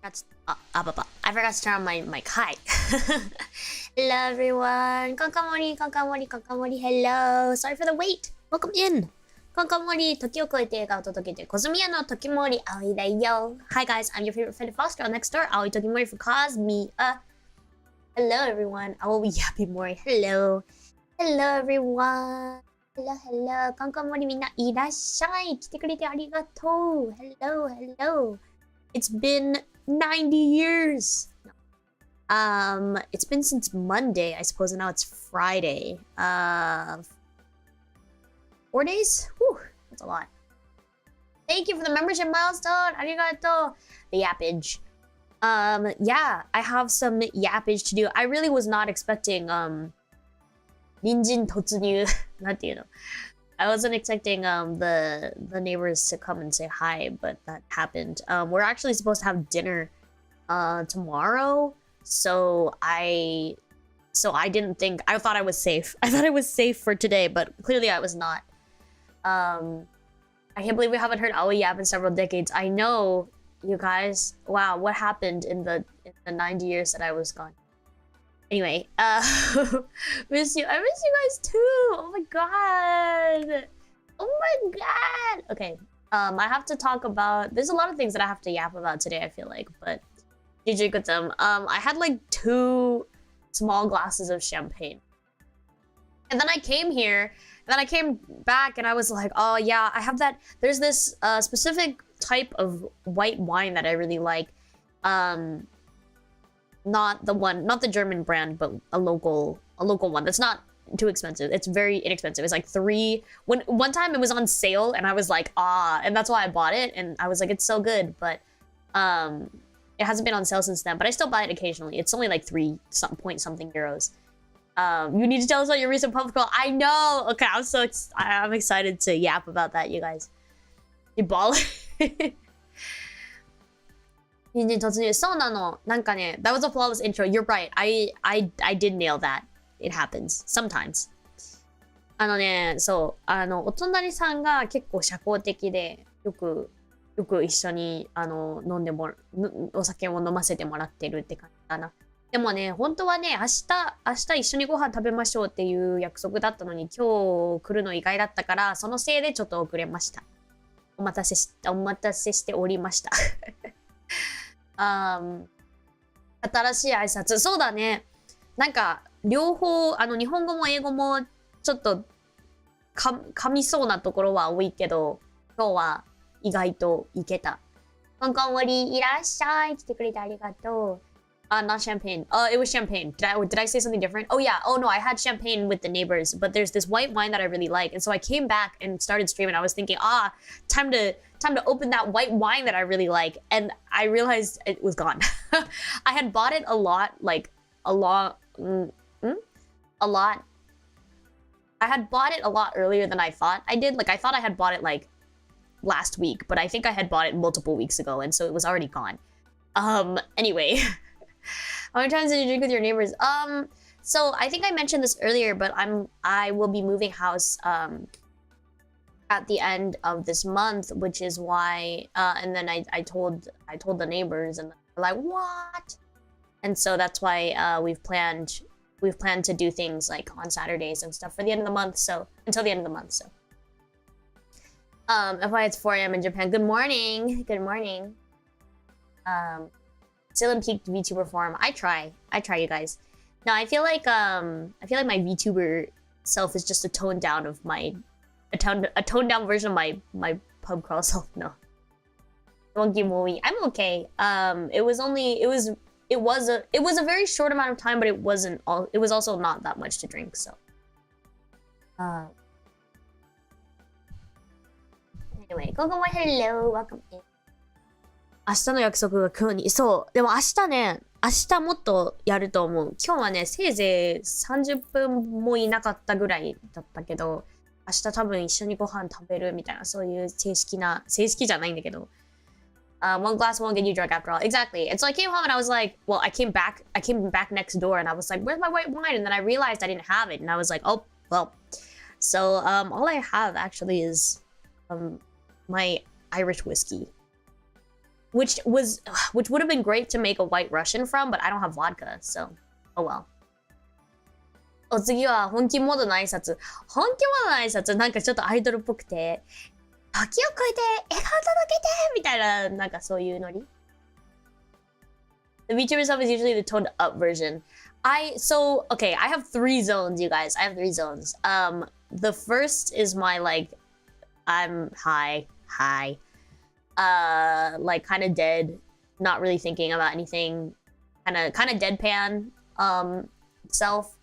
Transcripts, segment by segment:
I forgot to turn on my mic. Hi. Hello, everyone. Konkamori, konkamori, konkamori. Hello. Sorry for the wait. Welcome in. Konkamori, 時を超えて映画を届けて、Cosmia の Tokimori あおいだよ. Hi, guys. I'm your favorite friend Foster. Next door, Aoi Tokimori for Cosmia. Hello, everyone. I will be yapping more. Hello. Hello, everyone. Hello. konkamori みんないらっしゃい。来てくれてありがとう. Hello. It's been 90 years. It's been since Monday, I suppose, and now it's Friday. 4 days? Whew, that's a lot. Thank you for the membership milestone. Arigato. The yappage. Yeah, I have some yappage to do. I really was not expecting, 隣人突入 not you know. I wasn't expecting the neighbors to come and say hi, but that happened. We're actually supposed to have dinner tomorrow, so I didn't think. I thought I was safe. I thought I was safe for today, but clearly I was not. I can't believe we haven't heard Aoi yap in several decades. I know, you guys. Wow, what happened in the 90 years that I was gone? Anyway, miss you. I miss you guys too. Oh my god. Okay. I have to talk about. There's a lot of things that I have to yap about today, I feel like, but I had like 2 small glasses of champagne. And then I came here, and then I came back, and I was like, oh yeah, I have that. There's this specific type of white wine that I really like. Not the German brand, but a local one that's not too expensive. It's very inexpensive. It's like one time it was on sale, and I was like, and that's why I bought it, and I was like, it's so good, but it hasn't been on sale since then, but I still buy it occasionally. It's only like 3 point something euros. You need to tell us about your recent public call. I know. Okay, I'm excited to yap about that, you guys. You ball. 隣人突入。そうなの。なんかね、that was a flawless intro. You're right. I did nail that. It happens. Sometimes. そう。お隣さんが結構社交的で、よく一緒に、飲んでも、お酒を飲ませてもらってるって感じかな。でもね、本当はね、明日一緒にご飯食べましょうっていう約束だったのに、今日来るの意外だったから、そのせいでちょっと遅れました。お待たせしておりました。新しい挨拶。そうだね。なんか、両方、日本語も英語もちょっと噛みそうなところは多いけど、今日は意外といけた。こんこんわりいらっしゃい。来てくれてありがとう。Not champagne. It was champagne. Did I say something different? Oh yeah. Oh no, I had champagne with the neighbors, but there's this white wine that I really like, and so I came back and started streaming. I was thinking, time to open that white wine that I really like, and I realized it was gone. I had bought it a lot. I had bought it a lot earlier than I thought I did. Like I thought I had bought it like last week, but I think I had bought it multiple weeks ago, and so it was already gone. Anyway. How many times did you drink with your neighbors? So I think I mentioned this earlier, but I will be moving house at the end of this month, which is why and then I told the neighbors, and they're like, what? And so that's why we've planned to do things like on Saturdays and stuff for the end of the month, so until the end of the month. So FYI, it's 4 a.m. in Japan. Good morning. Still in peak VTuber form. I try, you guys. No, I feel like my VTuber self is just a toned down version of my pub crawl self. No. I'm okay. It was a very short amount of time, but it was also not that much to drink, so. Anyway, hello, welcome in. 明日の約束が今日に。そう。でも明日もっとやると思う。今日はね、せいぜい30分もいなかったぐらいだったけど、明日多分一緒にご飯食べるみたいな、そういう正式じゃないんだけど。One glass won't get you drunk after all. Exactly. And so I came home and I was like, well, I came back next door and I was like, where's my white wine? And then I realized I didn't have it. And I was like, oh, well. So, all I have actually is, my Irish whiskey. which would have been great to make a White Russian from, but I don't have vodka, so oh well. お次は本気モードの挨拶。本気モードの挨拶なんかちょっとアイドルっぽくて、時を超えて笑顔届けてみたいななんかそういうノリ。The VTuber stuff is usually the toned up version. Okay, I have 3 zones, you guys. I have 3 zones. The first is my like, I'm high, like kind of dead, not really thinking about anything, kind of deadpan, self.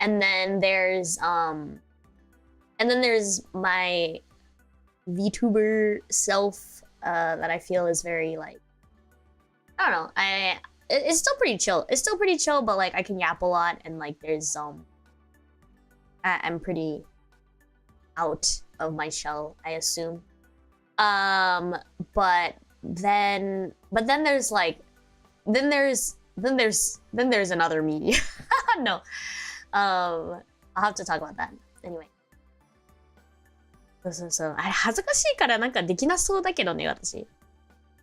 And then there's my VTuber self, that I feel is very like, I don't know, it's still pretty chill. It's still pretty chill, but like I can yap a lot and like there's I'm pretty out of my shell, I assume. But then there's like there's another me. No. I'll have to talk about that. Anyway. そう。あれ恥ずかしいからなんかできなそうだけどね、私。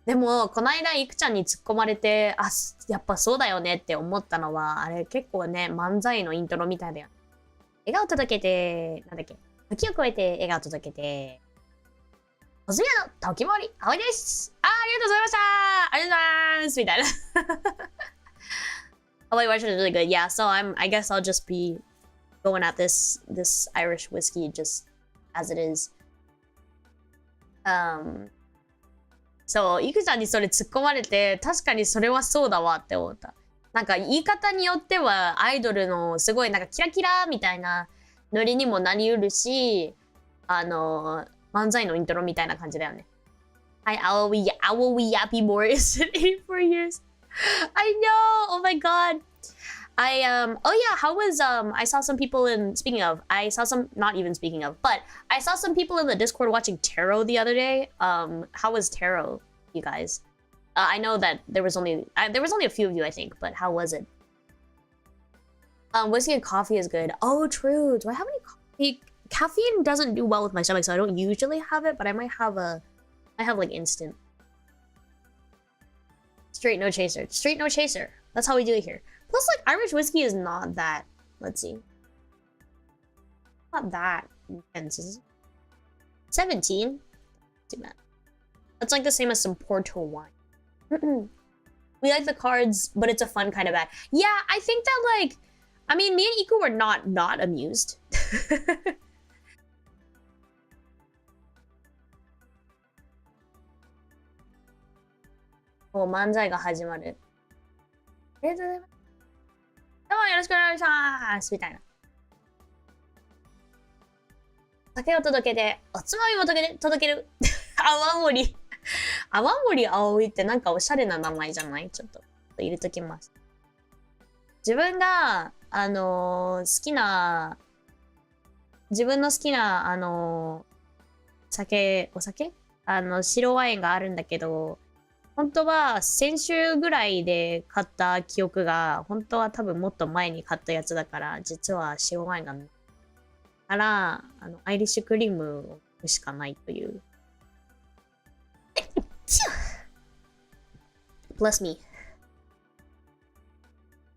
でも、この間、いくちゃんに突っ込まれて、あ、やっぱそうだよねって思ったのは、あれ結構ね、漫才のイントロみたいだよ。笑顔届けて、なんだっけ、時を超えて笑顔届けて、コズミアの時守あおいです。ありがとうございましたありがとうございますみたいな。Oh, wait, Russian is really good. Yeah, so I guess I'll just be going at this Irish whiskey just as it is. そう、いくちゃんにそれ突っ込まれて、確かにそれはそうだわって思った。なんか言い方によってはアイドルのすごいなんかキラキラみたいなノリにもなりうるし、漫才のイントロみたいな感じだよね。Hi, Owl we yappy more is it 84 years? I know! Oh my god! Oh yeah, how was, I saw some people not even speaking of, but I saw some people in the Discord watching Tarot the other day. How was Tarot, you guys? I know that there was only a few of you, I think, but how was it? Whiskey and coffee is good. Oh, true. Do I have any coffee? Caffeine doesn't do well with my stomach, so I don't usually have it, but I have like instant. Straight no chaser. Straight no chaser. That's how we do it here. Plus, like, Irish whiskey is not that... Let's see. Not that intense, is it? 17? Too bad. That's like the same as some Porto wine. We like the cards, but it's a fun kind of bad. Yeah, I think that, like... I mean, me and Iku were not amused. もう漫才が始まる。ありがとうございます。どうもよろしくお願いしますみたいな。酒を届けて、おつまみも届ける。泡盛。泡盛葵ってなんかおしゃれな名前じゃない？ちょっと入れときます。自分の好きな、お酒白ワインがあるんだけど、本当は先週ぐらいで買った記憶が、本当は多分もっと前に買ったやつだから、実は白ワインがないから、アイリッシュクリームを置くしかないという。Bless me.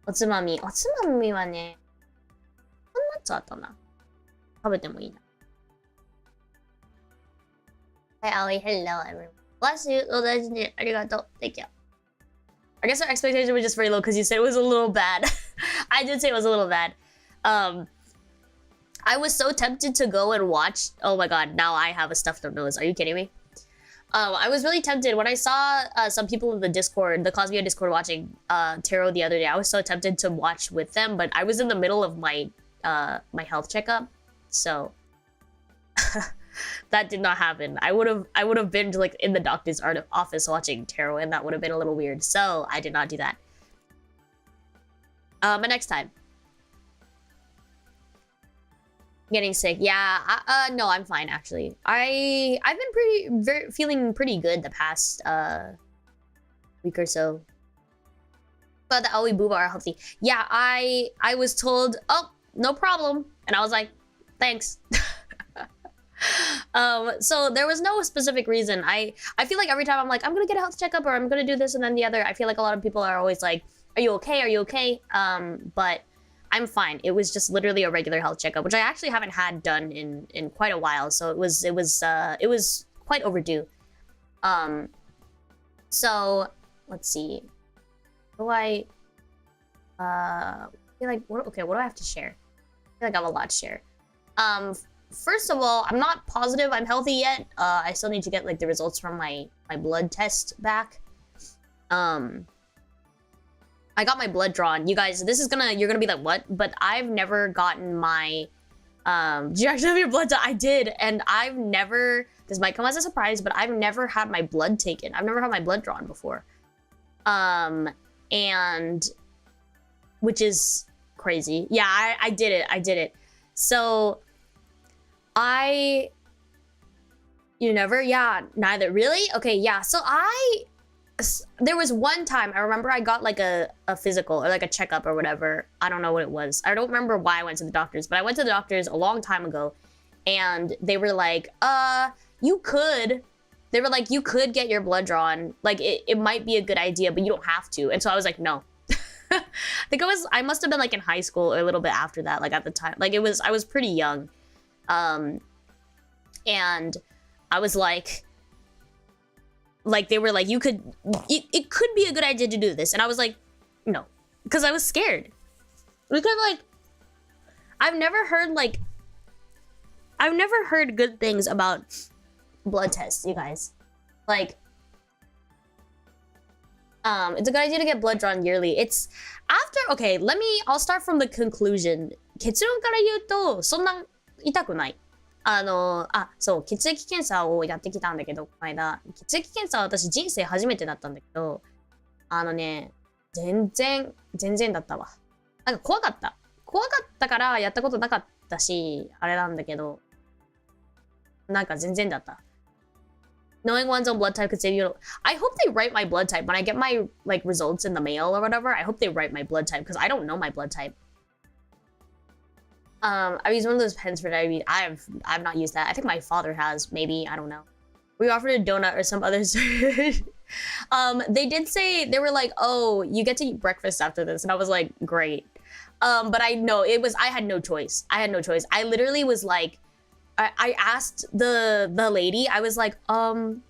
おつまみはね、こんなやつあったな。食べてもいいな。Hi, Ollie. Hello, everyone. Bless you. Oh, that's it. Arigato. Thank you. I guess our expectations were just very low because you said it was a little bad. I did say it was a little bad. I was so tempted to go and watch. Oh my god, now I have a stuffed nose. Are you kidding me? I was really tempted when I saw some people in the Discord, the Cosmia Discord, watching Tarot the other day. I was so tempted to watch with them, but I was in the middle of my my health checkup, so that did not happen. I would have been like in the doctor's office watching Tarot, and that would have been a little weird. So I did not do that. But next time. Getting sick, yeah. No, I'm fine actually. I've been feeling pretty good the past week or so. But the Aoi Booba are healthy. Yeah, I was told, oh, no problem, and I was like, thanks. So there was no specific reason. I feel like every time I'm like, I'm gonna get a health checkup or I'm gonna do this and then the other, I feel like a lot of people are always like, are you okay? Are you okay? But I'm fine. It was just literally a regular health checkup, which I actually haven't had done in quite a while. So it was quite overdue. So let's see. Do I feel like okay, what do I have to share? I feel like I have a lot to share. First of all, I'm not positive I'm healthy yet. I still need to get like the results from my blood test back. I got my blood drawn. You guys, you're gonna be like, what? But I've never gotten my, did you actually have your blood done? I did, and I've never, this might come as a surprise, but I've never had my blood taken. I've never had my blood drawn before. And, which is crazy. Yeah, I did it. So, you never? Yeah, neither. Really? Okay, yeah. So there was one time, I remember I got like a physical or like a checkup or whatever. I don't know what it was. I don't remember why I went to the doctors, but I went to the doctors a long time ago and they were like, you could get your blood drawn. Like it might be a good idea, but you don't have to. And so I was like, no. I think I must have been like in high school or a little bit after that, like at the time. Like I was pretty young. And I was like they were like, it could be a good idea to do this. And I was like, no, because I was scared. Because like, I've never heard good things about blood tests, you guys. Like, it's a good idea to get blood drawn yearly. It's after, okay, I'll start from the conclusion. 結論から言うと、そんな痛くない。そう、血液検査をやってきたんだけど、この間。血液検査は私人生初めてだったんだけど、全然だったわ。なんか怖かった。怖かったからやったことなかったし、あれなんだけど、なんか全然だった。Knowing one's own blood type could save you. I hope they write my blood type when I get my like results in the mail or whatever. I hope they write my blood type because I don't know my blood type. I've used one of those pens for diabetes. I've not used that. I think my father has, maybe, I don't know. We offered a donut or some others. They did say, they were like, oh, you get to eat breakfast after this. And I was like, great. But I know I had no choice. I literally was like, I asked the lady, I was like,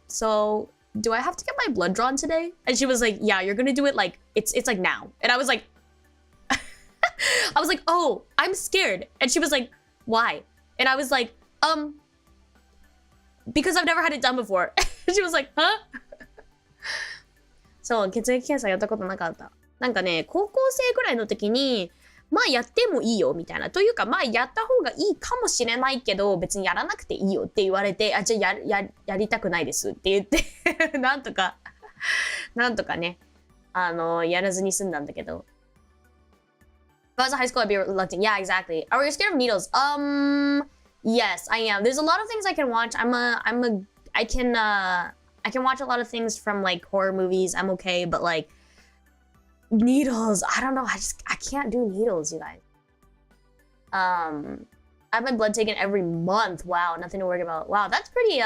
so do I have to get my blood drawn today? And she was like, yeah, you're gonna do it like, it's like now. And I was like, oh, I'm scared. And she was like, why? And I was like, because I've never had it done before. She was like, huh? そう、血液検査やったことなかった。なんかね、高校生くらいの時に、まあやってもいいよみたいな。というか、まあやった方がいいかもしれないけど、別にやらなくていいよって言われて、あ、じゃあやりたくないですって言って、なんとかね、やらずに済んだんだけど。If I was in high school, I'd be reluctant. Yeah, exactly. Are you scared of needles? Yes, I am. There's a lot of things I can watch. I can watch a lot of things from like horror movies. I'm okay, but like needles, I don't know. I can't do needles, you guys. I have my blood taken every month. Wow, nothing to worry about. Wow, that's pretty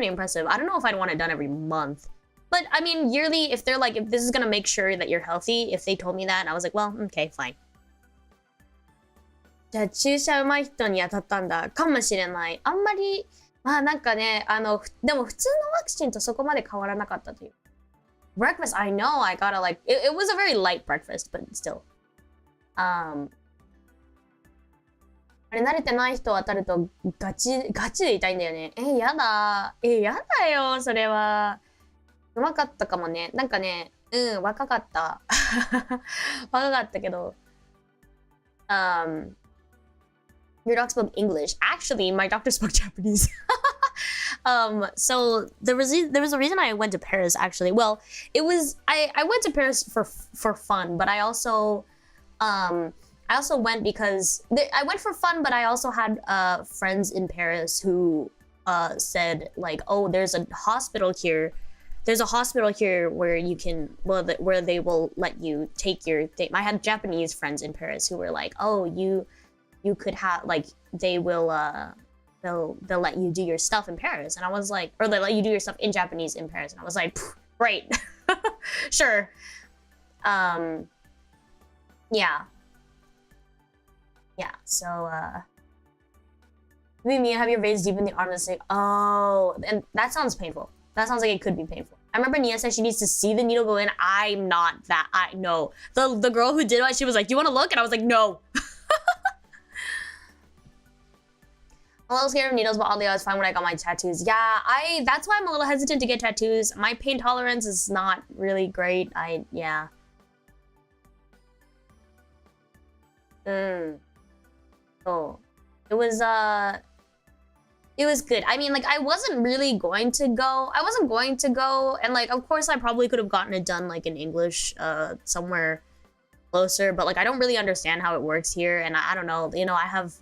impressive. I don't know if I'd want it done every month. But I mean, yearly, if they're like, if this is gonna make sure that you're healthy, if they told me that, and I was like, well, okay, fine. じゃあ注射上手い人に当たったんだかもしれない。あんまり、まあなんかね、でも普通のワクチンとそこまで変わらなかったという。Breakfast, I know, I gotta like, it was a very light breakfast, but still. あれ慣れてない人当たるとガチで痛いんだよね。やだよ、それは。うまかったかもね。なんかね、若かった。若かったけど。Your doctor spoke English. Actually, my doctor spoke Japanese. So there was a reason I went to Paris, actually. Well, it was, I went to Paris for fun, but I also went because, I went for fun, but I also had friends in Paris who said like, oh, there's a hospital here where you can, where they will let you take your thing. I had Japanese friends in Paris who were like, oh, you could have, like, they will they'll let you do your stuff in Paris. And I was like, or they let you do your stuff in Japanese in Paris. And I was like, great. Sure. Yeah. Yeah, so, Mia, have your veins deep in the arm and say, oh, and that sounds painful. That sounds like it could be painful. I remember Nia said she needs to see the needle go in. I'm not that, no. The girl who did it, she was like, do you want to look? And I was like, no. I'm a little scared of needles, but oddly I was fine when I got my tattoos. Yeah, that's why I'm a little hesitant to get tattoos. My pain tolerance is not really great. Yeah. Oh, it was good. I mean, like, I wasn't really going to go. I wasn't going to go, and like, of course, I probably could have gotten it done like in English, somewhere closer. But like, I don't really understand how it works here, and I don't know. You know, I have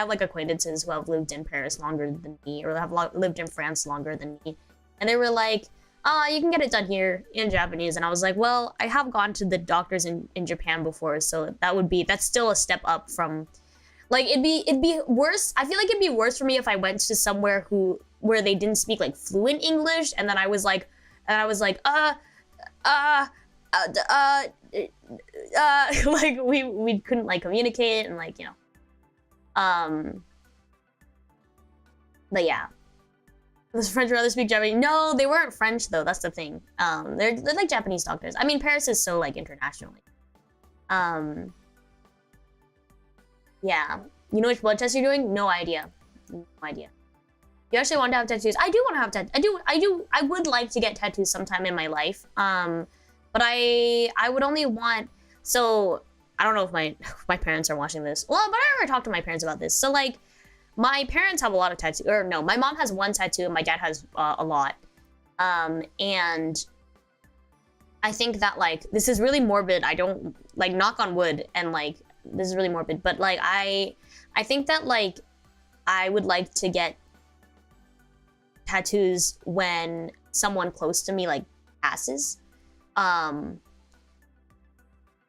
like acquaintances who have lived in Paris longer than me, or have lived in France longer than me, and they were like, you can get it done here in Japanese. And I was like, well, I have gone to the doctors in Japan before, so that's still a step up from, like, it'd be worse. I feel like it'd be worse for me if I went to somewhere where they didn't speak like fluent English, and then I was like, like we couldn't like communicate, and like, you know, but yeah. Does French rather speak Japanese? No, they weren't French though. That's the thing. They're like Japanese doctors. I mean, Paris is so like internationally. Yeah. You know which blood test you're doing? No idea. No idea. You actually want to have tattoos? I do want to have tattoos. I would like to get tattoos sometime in my life. But I would only want. So I don't know if my parents are watching this. Well, but I already talked to my parents about this. So like, my parents have a lot of tattoos, or no, my mom has one tattoo and my dad has a lot. And I think that like, this is really morbid. I don't, like, knock on wood, and like, this is really morbid, but like, I think that like, I would like to get tattoos when someone close to me like passes.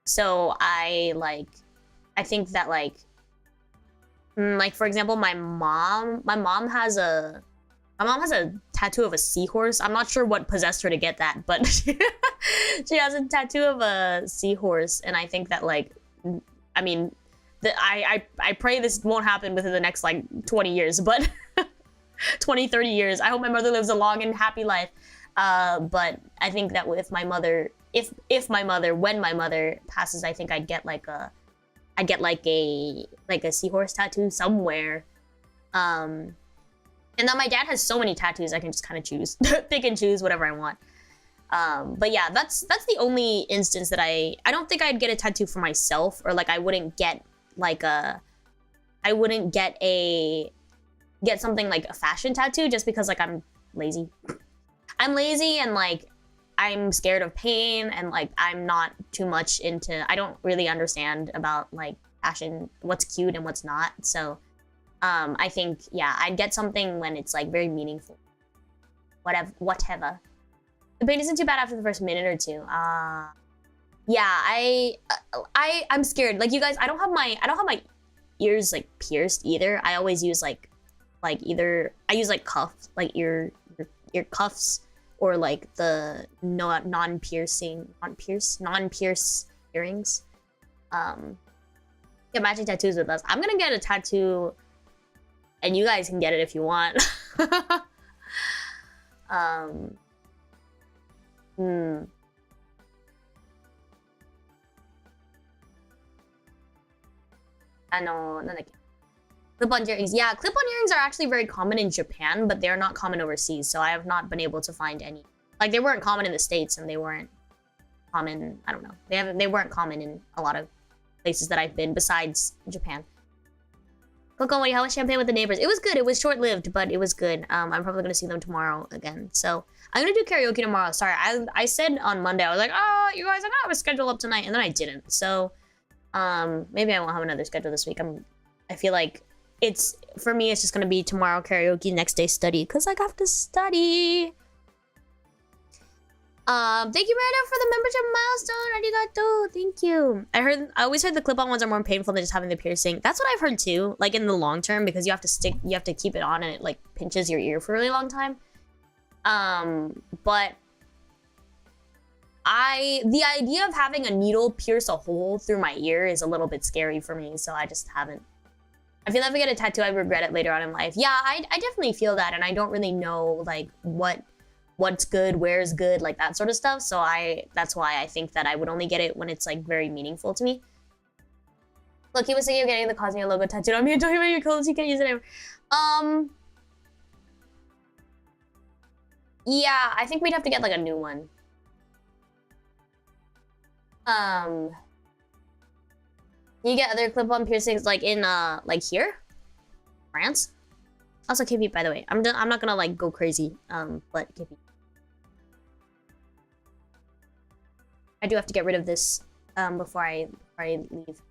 So I think that like, for example, my mom has a tattoo of a seahorse. I'm not sure what possessed her to get that, but she has a tattoo of a seahorse, and I think that like, I mean, I pray this won't happen within the next like 20 years, but 20, 30 years. I hope my mother lives a long and happy life. But I think that with my mother, when my mother passes, I think I'd get like a seahorse tattoo somewhere. And then my dad has so many tattoos, I can just kind of choose, pick and choose whatever I want. But yeah, that's the only instance that I don't think I'd get a tattoo for myself, or like I wouldn't get something like a fashion tattoo, just because like I'm lazy. I'm lazy, and like I'm scared of pain, and like I'm not too much into, I don't really understand about like fashion, what's cute and what's not. So I think, yeah, I'd get something when it's like very meaningful. Whatever. The pain isn't too bad after the first minute or two. Yeah, I'm scared. Like, you guys, I don't have my ears like pierced either. I always use like either I use like cuffs, like ear cuffs, or like the non-pierce earrings. Get matching tattoos with us. I'm gonna get a tattoo, and you guys can get it if you want. Clip-on earrings. Yeah, clip-on earrings are actually very common in Japan, but they're not common overseas, so I have not been able to find any. Like, they weren't common in the States, and they weren't common, I don't know. They weren't common in a lot of places that I've been besides Japan. Coco, how was champagne with the neighbors? It was good. It was short-lived, but it was good. I'm probably gonna see them tomorrow again. So I'm gonna do karaoke tomorrow. Sorry, I said on Monday, I was like, oh, you guys, I don't have a schedule up tonight, and then I didn't. So maybe I won't have another schedule this week. I feel like for me, it's just gonna be tomorrow karaoke, next day study, because I have to study. Thank you, Meno, for the membership milestone. Arigato. Thank you. I always heard the clip-on ones are more painful than just having the piercing. That's what I've heard too. Like in the long term, because you have to keep it on and it like pinches your ear for a really long time. But the idea of having a needle pierce a hole through my ear is a little bit scary for me, so I just haven't. I feel like if I get a tattoo, I regret it later on in life. Yeah, I definitely feel that, and I don't really know like what's good, where's good, like that sort of stuff. So that's why I think that I would only get it when it's like very meaningful to me. Look, he was thinking of getting the Cosmia logo tattooed on me and told him your clothes, you can't use it anymore. Yeah, I think we'd have to get like a new one. You get other clip-on piercings like in like here? France? Also KP, by the way. I'm not gonna like go crazy. But KP. I do have to get rid of this before I leave.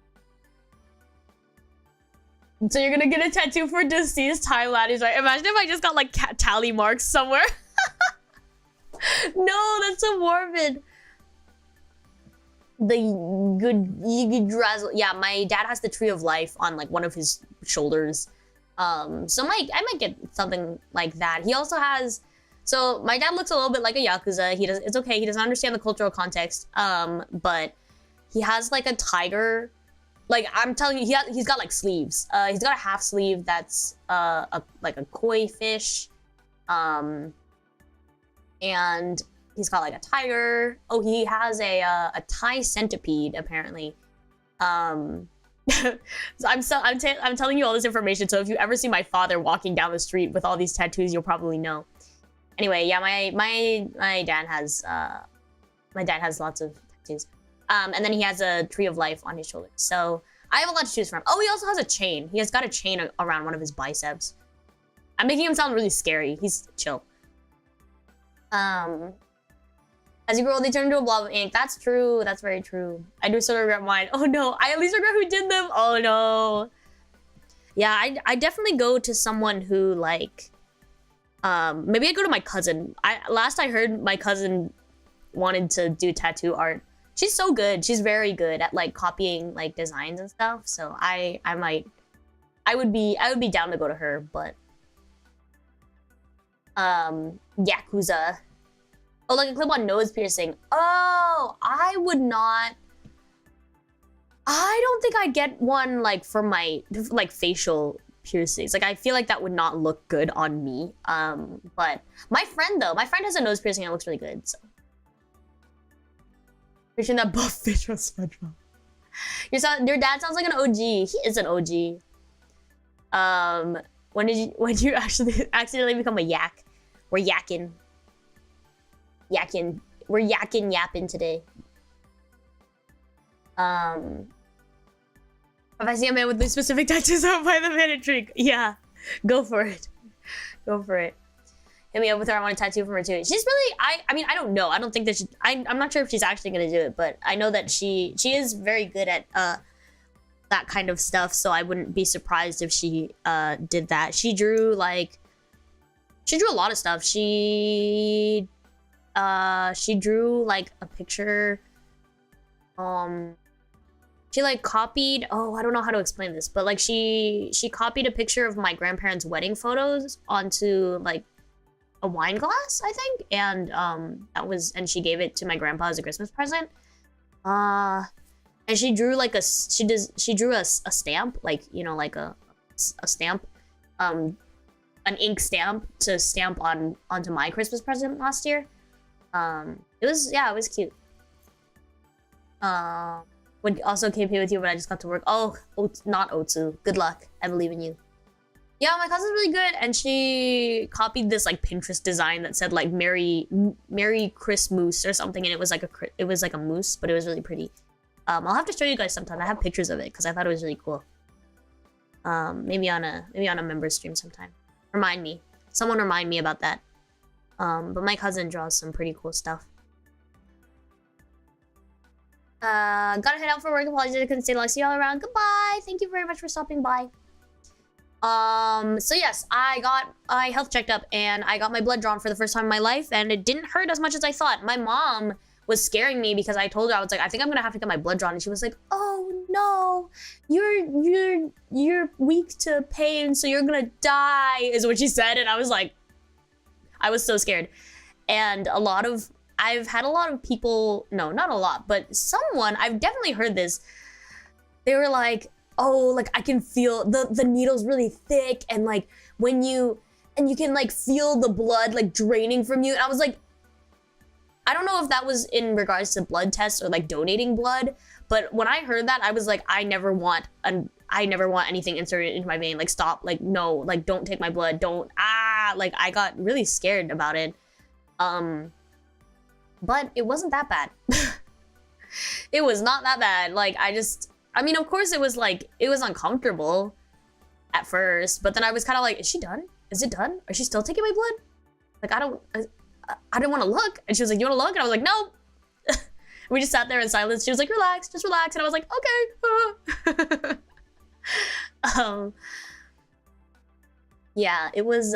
So you're gonna get a tattoo for deceased time ladders, right? Imagine if I just got like tally marks somewhere. No, that's so morbid. The good drazzle. Yeah, my dad has the tree of life on like one of his shoulders. So I might get something like that. He also has. So my dad looks a little bit like a yakuza. It's okay. He doesn't understand the cultural context. But he has like a tiger. Like I'm telling you, he's got like sleeves. He's got a half sleeve that's like a koi fish. And he's got like a tiger. Oh, he has a Thai centipede apparently. So I'm telling you all this information. So if you ever see my father walking down the street with all these tattoos, you'll probably know. Anyway, yeah, my dad has lots of tattoos. And then he has a tree of life on his shoulder. So I have a lot to choose from. Oh, he also has a chain. He has got a chain around one of his biceps. I'm making him sound really scary. He's chill. As you grow old, they turn into a blob of ink. That's true. That's very true. I do sort of regret mine. Oh no, I at least regret who did them. Oh no. Yeah, I definitely go to someone who like, maybe I go to my cousin. Last I heard, my cousin wanted to do tattoo art. She's so good. She's very good at like copying like designs and stuff. So I would be down to go to her, but Yakuza. Oh, like a clip-on nose piercing. Oh, I would not. I don't think I'd get one like for my like facial piercings. Like I feel like that would not look good on me. But my friend has a nose piercing and it looks really good. So. Fishing that buff fish from SpongeBob. Your dad sounds like an OG. He is an OG. When did you actually accidentally become a yak? We're yakking. We're yapping today. If I see a man with these specific tattoos, I'll buy the minute trick. Yeah, go for it. Go for it. Hit me up with her. I want a tattoo from her too. She's really, I mean, I don't know. I don't think that I'm not sure if she's actually gonna do it, but I know that she is very good at that kind of stuff. So I wouldn't be surprised if she did that. She drew a lot of stuff. She drew like a picture. She like copied, oh, I don't know how to explain this, but like she copied a picture of my grandparents' wedding photos onto like a wine glass, I think, and and she gave it to my grandpa as a Christmas present. And she drew like she drew a stamp, like, you know, like a stamp, an ink stamp to stamp onto my Christmas present last year. It was cute. Would also KP with you, but I just got to work. Oh, not Otsu. Good luck. I believe in you. Yeah, my cousin's really good, and she copied this like Pinterest design that said like Merry Chris Moose or something, and it was like a moose, but it was really pretty. I'll have to show you guys sometime. I have pictures of it because I thought it was really cool. Maybe on a member stream sometime. Remind me. Someone remind me about that. But my cousin draws some pretty cool stuff. Gotta head out for work. Apologies I couldn't stay long. See y'all around. Goodbye. Thank you very much for stopping by. So yes, I health checked up and I got my blood drawn for the first time in my life, and it didn't hurt as much as I thought. My mom was scaring me because I told her, I was like, I think I'm gonna have to get my blood drawn, and she was like, oh no, you're weak to pain, so you're gonna die, is what she said. And I was like, I was so scared. And I've had a lot of people, no, not a lot, but I've definitely heard this. They were like, oh, like I can feel the needle's really thick, and like you can like feel the blood like draining from you. And I was like, I don't know if that was in regards to blood tests or like donating blood, but when I heard that, I was like, I never want anything inserted into my vein. Like, stop, like, no, like, don't take my blood, don't, like, I got really scared about it. But it wasn't that bad. It was not that bad. Like, I mean, of course it was like, it was uncomfortable at first, but then I was kind of like, is she done? Is it done? Is she still taking my blood? Like, I didn't want to look. And she was like, you want to look? And I was like, no. We just sat there in silence. She was like, relax, just relax. And I was like, okay. Yeah, it was,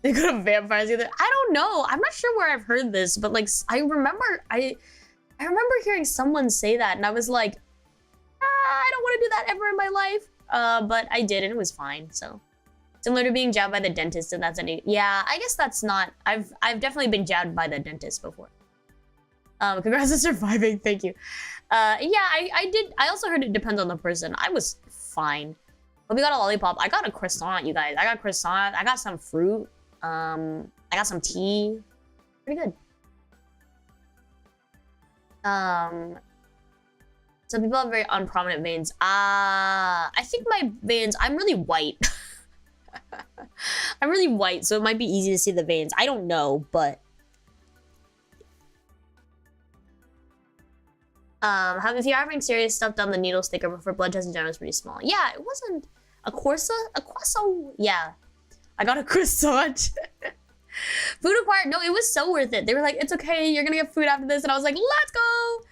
they could have vampires either. I don't know. I'm not sure where I've heard this, but like, I remember hearing someone say that, and I was like, I don't want to do that ever in my life. But I did, and it was fine. So similar to being jabbed by the dentist, and that's any. Yeah, I guess that's not. I've definitely been jabbed by the dentist before. Congrats on surviving. Thank you. Yeah, I did. I also heard it depends on the person. I was fine. But we got a lollipop. I got a croissant, you guys. I got croissant. I got some fruit. I got some tea. Pretty good. Some people have very unprominent veins. I think my veins, I'm really white. I'm really white, so it might be easy to see the veins. I don't know, but if you're having serious stuff done, the needle sticker for blood test in general is pretty small. Yeah, it wasn't a croissant. Yeah, I got a croissant. Food acquired. No, it was so worth it. They were like, it's okay, you're gonna get food after this, and I was like, let's go.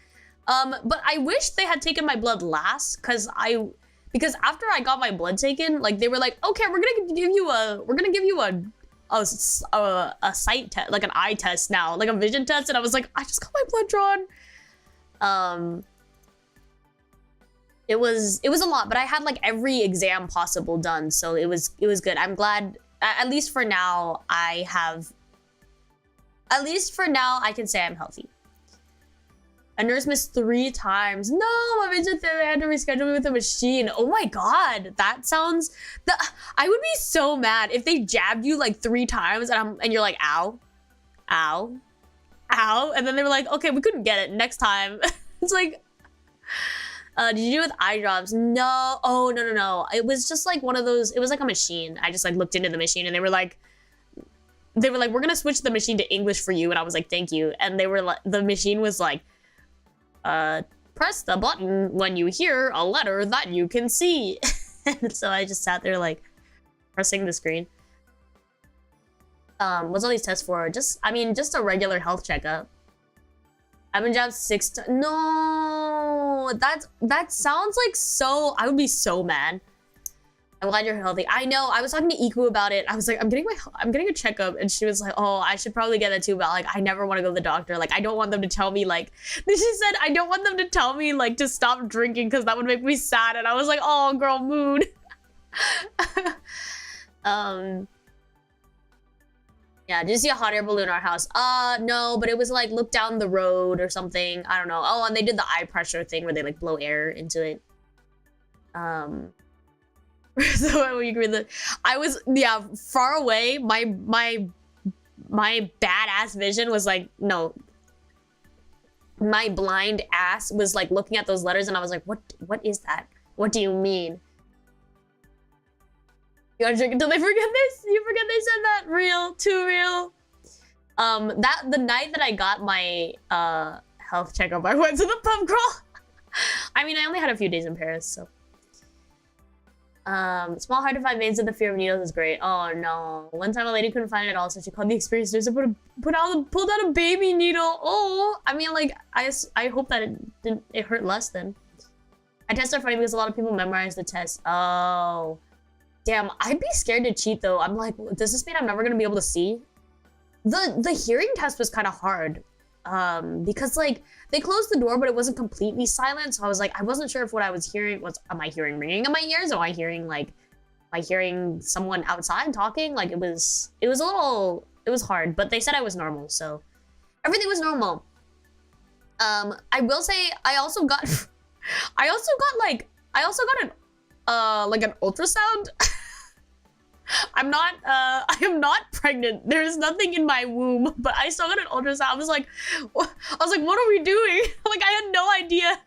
But I wish they had taken my blood last, because after I got my blood taken, like they were like, okay, we're gonna give you a sight test, like an eye test now, like a vision test, and I was like, I just got my blood drawn. It was a lot, but I had like every exam possible done, so it was good. I'm glad, at least for now, I can say I'm healthy. A nurse missed 3 times. No, my vision said I had to reschedule me with a machine. Oh my god, that sounds. I would be so mad if they jabbed you like 3 times and you're like, ow, ow, ow, and then they were like, okay, we couldn't get it next time. It's like, did you do it with eye drops? No. Oh no. It was just like one of those. It was like a machine. I just like looked into the machine and they were like, we're gonna switch the machine to English for you, and I was like, thank you. And they were like, the machine was like, press the button when you hear a letter that you can see. And so I just sat there like pressing the screen. What's all these tests for? Just a regular health checkup. I've been jabbed 6 times. No, that sounds like so. I would be so mad. I'm glad you're healthy. I know. I was talking to Iku about it. I was like, I'm getting a checkup, and she was like, oh, I should probably get that too, but like, I never want to go to the doctor. Like, I don't want them to tell me like. She said, I don't want them to tell me like to stop drinking because that would make me sad. And I was like, oh, girl, mood. Yeah, did you see a hot air balloon in our house? No, but it was like, look down the road or something. I don't know. Oh, and they did the eye pressure thing where they like blow air into it. So you agree that I was, yeah, far away. My badass vision was like, no. My blind ass was like looking at those letters, and I was like, what is that? What do you mean? You gotta drink until they forget this? You forget they said that? Real, too real. The night that I got my health checkup, I went to the pub crawl. I mean, I only had a few days in Paris, so. Small hard to find veins with the fear of needles is great. Oh no. One time a lady couldn't find it at all, so she called the experienced nurse and pulled out a baby needle. Oh, I mean, like, I hope that it hurt less then. I tests are funny because a lot of people memorize the test. Oh. Damn, I'd be scared to cheat though. I'm like, does this mean I'm never gonna be able to see? The hearing test was kind of hard. Because like they closed the door, but it wasn't completely silent. So I was like, I wasn't sure if what I was hearing was, am I hearing ringing in my ears? Am I hearing someone outside talking? Like it was hard, but they said I was normal, so everything was normal. I will say I also got an ultrasound. I am not pregnant. There's nothing in my womb, but I still got an ultrasound. I was like, what are we doing? Like, I had no idea.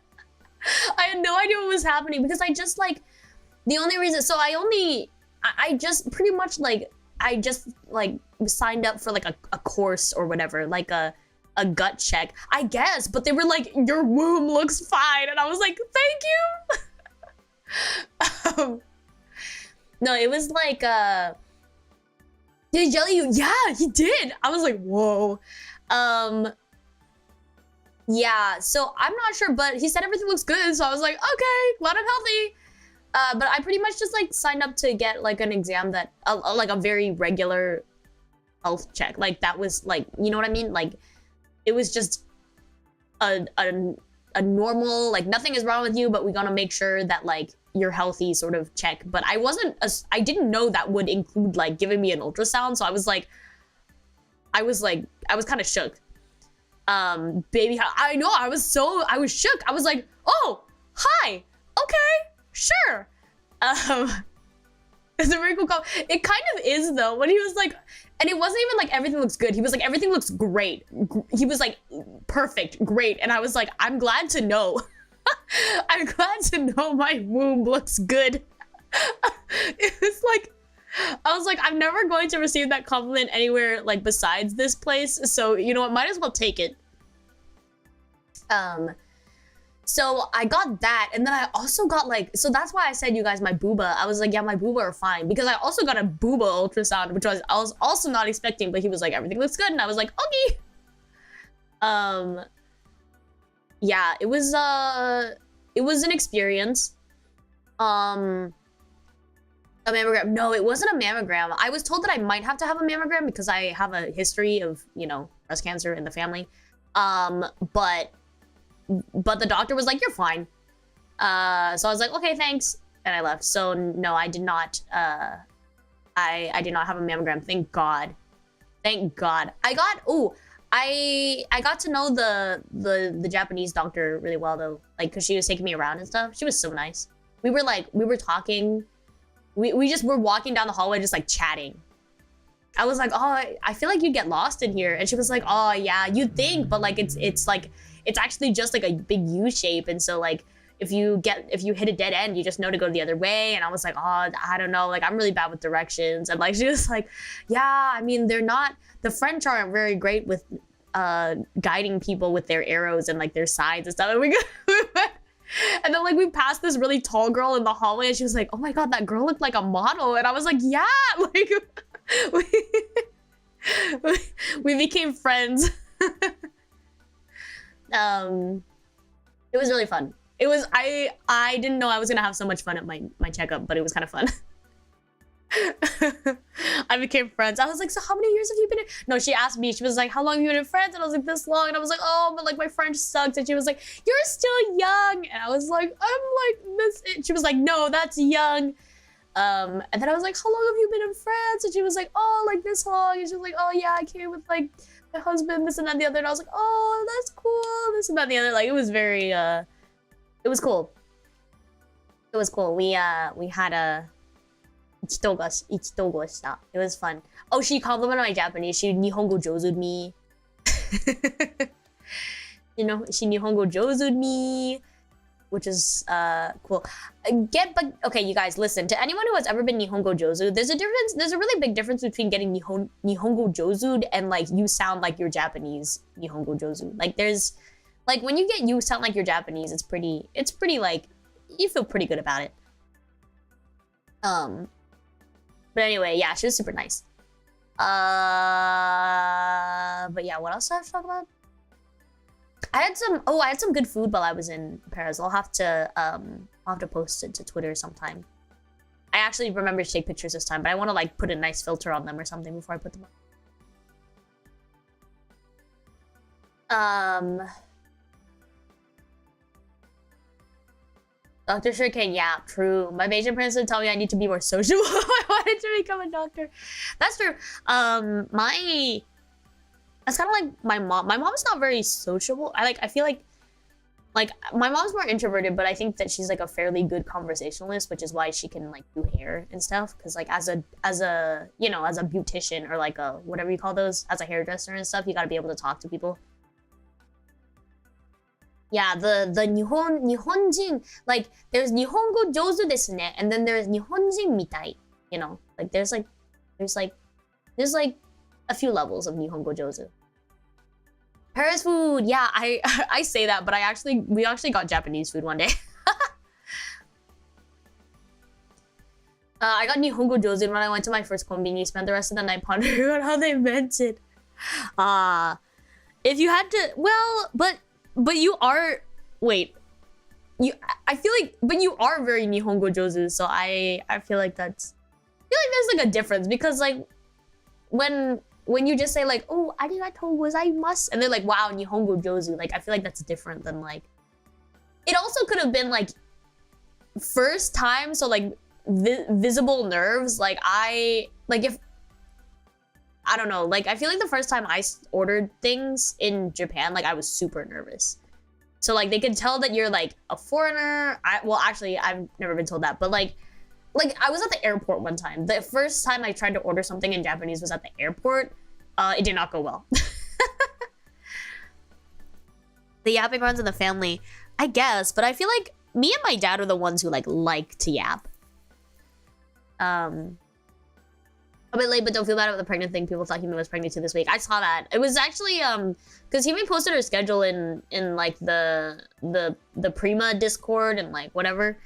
I had no idea what was happening because I just like, the only reason, so I just pretty much like, I just like signed up for like a course or whatever, like a gut check, I guess, but they were like, your womb looks fine. And I was like, thank you. No, it was like, did he jelly you? Yeah, he did. I was like, whoa. Yeah, so I'm not sure, but he said everything looks good. So I was like, okay, glad I'm healthy. But I pretty much just like signed up to get like an exam that, like a very regular health check. Like that was like, you know what I mean? Like it was just a normal, like nothing is wrong with you, but we gotta make sure that like you're healthy sort of check. But I didn't know that would include like giving me an ultrasound. So I was kind of shook. Baby, I know, I was shook. I was like, oh, hi, okay, sure. It's a very cool call. It kind of is though, when he was like, and it wasn't even like everything looks good. He was like, everything looks great. He was like, perfect, great. And I was like, I'm glad to know. I'm glad to know my womb looks good. It was like, I was like, I'm never going to receive that compliment anywhere like besides this place. So you know what, might as well take it. So I got that, and then I also got like, so that's why I said, you guys, my booba. I was like, yeah, my booba are fine, because I also got a booba ultrasound, which I was also not expecting, but he was like, everything looks good, and I was like, okay. Yeah, it was an experience. A mammogram? No, it wasn't a mammogram. I was told that I might have to have a mammogram because I have a history of, you know, breast cancer in the family. But the doctor was like, you're fine. So I was like, okay, thanks. And I left. So no, I did not, I did not have a mammogram. Thank God. Thank God. I got to know the Japanese doctor really well though. Like, cause she was taking me around and stuff. She was so nice. We were talking. We just were walking down the hallway just like chatting. I was like, oh, I feel like you'd get lost in here. And she was like, oh yeah, you'd think, but like it's like, it's actually just like a big U shape. And so like, if you hit a dead end, you just know to go the other way. And I was like, oh, I don't know. Like, I'm really bad with directions. And like, she was like, yeah, I mean, the French aren't very great with guiding people with their arrows and like their sides and stuff. And we went, and then like we passed this really tall girl in the hallway, and she was like, oh my God, that girl looked like a model. And I was like, yeah, like we became friends. It was really fun. It was, I didn't know I was gonna have so much fun at my checkup, but it was kind of fun. I became friends. I was like, so how many years have you been in? No, she asked me, she was like, how long have you been in France? And I was like, this long. And I was like, oh, but like my French sucks. And she was like, you're still young. And I was like, I'm like this. She was like, no, that's young. And then I was like, how long have you been in France? And she was like, oh, like this long. And she was like, oh yeah, I came with like my husband, this and that and the other. And I was like, oh, that's cool, this and that and the other. Like, it was very it was cool. It was cool. We had a ichitogo shita. It was fun. Oh, she complimented my Japanese. She nihongo jouzud me. You know, she nihongo jouzud me, which is cool. But okay, you guys, listen. To anyone who has ever been nihongo jouzud, there's a difference. There's a really big difference between getting nihongo jouzud and like you sound like you're Japanese nihongo jouzud. Like there's, like when you get you sound like you're Japanese, it's pretty like you feel pretty good about it. But anyway, yeah, she was super nice. But yeah, what else do I have to talk about? I had some good food while I was in Paris. I'll have to post it to Twitter sometime. I actually remember to take pictures this time, but I want to like put a nice filter on them or something before I put them on. Dr. Sure can yap, true. My Asian parents would tell me I need to be more sociable. I wanted to become a doctor. That's true. That's kind of like my mom. My mom's not very sociable. I feel like my mom's more introverted, but I think that she's like a fairly good conversationalist, which is why she can like do hair and stuff. Cause like as a you know, as a beautician or like a whatever you call those, as a hairdresser and stuff, you gotta be able to talk to people. Yeah, the Nihonjin, like there's Nihongo jozu desu ne, and then there's Nihonjin mitai. You know, like there's like a few levels of Nihongo jozu. Paris food, yeah, I say that, but we actually got Japanese food one day. I got Nihongo jozu when I went to my first konbini. Spent the rest of the night pondering on how they meant it. If you had to, well, but you are, wait, I feel like, but you are very Nihongo jozu, so I feel like there's like a difference, because like when you just say like, oh, arigatou gozaimasu, and they're like, wow, Nihongo jozu, like I feel like that's different than like, it also could have been like first time, so like visible nerves, like I don't know, like I feel like the first time I ordered things in Japan, like I was super nervous. So like they could tell that you're like a foreigner. Well, actually, I've never been told that, but like I was at the airport one time. The first time I tried to order something in Japanese was at the airport. It did not go well. The yapping runs in the family, I guess, but I feel like me and my dad are the ones who like to yap. A bit late, but don't feel bad about the pregnant thing. People thought Hime was pregnant too this week. I saw that. It was actually because Hime posted her schedule in like the Prima Discord and like whatever,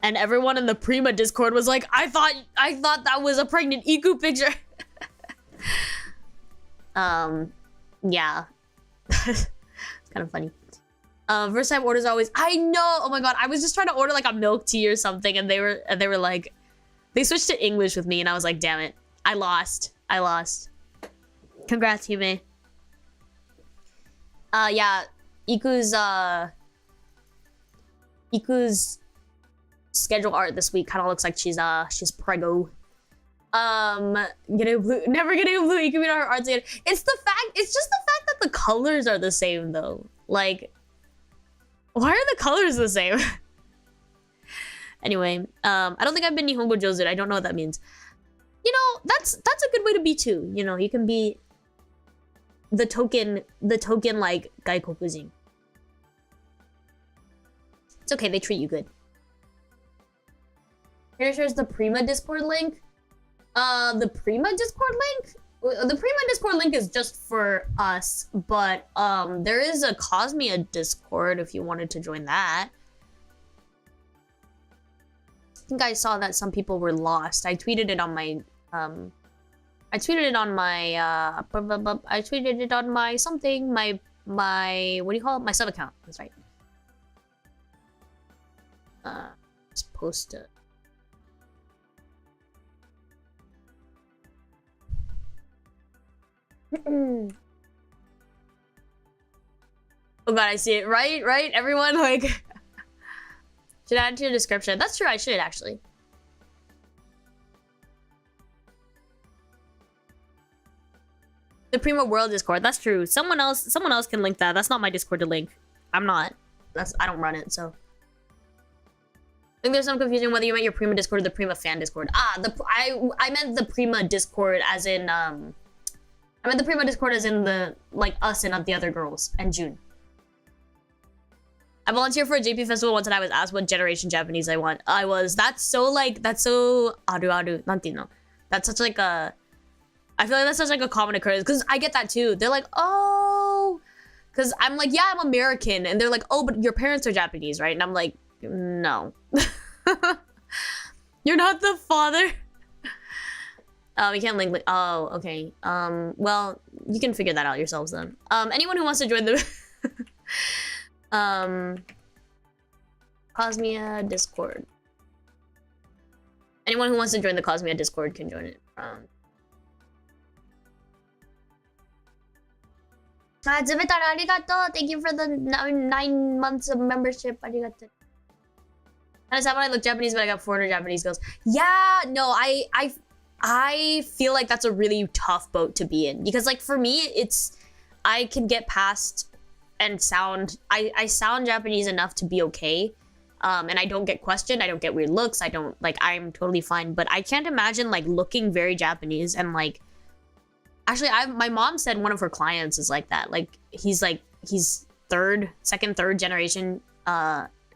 and everyone in the Prima Discord was like, I thought that was a pregnant Iku picture. Yeah, it's kind of funny. First time orders always. I know. Oh my god, I was just trying to order like a milk tea or something, and they were like, they switched to English with me, and I was like, damn it. I lost. Congrats, Hime. Yeah, Iku's schedule art this week kind of looks like she's preggo. Never getting a blue Iku in her arts again. It's just the fact that the colors are the same though. Like, why are the colors the same? Anyway, I don't think I've been Nihongo jozu. I don't know what that means. You know, that's a good way to be too. You know, you can be the token like gaikokujin. It's okay, they treat you good. Here shares the Prima Discord link. The Prima Discord link? The Prima Discord link is just for us, but there is a Cosmia Discord if you wanted to join that. I think I saw that some people were lost. I tweeted it on my something, my what do you call it? My sub account. That's right. Just post it. Oh god, I see it. Right? Everyone, like... Should add to your description. That's true, I should actually. The Prima World Discord, that's true. Someone else can link that. That's not my Discord to link. I'm not. I don't run it, so. I think there's some confusion whether you meant your Prima Discord or the Prima Fan Discord. I meant the Prima Discord as in, I meant the Prima Discord as in the, like, us and the other girls, and June. I volunteered for a JP festival once and I was asked what generation Japanese I want. That's so aru nantino. That's such like a, I feel like that's such like a common occurrence, because I get that too. They're like, oh, because I'm like, yeah, I'm American, and they're like, oh, but your parents are Japanese, right? And I'm like, no. You're not the father. We can't link. Oh, okay. Well, you can figure that out yourselves then. Anyone who wants to join the Cosmia Discord. Anyone who wants to join the Cosmia Discord can join it. Zubitara, arigato. Thank you for the 9 months of membership. Arigato. And it's not when I look Japanese, but I got 400 Japanese girls. Yeah, no, I feel like that's a really tough boat to be in. Because, like, for me, it's... I can get past and sound... I sound Japanese enough to be okay. And I don't get questioned. I don't get weird looks. I don't... Like, I'm totally fine. But I can't imagine, like, looking very Japanese and, like... Actually, my mom said one of her clients is like that. Like, he's second, third generation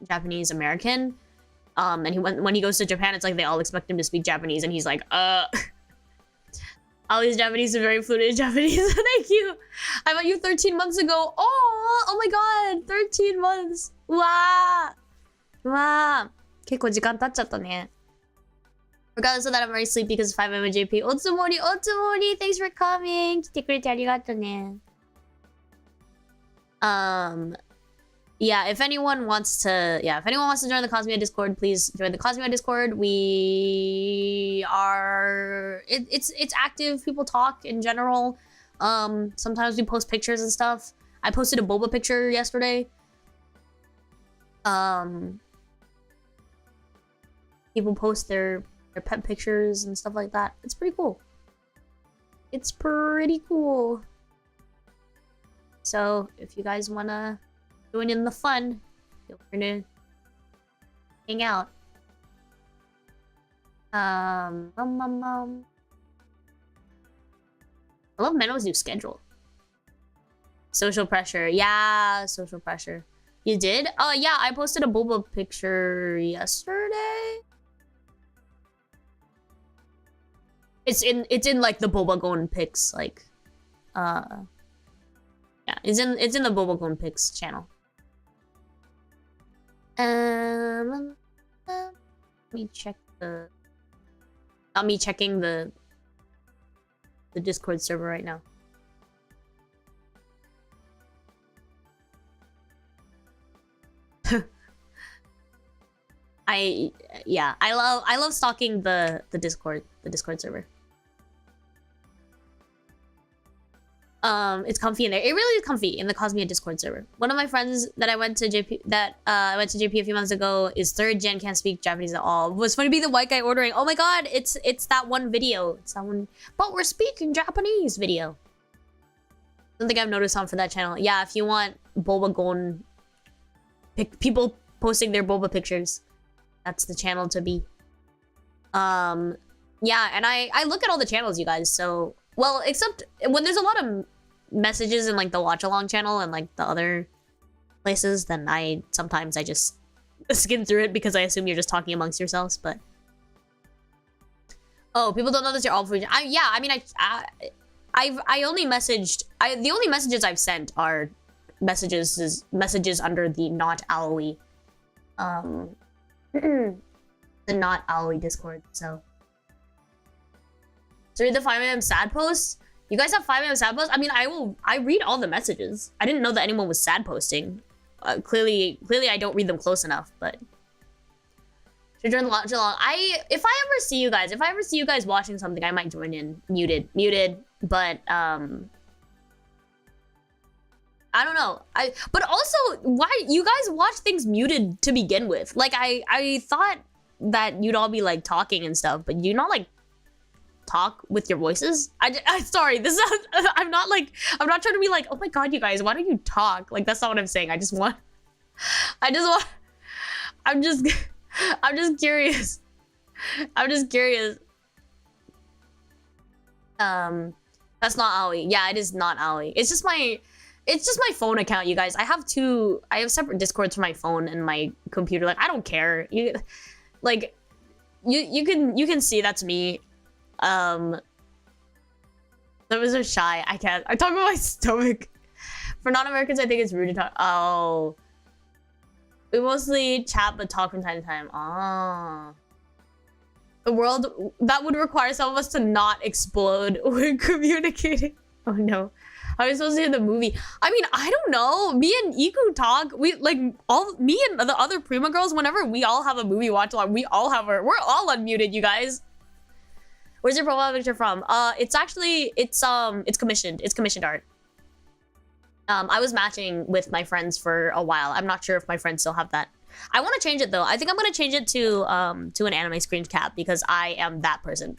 Japanese American. And when he goes to Japan, it's like they all expect him to speak Japanese, and he's like, all these Japanese are very fluent in Japanese. Thank you. I met you 13 months ago. Oh my god, 13 months. Wow. Wow. 結構時間経っちゃったね. Regardless of that, I'm very sleepy because it's 5 a.m. JP. Otsumori, Otsumori, thanks for coming. 来てくれてありがとね. Yeah, if anyone wants to join the Cosmia Discord, please join the Cosmia Discord. We are... It's active. People talk in general. Sometimes we post pictures and stuff. I posted a boba picture yesterday. People post their pet pictures and stuff like that. It's pretty cool. It's pretty cool. So, if you guys wanna join in the fun, feel free to hang out. I love Meno's new schedule. Social pressure. Yeah, social pressure. You did? Oh, yeah, I posted a boba picture yesterday. It's in like the Bobagon pics, like yeah, it's in the Bobagon pics channel. Let me check the... Not me checking the Discord server right now. I love stalking the Discord server. It's comfy in there. It really is comfy in the Cosmia Discord server. One of my friends that I went to JP a few months ago is 3rd gen, can't speak Japanese at all. It was funny to be the white guy ordering. Oh my god, it's that one video. It's that one. But we're speaking Japanese video. Something I've noticed on for that channel. Yeah, if you want boba gon people posting their boba pictures, that's the channel to be. Yeah, and I look at all the channels, you guys. So, well, except when there's a lot of messages in like the watch along channel and like the other places, then I just skim through it because I assume you're just talking amongst yourselves. But oh, people don't know that you're all free. Yeah, I mean, I only messaged. The only messages I've sent are messages under the not Aoi, the not Aoi Discord. So read the 5 a.m. sad posts. You guys have 5 a.m. sad posts? I mean, I read all the messages. I didn't know that anyone was sad posting. Clearly I don't read them close enough, but should join the watch along. If I ever see you guys watching something, I might join in. Muted, but I don't know. But also, why you guys watch things muted to begin with? Like I thought that you'd all be like talking and stuff, but you not like talk with your voices. I sorry, this is I'm not trying to be like, oh my god, you guys, why don't you talk? Like, that's not what I'm saying. I'm just curious. That's not Aoi. Yeah, it is not Aoi. It's just my phone account, you guys. I have separate Discords for my phone and my computer. Like, I don't care. You can see that's me. That was so shy. I talk about my stomach. For non-Americans, I think it's rude to talk. Oh. We mostly chat but talk from time to time. Ah. The world that would require some of us to not explode when communicating. Oh no. How are we supposed to hear the movie? I mean, I don't know. Me and Iku talk. We like me and the other Prima girls. Whenever we all have a movie watch along, we're all unmuted. You guys. Where's your profile picture from? It's commissioned. It's commissioned art. I was matching with my friends for a while. I'm not sure if my friends still have that. I want to change it though. I think I'm gonna change it to an anime screen cap because I am that person.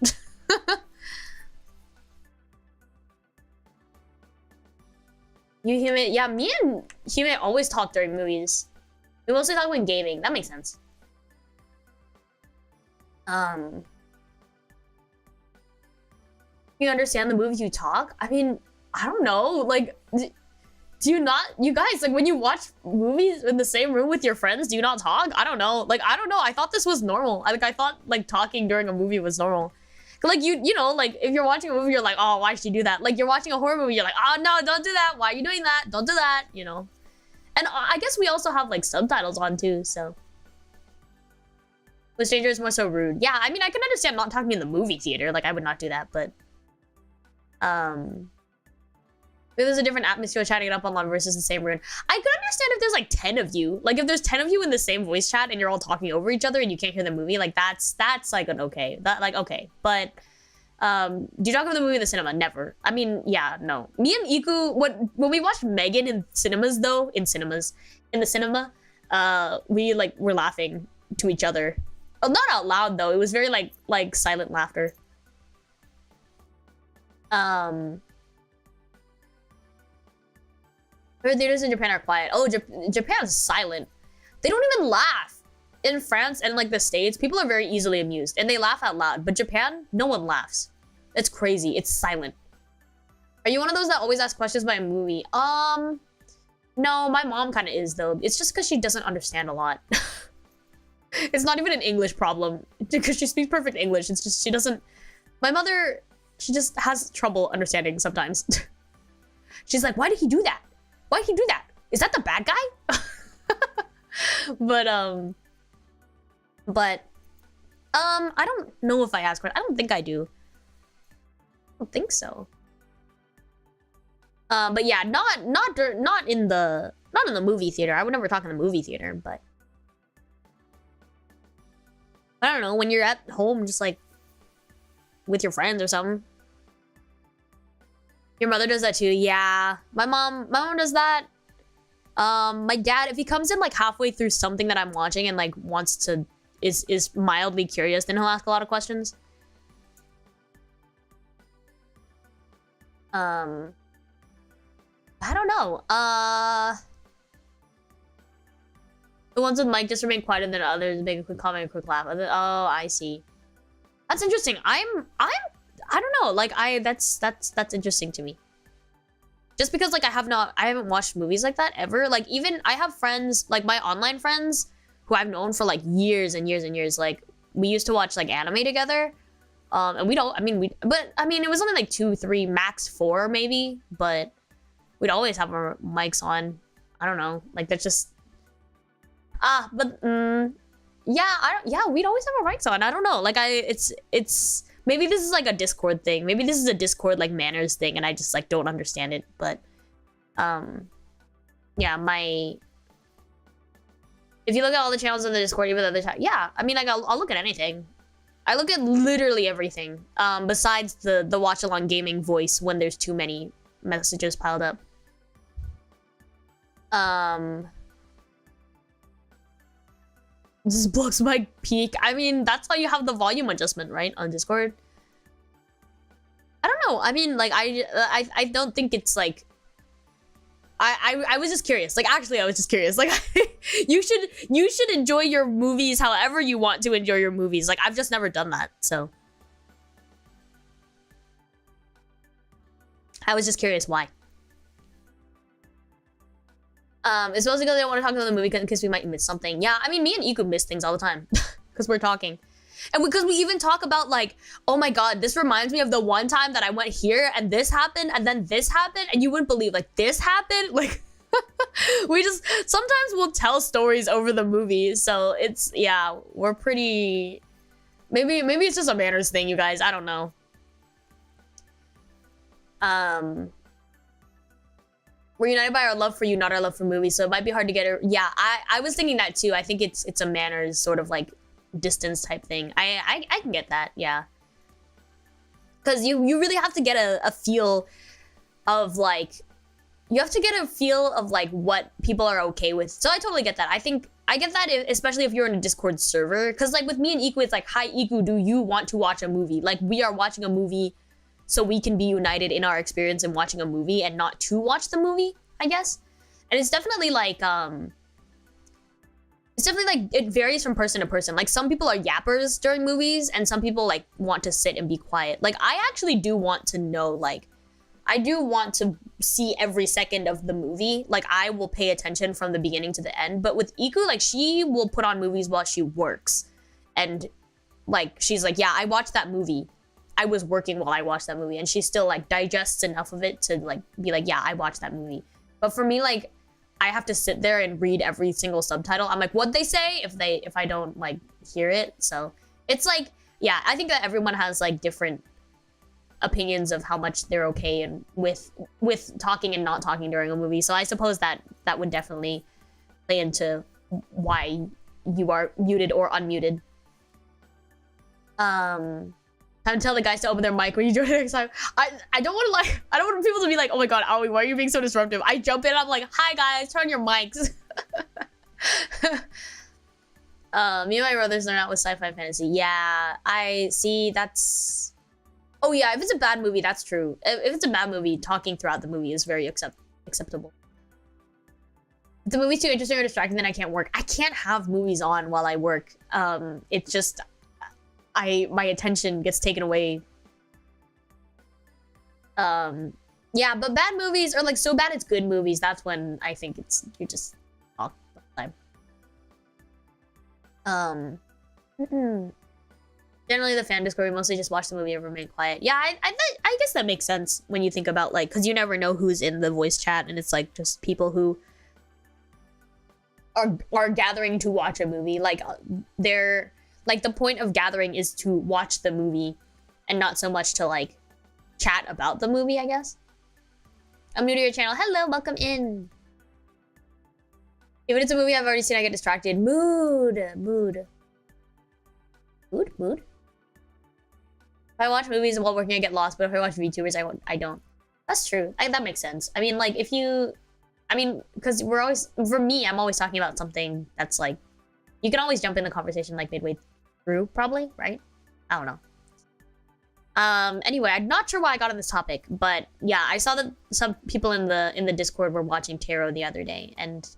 Yeah, me and Hume always talk during movies. We mostly talk when gaming. That makes sense. You understand the movies you talk? I mean, I don't know. Like, do you not? You guys, like, when you watch movies in the same room with your friends, do you not talk? I don't know. Like, I don't know. I thought this was normal. I thought like talking during a movie was normal. Like you know, like if you're watching a movie, you're like, oh, why should you do that? Like you're watching a horror movie, you're like, oh no, don't do that. Why are you doing that? Don't do that. You know. And I guess we also have like subtitles on too, so. With strangers more so rude. Yeah, I mean, I can understand not talking in the movie theater. Like I would not do that, but. If there's a different atmosphere chatting it up online versus the same room. I could understand if there's like 10 of you. Like if there's 10 of you in the same voice chat and you're all talking over each other and you can't hear the movie, like that's like an okay. Okay. But do you talk about the movie in the cinema? Never. I mean, yeah, no. Me and Iku, when we watched Megan in cinemas though, in the cinema, we like were laughing to each other. Oh, not out loud though. It was very like silent laughter. Theaters in Japan are quiet. Oh, Japan's silent. They don't even laugh. In France and like the States, people are very easily amused and they laugh out loud. But Japan, no one laughs. It's crazy. It's silent. Are you one of those that always ask questions by a movie? No, my mom kind of is though. It's just because she doesn't understand a lot. It's not even an English problem because she speaks perfect English. It's just she doesn't. My mother, she just has trouble understanding sometimes. She's like, why did he do that? Why did he do that? Is that the bad guy? But I don't know if I asked her. I don't think I do. I don't think so. But yeah, not in the movie theater. I would never talk in the movie theater, but I don't know, when you're at home just like with your friends or something. Your mother does that too. Yeah, my mom does that. My dad, if he comes in like halfway through something that I'm watching and like wants to is mildly curious, then he'll ask a lot of questions. I don't know. The ones with Mike just remain quieter than others, make a quick comment, a quick laugh. Oh, I see. That's interesting. I don't know. Like that's interesting to me. Just because like I haven't watched movies like that ever. Like even I have friends, like my online friends who I've known for like years and years and years. Like we used to watch like anime together. And it was only like 2, 3, max 4 maybe, but we'd always have our mics on. I don't know. Like that's just yeah, we'd always have our mics on. I don't know. Like it's maybe this is like a Discord thing. Maybe this is a Discord like manners thing and I just like don't understand it. But yeah, if you look at all the channels in the Discord, even the other chat, yeah, I mean like I'll look at anything. I look at literally everything. Besides the watch along gaming voice when there's too many messages piled up. This blocks my peak. I mean, that's why you have the volume adjustment, right? On Discord. I don't know. I mean, like, I don't think it's like... I was just curious. Like, actually, I was just curious. Like, you should enjoy your movies however you want to enjoy your movies. Like, I've just never done that, so... I was just curious why. It's mostly because I don't want to talk about the movie because we might miss something. Yeah, I mean, me and Iku miss things all the time because we're talking. And because we even talk about like, oh my god, this reminds me of the one time that I went here and this happened and then this happened and you wouldn't believe like this happened. Like we just, sometimes we'll tell stories over the movie. So it's, yeah, we're pretty, maybe it's just a manners thing, you guys. I don't know. We're united by our love for you, not our love for movies. So it might be hard to get it. Yeah, I was thinking that too. I think it's a manners sort of like distance type thing. I can get that. Yeah. Because you really have to get a feel of like, you have to get a feel of like what people are okay with. So I totally get that. I think I get that, especially if you're in a Discord server. Because like with me and Iku, it's like, hi Iku, do you want to watch a movie? Like we are watching a movie so we can be united in our experience in watching a movie and not to watch the movie, I guess. And it's definitely like, it varies from person to person. Like some people are yappers during movies and some people like want to sit and be quiet. Like I actually do want to know, like, I do want to see every second of the movie. Like I will pay attention from the beginning to the end. But with Iku, like she will put on movies while she works. And like, she's like, yeah, I watched that movie. I was working while I watched that movie. And she still like digests enough of it to like be like, yeah, I watched that movie. But for me, like, I have to sit there and read every single subtitle. I'm like, what'd they say if I don't like hear it? So it's like, yeah, I think that everyone has like different opinions of how much they're okay and with talking and not talking during a movie. So I suppose that would definitely play into why you are muted or unmuted. Time to tell the guys to open their mic when you do it next time. I don't want to like, I don't want people to be like, oh my god, Aoi, why are you being so disruptive? I jump in and I'm like, hi guys, turn on your mics. Me and my brothers learn out with sci-fi fantasy. Yeah, I see. That's. Oh yeah, if it's a bad movie, that's true. If it's a bad movie, talking throughout the movie is very acceptable. If the movie's too interesting or distracting, then I can't work. I can't have movies on while I work. It's just, my attention gets taken away. Yeah, but bad movies, or like so bad it's good movies, that's when I think you just talk the whole time. Generally, the fan Discord, we mostly just watch the movie and remain quiet. Yeah, I guess that makes sense when you think about, like, because you never know who's in the voice chat, and it's, like, just people who are gathering to watch a movie. Like, they're, like, the point of gathering is to watch the movie and not so much to, like, chat about the movie, I guess. I'm new to your channel. Hello, welcome in. If it's a movie I've already seen, I get distracted. Mood. If I watch movies while working, I get lost, but if I watch VTubers, I don't. That's true. That makes sense. I mean, like, if you... I mean, because we're always... For me, I'm always talking about something that's, like... You can always jump in the conversation, like, midway through, probably, right? I don't know. Anyway, I'm not sure why I got on this topic, but, yeah, I saw that some people in the Discord were watching Tarot the other day, and,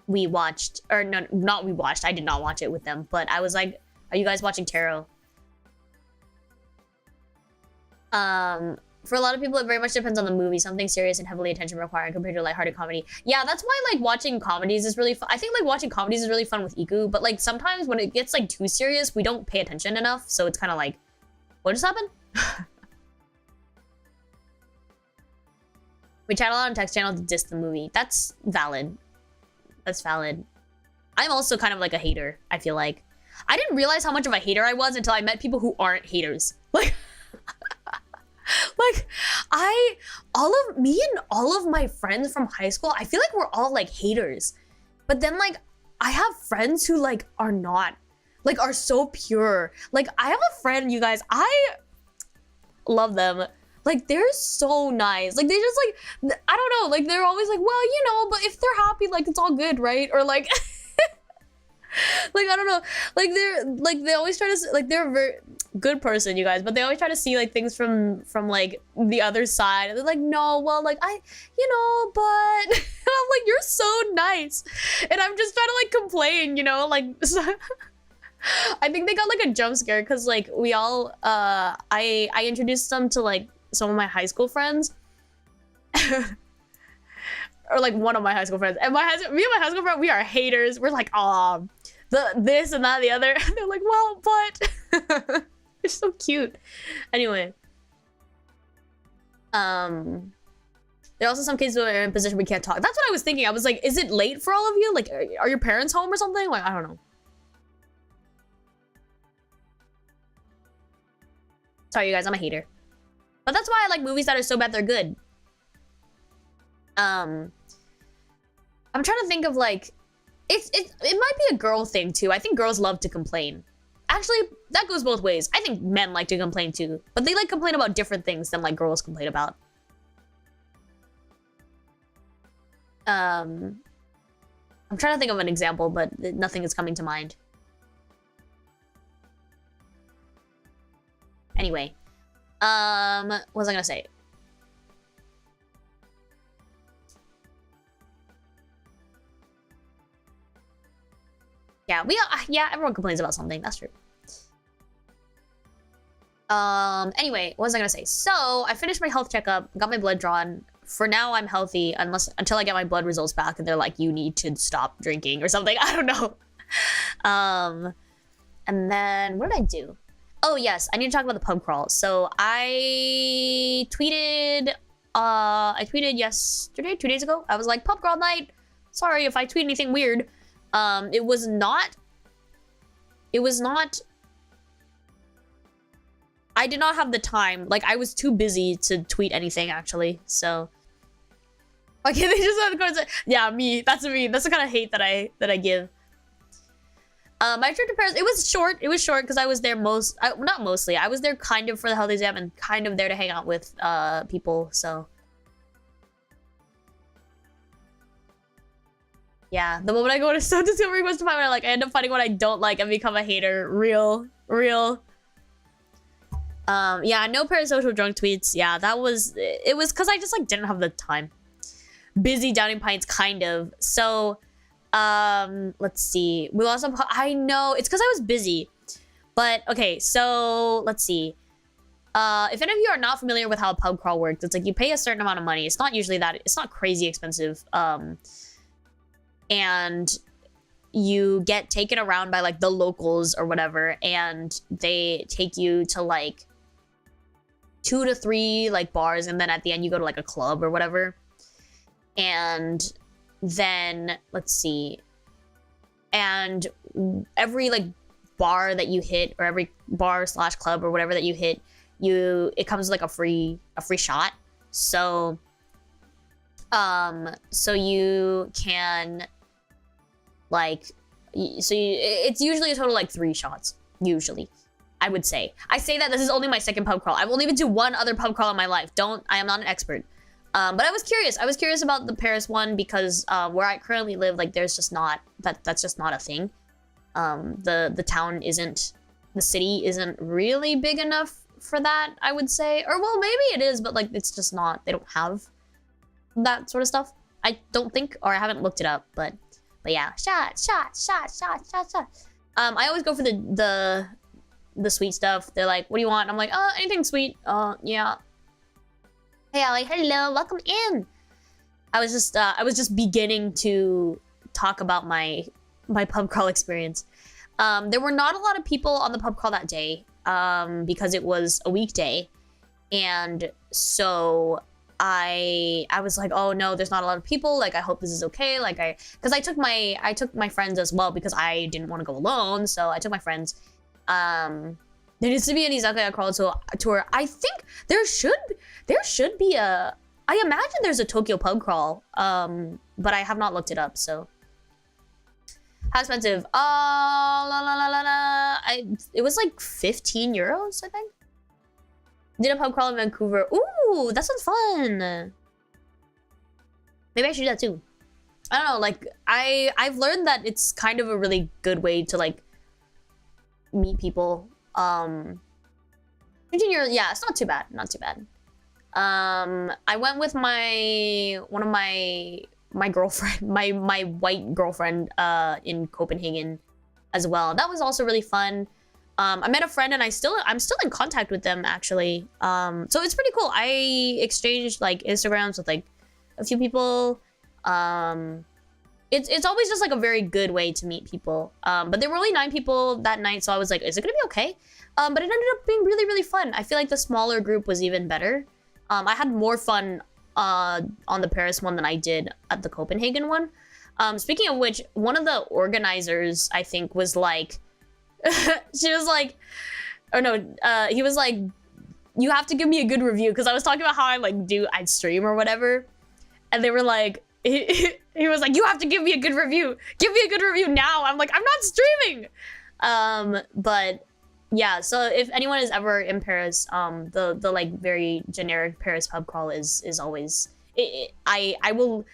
we watched... Or, no, not we watched. I did not watch it with them, but I was like, are you guys watching Tarot? For a lot of people, it very much depends on the movie. Something serious and heavily attention requiring compared to lighthearted comedy. Yeah, that's why, like, watching comedies is really fun. I think, like, watching comedies is really fun with Iku, but, like, sometimes when it gets, like, too serious, we don't pay attention enough, so it's kind of like, what just happened? We chat a lot on text channel to diss the movie. That's valid. That's valid. I'm also kind of, like, a hater, I feel like. I didn't realize how much of a hater I was until I met people who aren't haters. Like... Like, me and all of my friends from high school, I feel like we're all, like, haters. But then, like, I have friends who, like, are not. Like, are so pure. Like, I have a friend, you guys, I love them. Like, they're so nice. Like, they just, like, I don't know. Like, they're always like, well, you know, but if they're happy, like, it's all good, right? Or, like... Like, I don't know, like, they always try to, like, they're a very good person, you guys, but they always try to see, like, things from like, the other side, and they're like, no, well, like, you know, but, I'm like, you're so nice, and I'm just trying to, like, complain, you know, like, so I think they got, like, a jump scare, because, like, we all, I introduced them to, like, some of my high school friends, or, like, one of my high school friends, and me and my high school friend, we are haters, we're like, aw, this and that, the other. And they're like, well, but you're so cute. Anyway. There are also some kids who are in a position we can't talk. That's what I was thinking. I was like, is it late for all of you? Like, are your parents home or something? Like, I don't know. Sorry, you guys, I'm a hater. But that's why I like movies that are so bad they're good. I'm trying to think of like, it might be a girl thing too. I think girls love to complain. Actually, that goes both ways. I think men like to complain too, but they like complain about different things than like girls complain about. I'm trying to think of an example, but nothing is coming to mind. Anyway, what was I gonna say? Yeah, yeah, everyone complains about something. That's true. Anyway, what was I gonna say? So I finished my health checkup, got my blood drawn. For now, I'm healthy until I get my blood results back, and they're like, you need to stop drinking or something. I don't know. And then what did I do? Oh yes, I need to talk about the pub crawl. So I tweeted yesterday, 2 days ago. I was like, pub crawl night. Sorry if I tweet anything weird. It was not. I did not have the time. Like, I was too busy to tweet anything, actually. So, okay, they just had the cards. Yeah, me. That's me. That's the kind of hate that I give. My trip to Paris. It was short. It was short because I was there not mostly. I was there kind of for the health exam and kind of there to hang out with people. So. Yeah, the moment I go to so discovering what's to find, I end up finding what I don't like and become a hater. Real. Yeah, no parasocial drunk tweets. Yeah, it was because I just didn't have the time. Busy downing pints, kind of. So, let's see. We lost some. I know it's because I was busy, but okay. So let's see. If any of you are not familiar with how a pub crawl works, it's like you pay a certain amount of money. It's not usually that. It's not crazy expensive. And you get taken around by the locals or whatever, and they take you to 2 to 3 bars, and then at the end you go to a club or whatever. And then let's see. And every bar that you hit, or every bar / club or whatever that you hit, it comes with a free shot. So so you can it's usually a total of 3 shots, usually, I would say. I say that this is only my second pub crawl. I've only been to one other pub crawl in my life. I am not an expert. But I was curious. I was curious about the Paris one because where I currently live, there's just not, that's just not a thing. The town isn't, the city isn't really big enough for that, I would say. Or, well, maybe it is, but it's just not, they don't have that sort of stuff. I don't think, or I haven't looked it up, but yeah, shot. I always go for the sweet stuff. They're like, what do you want? I'm like, anything sweet. Yeah. Hey, Ali. Hello. Welcome in. I was just beginning to talk about my pub crawl experience. There were not a lot of people on the pub crawl that day, because it was a weekday, and so I was like, oh no, there's not a lot of people. I hope this is okay. Because I took my friends as well because I didn't want to go alone. So I took my friends. There needs to be an izakaya crawl tour. I think there should be a. I imagine there's a Tokyo pub crawl. But I have not looked it up. So how expensive? It was 15 euros, I think. Did a pub crawl in Vancouver. Ooh, that sounds fun. Maybe I should do that too. I don't know, I've learned that it's kind of a really good way to meet people. 15 euros, yeah, it's not too bad. Not too bad. I went with my girlfriend, my white girlfriend in Copenhagen as well. That was also really fun. I met a friend and I'm still in contact with them, actually. So it's pretty cool. I exchanged Instagrams with a few people. It's always just a very good way to meet people. But there were only 9 people that night, so I was like, is it gonna be okay? But it ended up being really, really fun. I feel like the smaller group was even better. I had more fun on the Paris one than I did at the Copenhagen one. Speaking of which, one of the organizers, I think, was she was or no, he was you have to give me a good review, because I was talking about how I'd stream or whatever, And they were like, he was like, you have to give me a good review. Give me a good review now. I'm like, I'm not streaming. But yeah, so if anyone is ever in Paris, the like very generic Paris pub crawl is always, I will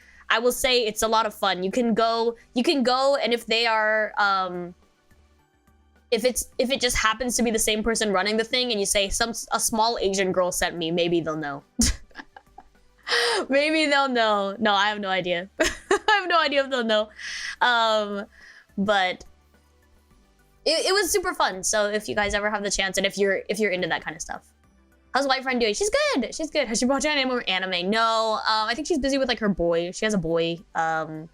say it's a lot of fun. You can go, and if they are, if it just happens to be the same person running the thing, and you say a small Asian girl sent me, maybe they'll know. Maybe they'll know. No, I have no idea. I have no idea if they'll know. But it was super fun. So if you guys ever have the chance, and if you're into that kind of stuff. How's white friend doing? She's good. She's good. Has she watched any more anime? No. I think she's busy with like her boy. She has a boy. I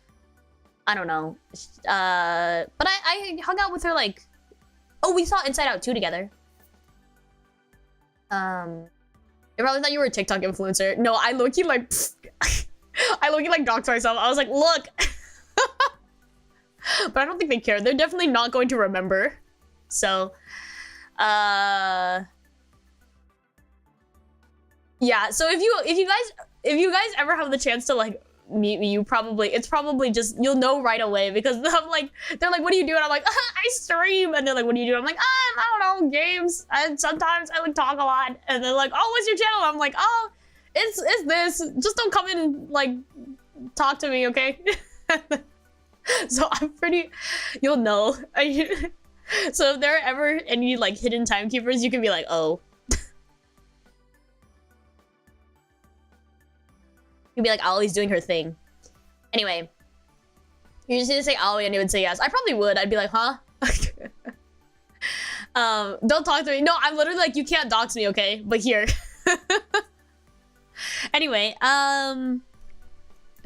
don't know. But I hung out with her like, oh, we saw Inside Out 2 together. I probably thought you were a TikTok influencer. No, I low-key like, I low-key like doxed myself. I was like, look. But I don't think they care. They're definitely not going to remember. So, yeah. So if you guys ever have the chance to like meet me, it's probably just, you'll know right away, because I'm like, they're like, what do you do? And I'm like, I stream. And they're like, what do you do? I'm like, I don't know, games. And sometimes I like talk a lot. And they're like, oh, what's your channel? I'm like, oh, it's this. Just don't come and like talk to me, okay? So I'm pretty, you'll know. So if there are ever any like hidden timekeepers, you can be like, oh. You'd be like, Ali's doing her thing. Anyway, you just need to say Ali and he would say yes. I probably would. I'd be like, huh? Don't talk to me. No, I'm literally like, you can't dox me, okay? But here. Anyway,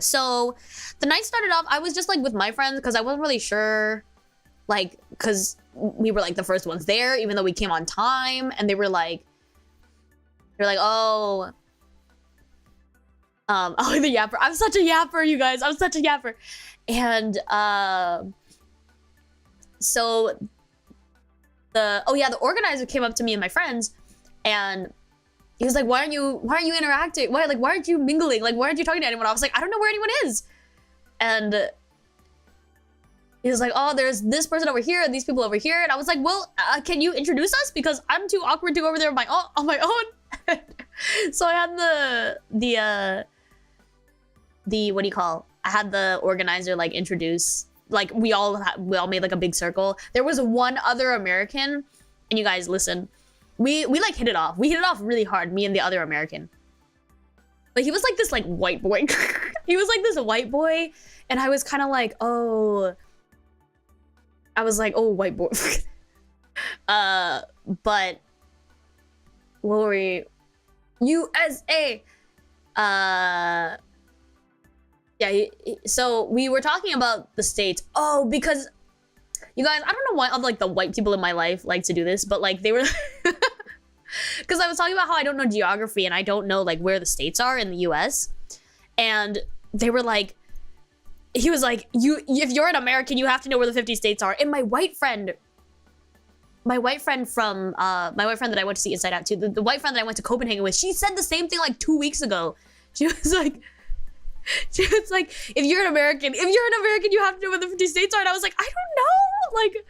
so the night started off, I was just like with my friends because I wasn't really sure, like, because we were like the first ones there, even though we came on time, and they were like, oh, oh, the yapper. I'm such a yapper, you guys. I'm such a yapper. And so the organizer came up to me and my friends, and he was like, why aren't you interacting? Why aren't you mingling? Like, why aren't you talking to anyone? I was like, I don't know where anyone is. And he was like, oh, there's this person over here and these people over here. And I was like, well, can you introduce us? Because I'm too awkward to go over there on my own. So I had the what do you call? I had the organizer like introduce, like we all made like a big circle. There was one other American, and you guys listen. We like hit it off. We hit it off really hard, me and the other American. But he was like this like white boy. He was like this white boy, and I was kind of like, oh. I was like, oh, white boy. But what were we? USA. Yeah. So we were talking about the states. Oh, because you guys, I don't know why all like the white people in my life like to do this, but like they were, because I was talking about how I don't know geography and I don't know like where the states are in the US, and they were like, he was like, if you're an American, you have to know where the 50 states are. And my white friend from my white friend that I went to see Inside Out 2, the white friend that I went to Copenhagen with, she said the same thing like 2 weeks ago. She was like, if you're an American, you have to know where the 50 states are. And I was like, I don't know. Like,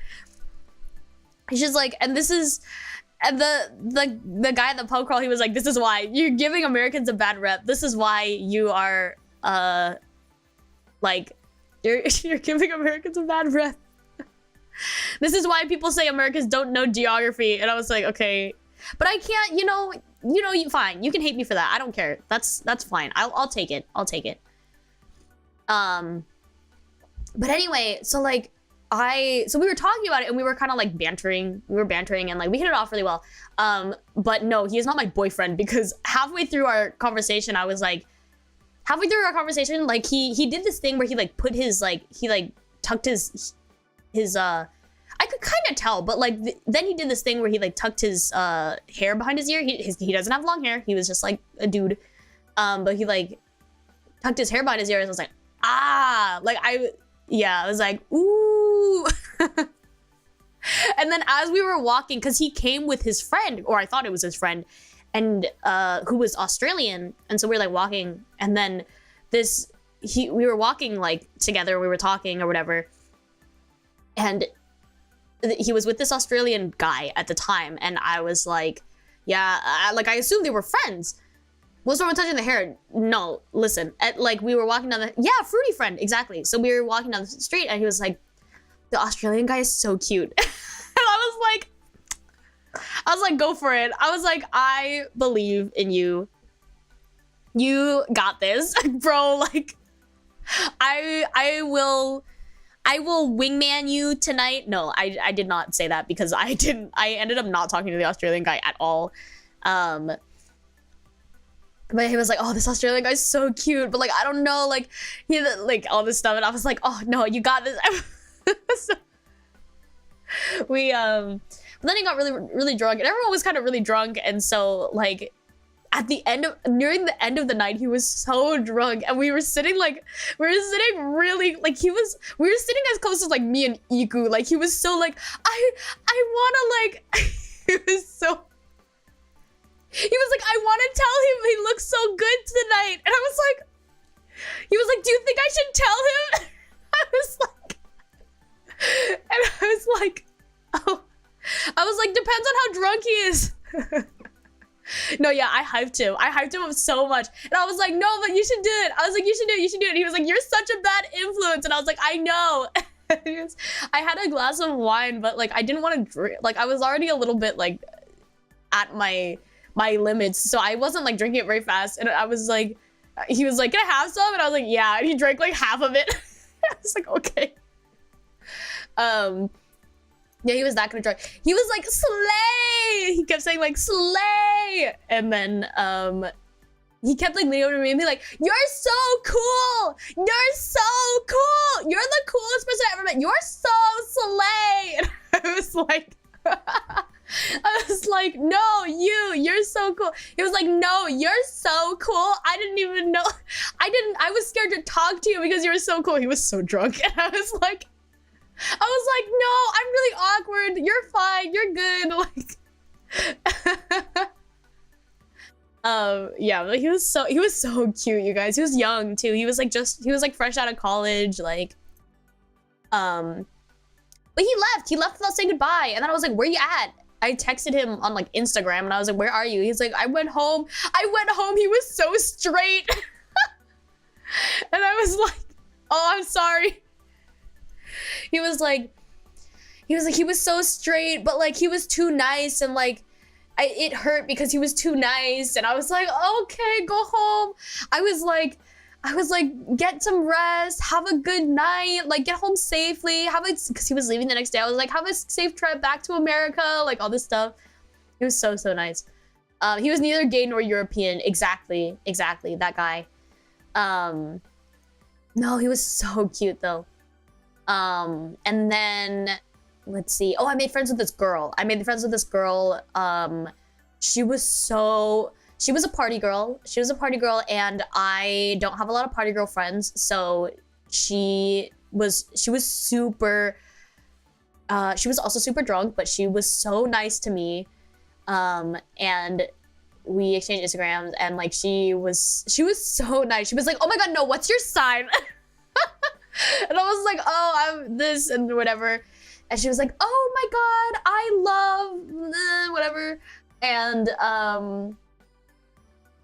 she's like, and this is, and the guy at the pub crawl, he was like, this is why you're giving Americans a bad rep. This is why you are, like, you're giving Americans a bad rep. This is why people say Americans don't know geography. And I was like, okay, but I can't, fine. You can hate me for that. I don't care. That's fine. I'll take it. I'll take it. But anyway, so like, so we were talking about it and we were kind of like bantering. We were bantering and like we hit it off really well. But no, he is not my boyfriend, because halfway through our conversation, I was like, like he did this thing where he like put his like, he like tucked his I could kind of tell, but like then he did this thing where he like tucked his hair behind his ear. He doesn't have long hair. He was just like a dude. But he like tucked his hair behind his ear, and I was like, ah, like I was like, ooh. And then as we were walking, because he came with his friend, or I thought it was his friend, and who was Australian, and so we were like walking, and then we were walking like together, we were talking or whatever, and he was with this Australian guy at the time, and I was like, yeah, I assumed they were friends. Was someone touching the hair? No, listen, we were walking down fruity friend, exactly. So we were walking down the street, and he was like, the Australian guy is so cute. And I was like, go for it. I was like, I believe in you. You got this, bro. Like, I will wingman you tonight. No, I did not say that because I ended up not talking to the Australian guy at all. But he was like, oh, this Australian guy's so cute, but like, I don't know, like, he like all this stuff, and I was like, oh no, you got this. So we but then he got really drunk, and everyone was kind of really drunk, and so like nearing the end of the night, he was so drunk, and we were sitting really like we were sitting as close as like me and Iku. Like he was so like, I wanna like he was like, I want to tell him he looks so good tonight. And he was like, do you think I should tell him? I was like, oh, I was like, depends on how drunk he is. No, yeah, I hyped him up so much. And I was like, no, but you should do it. I was like, you should do it. And he was like, you're such a bad influence. And I was like, I know. I had a glass of wine, but like, I didn't want to drink. Like, I was already a little bit like at my limits, so I wasn't like drinking it very fast. And I was like, he was like, can I have some? And I was like, yeah. And he drank like half of it. I was like, okay. Yeah, he was that kind of drunk. He was like, slay! He kept saying like, slay! And then he kept like leaning over to me and be like, you're so cool! You're so cool! You're the coolest person I ever met! You're so slay! And I was like, no, you're so cool. He was like, no, you're so cool. I didn't even know. I was scared to talk to you because you were so cool. He was so drunk. And I was like, no, I'm really awkward. You're fine. You're good. Like, yeah, but he was so cute, you guys. He was young too. He was like fresh out of college, like, but he left without saying goodbye. And then I was like, where you at? I texted him on like Instagram, and I was like, where are you? He's like, I went home. He was so straight. And I was like, oh, I'm sorry. He was so straight, but like he was too nice, and like it hurt because he was too nice. And I was like, okay, go home. I was like, get some rest, have a good night, like get home safely, because he was leaving the next day. I was like, have a safe trip back to America, like all this stuff. He was so nice. He was neither gay nor European. Exactly, that guy. No, he was so cute though. And then let's see. Oh, I made friends with this girl. She was a party girl. And I don't have a lot of party girl friends, so she was super, she was also super drunk, but she was so nice to me. And we exchanged Instagrams, and like she was so nice. She was like, oh my god, no, what's your sign? And I was like, oh, I'm this and whatever. And she was like, oh my god, I love whatever. And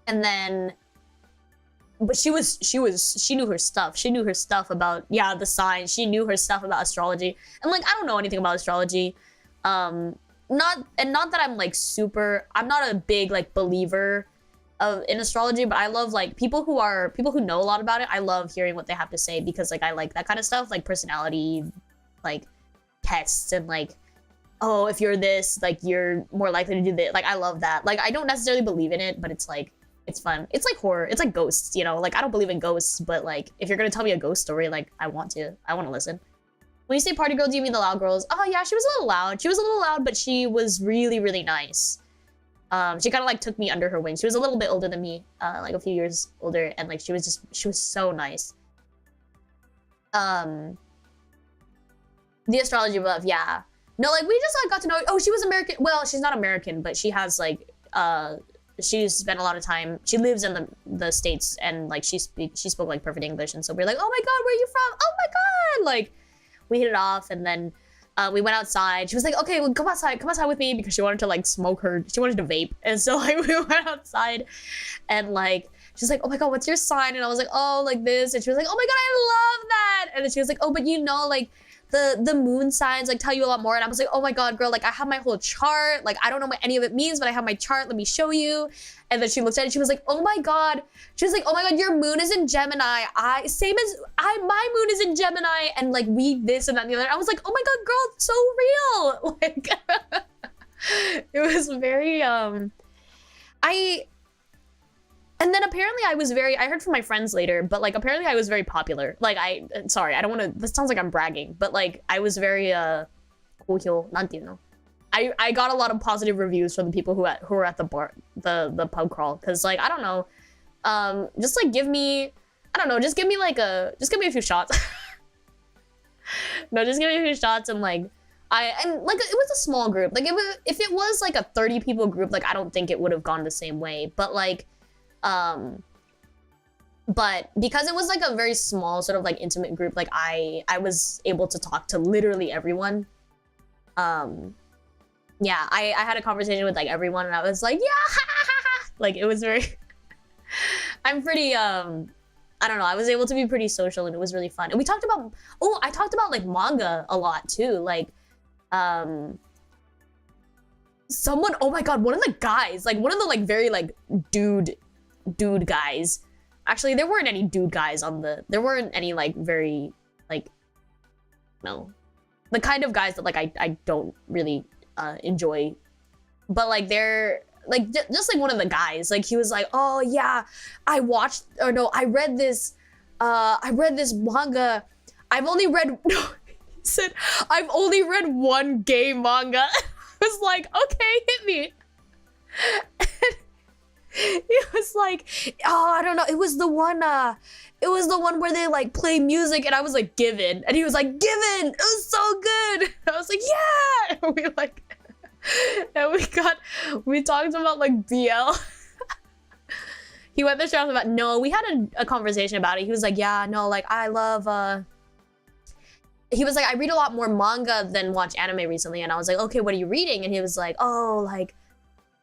then, but she knew her stuff. She knew her stuff about, yeah, the signs. She knew her stuff about astrology. And like, I don't know anything about astrology. Not that I'm like I'm not a big like believer in astrology, but I love like people who know a lot about it. I love hearing what they have to say, because like I like that kind of stuff, like personality, like tests, and like, oh, if you're this, like you're more likely to do this. Like I love that. Like I don't necessarily believe in it, but it's like, it's fun. It's like horror. It's like ghosts, you know? Like I don't believe in ghosts, but like if you're gonna tell me a ghost story, like I want to listen. When you say party girl, do you mean the loud girls? Oh yeah, she was a little loud, but she was really nice. She kind of like took me under her wing. She was a little bit older than me, like a few years older, and like she was so nice. The astrology buff, yeah. No, like we just like got to know. Oh, she was American. Well, she's not American, but she has like she spent a lot of time. She lives in the States, and like she spoke like perfect English, and so we're like, oh my god, where are you from? Oh my god, like we hit it off, and then we went outside. She was like, okay, well, come outside with me, because she wanted to like she wanted to vape, and so like we went outside, and like she's like, oh my god, what's your sign? And I was like, oh, like this, and she was like, oh my god, I love that, and then she was like, oh, but you know, like the moon signs like tell you a lot more. And I was like, oh my god, girl, like I have my whole chart, like I don't know what any of it means, but I have my chart, let me show you. And then she looked at it, she was like, oh my god, she was like, oh my god, your moon is in Gemini. My moon is in Gemini, and like we this and that and the other. I was like, oh my god, girl, it's so real. Like it was very and then apparently I heard from my friends later, but like apparently I was very popular. Like sorry, I don't want to, this sounds like I'm bragging, but like I was very, 고효, 난띠요. I got a lot of positive reviews from the people who were at the bar, the pub crawl. Cause like, I don't know, just like give me a few shots. No, just give me a few shots and like, and like it was a small group. Like if it was like a 30 people group, like I don't think it would have gone the same way, but like, but because it was like a very small sort of like intimate group, like I was able to talk to literally everyone. Yeah, I had a conversation with like everyone, and I was like, yeah, like it was very I'm pretty I don't know, I was able to be pretty social, and it was really fun. And we talked about, I talked about like manga a lot too, like someone, oh my god, one of the guys, like one of the like very like dude guys. Actually, there weren't any dude guys there weren't any like very like, no, the kind of guys that like I don't really enjoy, but like they're like just like one of the guys, like he was like, oh yeah, I read this manga. I've only read he said, I've only read one gay manga. I was like, okay, hit me. He was like, oh, I don't know, it was the one where they like play music, and I was like, Given, and he was like, Given, it was so good. I was like, yeah. And we like, and we talked about like BL. He went the show about, no, we had a conversation about it. He was like, yeah, no, like I love he was like, I read a lot more manga than watch anime recently. And I was like, okay, what are you reading? And he was like, oh, like,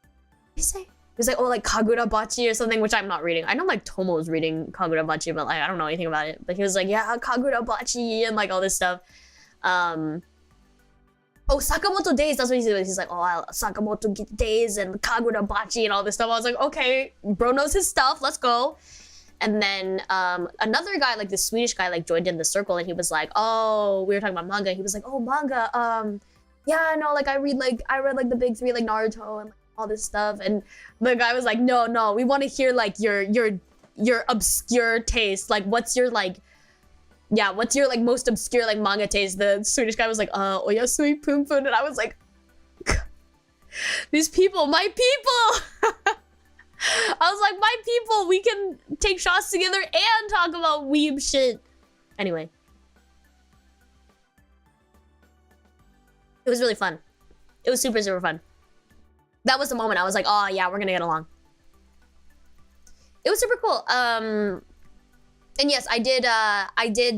what did he say? He was like, oh, like Kagura Bachi or something, which I'm not reading. I know like Tomo's reading Kagura Bachi, but like I don't know anything about it. But he was like, yeah, Kagura Bachi and like all this stuff. Oh, Sakamoto Days, that's what he said. He's like, oh, Sakamoto Days and Kagura Bachi and all this stuff. I was like, okay, bro knows his stuff, let's go. And then another guy, like this Swedish guy, like joined in the circle, and he was like, oh, we were talking about manga. He was like, oh, manga, yeah, no, like I read like the big three, like Naruto and like, all this stuff. And the guy was like, no, we want to hear like your obscure taste. Like what's your like, yeah, what's your like most obscure like manga taste? The Swedish guy was like, Oyasui Punpun, and I was like, these people, my people. I was like, my people, we can take shots together and talk about weeb shit. Anyway. It was really fun. It was super, super fun. That was the moment I was like, oh yeah, we're gonna get along. It was super cool. And yes, I did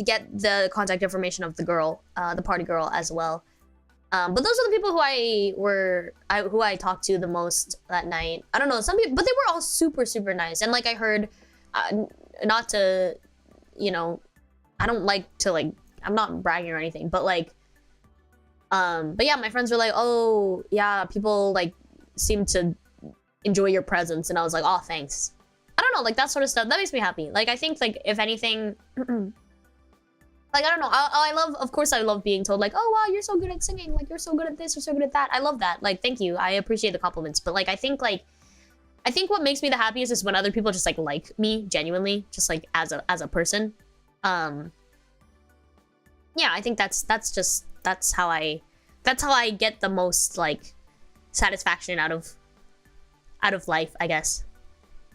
get the contact information of the girl, the party girl as well. But those are the people who I talked to the most that night. I don't know, some people, but they were all super, super nice. And like I heard, not to, you know, I don't like to like, I'm not bragging or anything, but like, but yeah, my friends were like, oh yeah, people like seem to enjoy your presence. And I was like, oh, thanks. I don't know, like that sort of stuff, that makes me happy. Like I think like if anything, like, I don't know, I love, of course I love being told like, oh wow, you're so good at singing, like you're so good at this, you're so good at that. I love that, like thank you, I appreciate the compliments. But like I think what makes me the happiest is when other people just like me genuinely, just like as a person. Yeah, I think that's how I get the most like satisfaction out of life, I guess.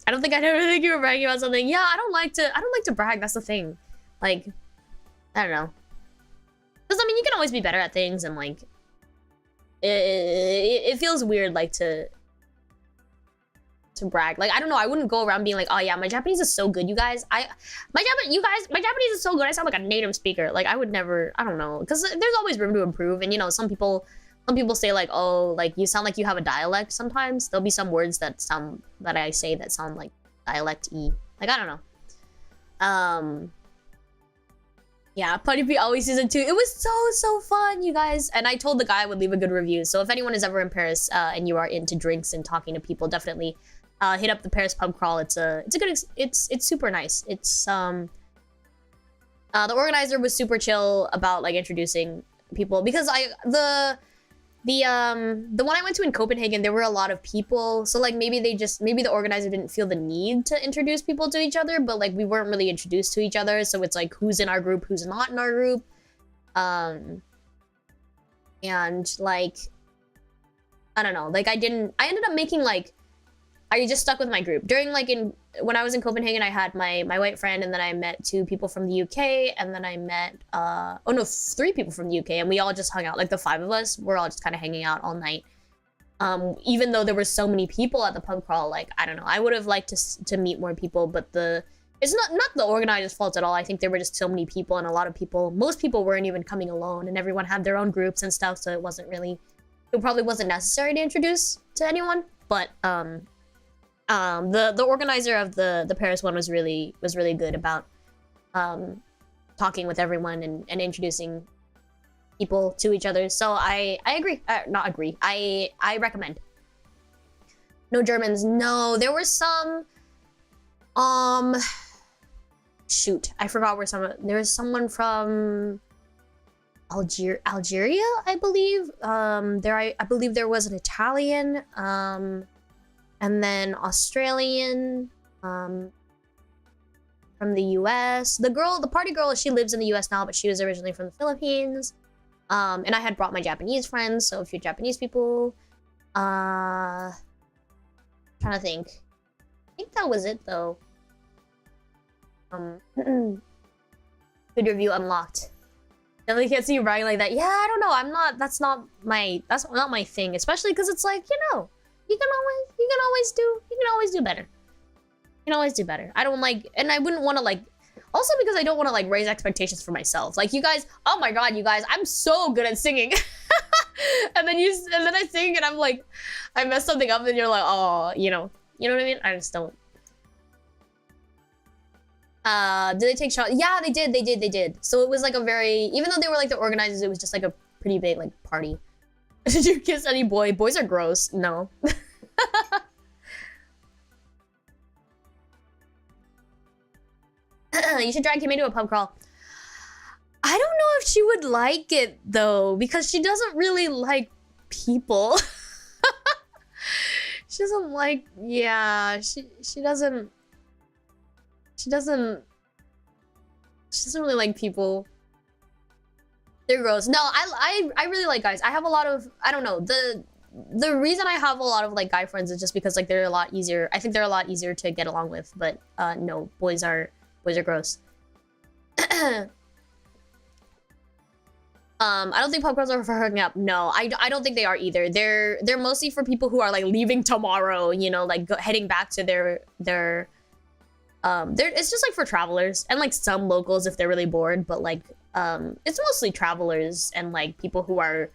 I don't think I'd ever think you were bragging about something. Yeah, I don't like to brag, that's the thing. Like, I don't know. Because, I mean, you can always be better at things, and, like, it feels weird, like, to... to brag. Like, I don't know, I wouldn't go around being like, oh yeah, my Japanese is so good, you guys. My Japanese is so good, I sound like a native speaker. Like, I would never, I don't know, because there's always room to improve. And you know, some people say like, oh, like you sound like you have a dialect sometimes. There'll be some words that I say that sound like dialect-y. Like, I don't know. Yeah, Putty P always season 2. It was so fun, you guys. And I told the guy I would leave a good review. So if anyone is ever in Paris and you are into drinks and talking to people, definitely hit up the Paris pub crawl. It's super nice. It's the organizer was super chill about like introducing people, because the one I went to in Copenhagen, there were a lot of people, so like maybe the organizer didn't feel the need to introduce people to each other, but like we weren't really introduced to each other, so it's like who's in our group, who's not in our group. And like, I don't know, like I ended up making like, I just stuck with my group. During like when I was in Copenhagen, I had my white friend, and then I met 2 people from the UK, and then I met 3 people from the UK, and we all just hung out. Like the 5 of us, we're all just kind of hanging out all night. Even though there were so many people at the pub crawl, like I don't know, I would have liked to meet more people, but it's not the organizer's fault at all. I think there were just so many people, and most people weren't even coming alone, and everyone had their own groups and stuff, so it probably wasn't necessary to introduce to anyone. But the organizer of the Paris one was really good about talking with everyone and introducing people to each other. So I agree. Not agree. I recommend. No Germans. No, there were some. Shoot, I forgot where there was someone from Algeria, I believe. I believe there was an Italian. And then Australian, from the US. The party girl, she lives in the US now, but she was originally from the Philippines. And I had brought my Japanese friends, so if you're Japanese people, trying to think. I think that was it though. Good review unlocked. Definitely can't see you bragging like that. Yeah, I don't know. that's not my thing, especially because it's like, you know, you can always do better. You can always do better. I don't like, and I wouldn't want to like, also because I don't want to like raise expectations for myself. Like you guys, oh my god, you guys, I'm so good at singing. and then I sing and I'm like, I mess something up and you're like, oh, you know what I mean? I just don't. Did they take shots? Yeah, they did. So it was like a very, even though they were like the organizers, it was just like a pretty big like party. Did you kiss any boy? Boys are gross. No. You should drag Kimmy to a pub crawl. I don't know if she would like it though, because she doesn't really like people. She doesn't like, yeah, she doesn't really like people. They're gross. No, I really like guys. I have a lot of, I don't know, the reason I have a lot of like guy friends is just because like they're a lot easier. I think they're a lot easier to get along with, but no, boys are gross. I don't think pub crawls are for hooking up. No, I don't think they are either. They're mostly for people who are like leaving tomorrow, you know, like heading back to their it's just like for travelers and like some locals if they're really bored, but like it's mostly travelers and like people who are,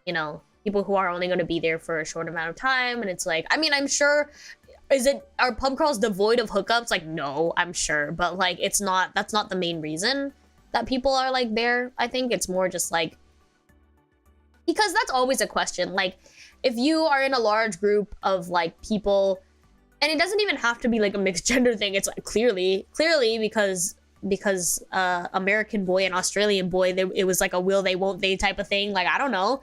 you know, people who are only going to be there for a short amount of time. And it's like, I mean, I'm sure, are pub crawls devoid of hookups? Like, no, I'm sure, but like that's not the main reason that people are like there. I think it's more just like, because that's always a question. Like if you are in a large group of like people, and it doesn't even have to be like a mixed gender thing. It's like clearly because American boy and Australian boy, it was like a will they won't they type of thing. Like, I don't know.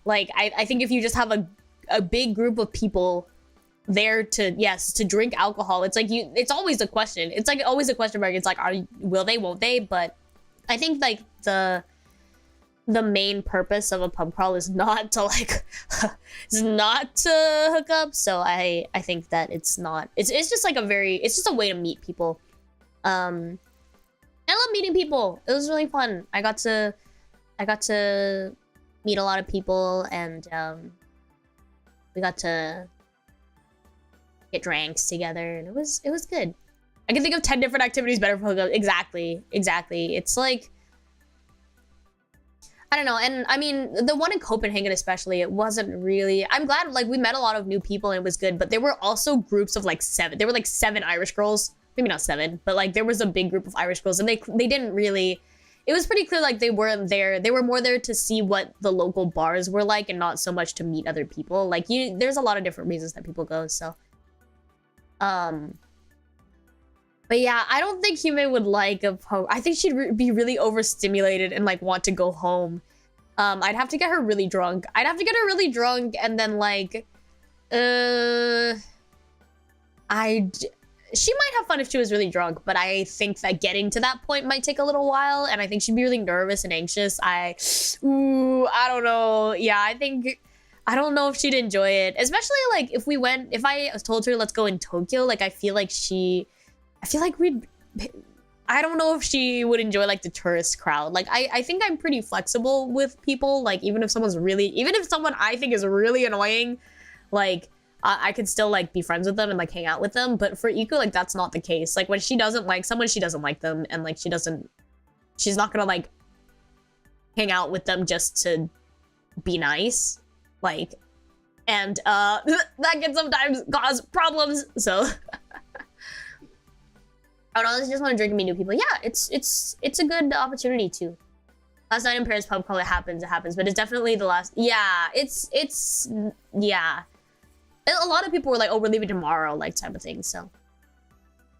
Like, I think if you just have a big group of people there to drink alcohol, it's like it's always a question. It's like always a question mark. It's like, will they, won't they? But I think like the main purpose of a pub crawl is not to like is not to hook up. So I think that it's just like it's just a way to meet people. I love meeting people. It was really fun. I got to meet a lot of people, and we got to get drinks together, and it was good. I can think of 10 different activities better for hookups. Exactly. It's like, I don't know. And I mean, the one in Copenhagen especially, it wasn't really, I'm glad, like, we met a lot of new people and it was good, but there were also groups of like 7. There were like 7 Irish girls. Maybe not 7, but like there was a big group of Irish girls, and they didn't really, it was pretty clear like they weren't there. They were more there to see what the local bars were like and not so much to meet other people. Like, there's a lot of different reasons that people go, so. But yeah, I don't think Hime would like a poke. I think she'd be really overstimulated and like want to go home. I'd have to get her really drunk. And then like, she might have fun if she was really drunk, but I think that getting to that point might take a little while, and I think she'd be really nervous and anxious. I don't know. Yeah, I don't know if she'd enjoy it, especially like if I told her let's go in Tokyo, like I feel like I don't know if she would enjoy like the tourist crowd. Like I think I'm pretty flexible with people. Like even if someone I think is really annoying, like I could still like be friends with them and like hang out with them. But for Iku, like that's not the case. Like when she doesn't like someone, she doesn't like them, and like she's not gonna like hang out with them just to be nice. Like, and that can sometimes cause problems. So I don't know, I just want to drink and meet new people. Yeah, it's a good opportunity too. Last night in Paris pub crawl, it happens, but it's definitely the last. Yeah, yeah. A lot of people were like, oh, we're leaving tomorrow, like type of thing. So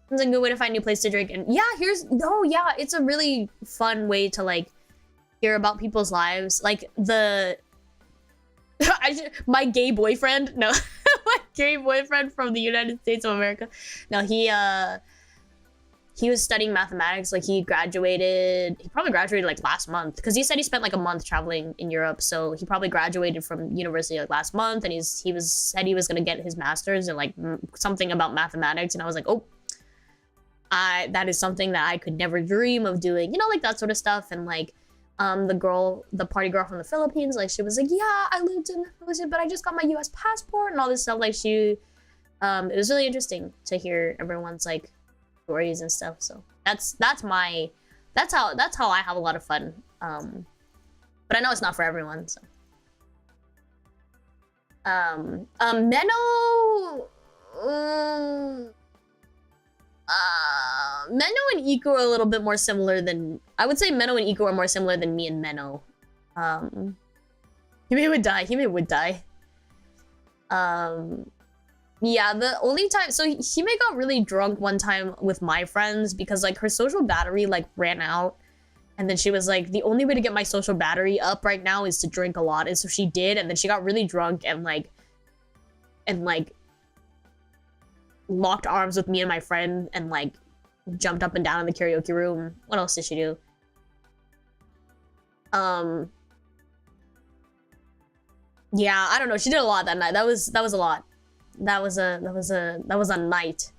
it's a good way to find a new place to drink. And yeah, it's a really fun way to like hear about people's lives. Like my gay boyfriend, no, my gay boyfriend from the United States of America. No, he was studying mathematics. Like he probably graduated like last month, because he said he spent like a month traveling in Europe. So he probably graduated from university like last month, and he said he was gonna get his master's in like something about mathematics. And I was like, oh, that is something that I could never dream of doing, you know, like that sort of stuff. And like the party girl from the Philippines, like she was like, yeah, I lived in Malaysia, but I just got my US passport and all this stuff. Like it was really interesting to hear everyone's like stories and stuff. So that's how I have a lot of fun. But I know it's not for everyone. So Meno, Meno and Iku are a little bit more similar than, I would say Meno and Iku are more similar than me and Meno. Hime would die. Yeah, the only time, so Hime got really drunk one time with my friends because like her social battery like ran out, and then she was like, the only way to get my social battery up right now is to drink a lot. And so she did, and then she got really drunk and like locked arms with me and my friend and like jumped up and down in the karaoke room. What else did she do? Yeah, I don't know. She did a lot that night. That was a lot. That was a night.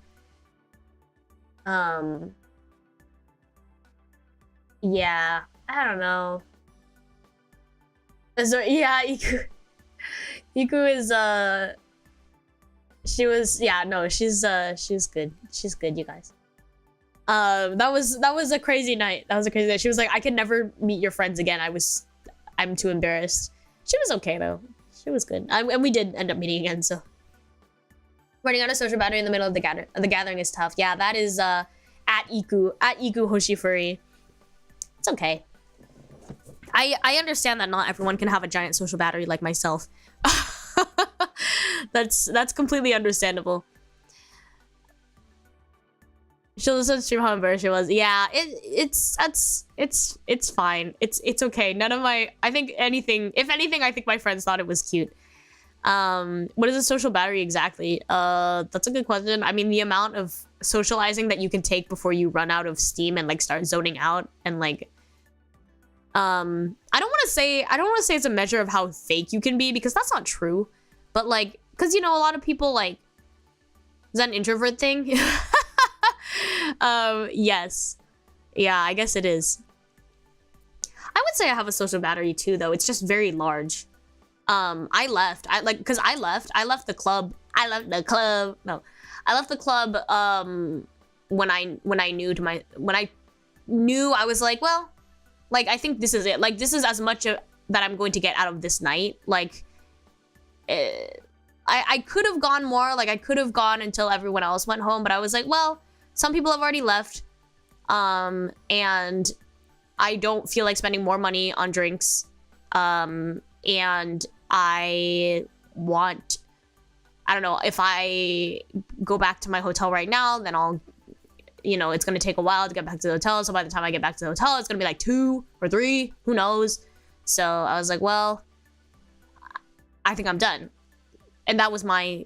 Yeah, I don't know. So yeah, Iku is she's good. She's good, you guys. That was a crazy night. She was like, I can never meet your friends again. I'm too embarrassed. She was okay though. She was good. And we did end up meeting again, so. Running out of social battery in the middle of the gathering is tough. Yeah, that is at Iku Hoshifuri. It's okay. I understand that not everyone can have a giant social battery like myself. That's completely understandable. She'll listen to stream how embarrassed she was. Yeah, it's fine. It's okay. None of my, if anything, I think my friends thought it was cute. What is a social battery exactly? That's a good question. I mean, the amount of socializing that you can take before you run out of steam and like start zoning out, and like I don't want to say it's a measure of how fake you can be, because that's not true. But like, because you know, a lot of people like, is that an introvert thing? Yes. Yeah, I guess it is. I would say I have a social battery too, though. It's just very large. I left the club. No, I left the club when I knew I was like, well, like I think this is it. Like this is as much that I'm going to get out of this night. Like I could have gone more. Like I could have gone until everyone else went home, but I was like, well, some people have already left. And I don't feel like spending more money on drinks. And I don't know, if I go back to my hotel right now, then I'll, you know, it's going to take a while to get back to the hotel. So by the time I get back to the hotel, it's going to be like 2 or 3, who knows? So I was like, well, I think I'm done. And that was my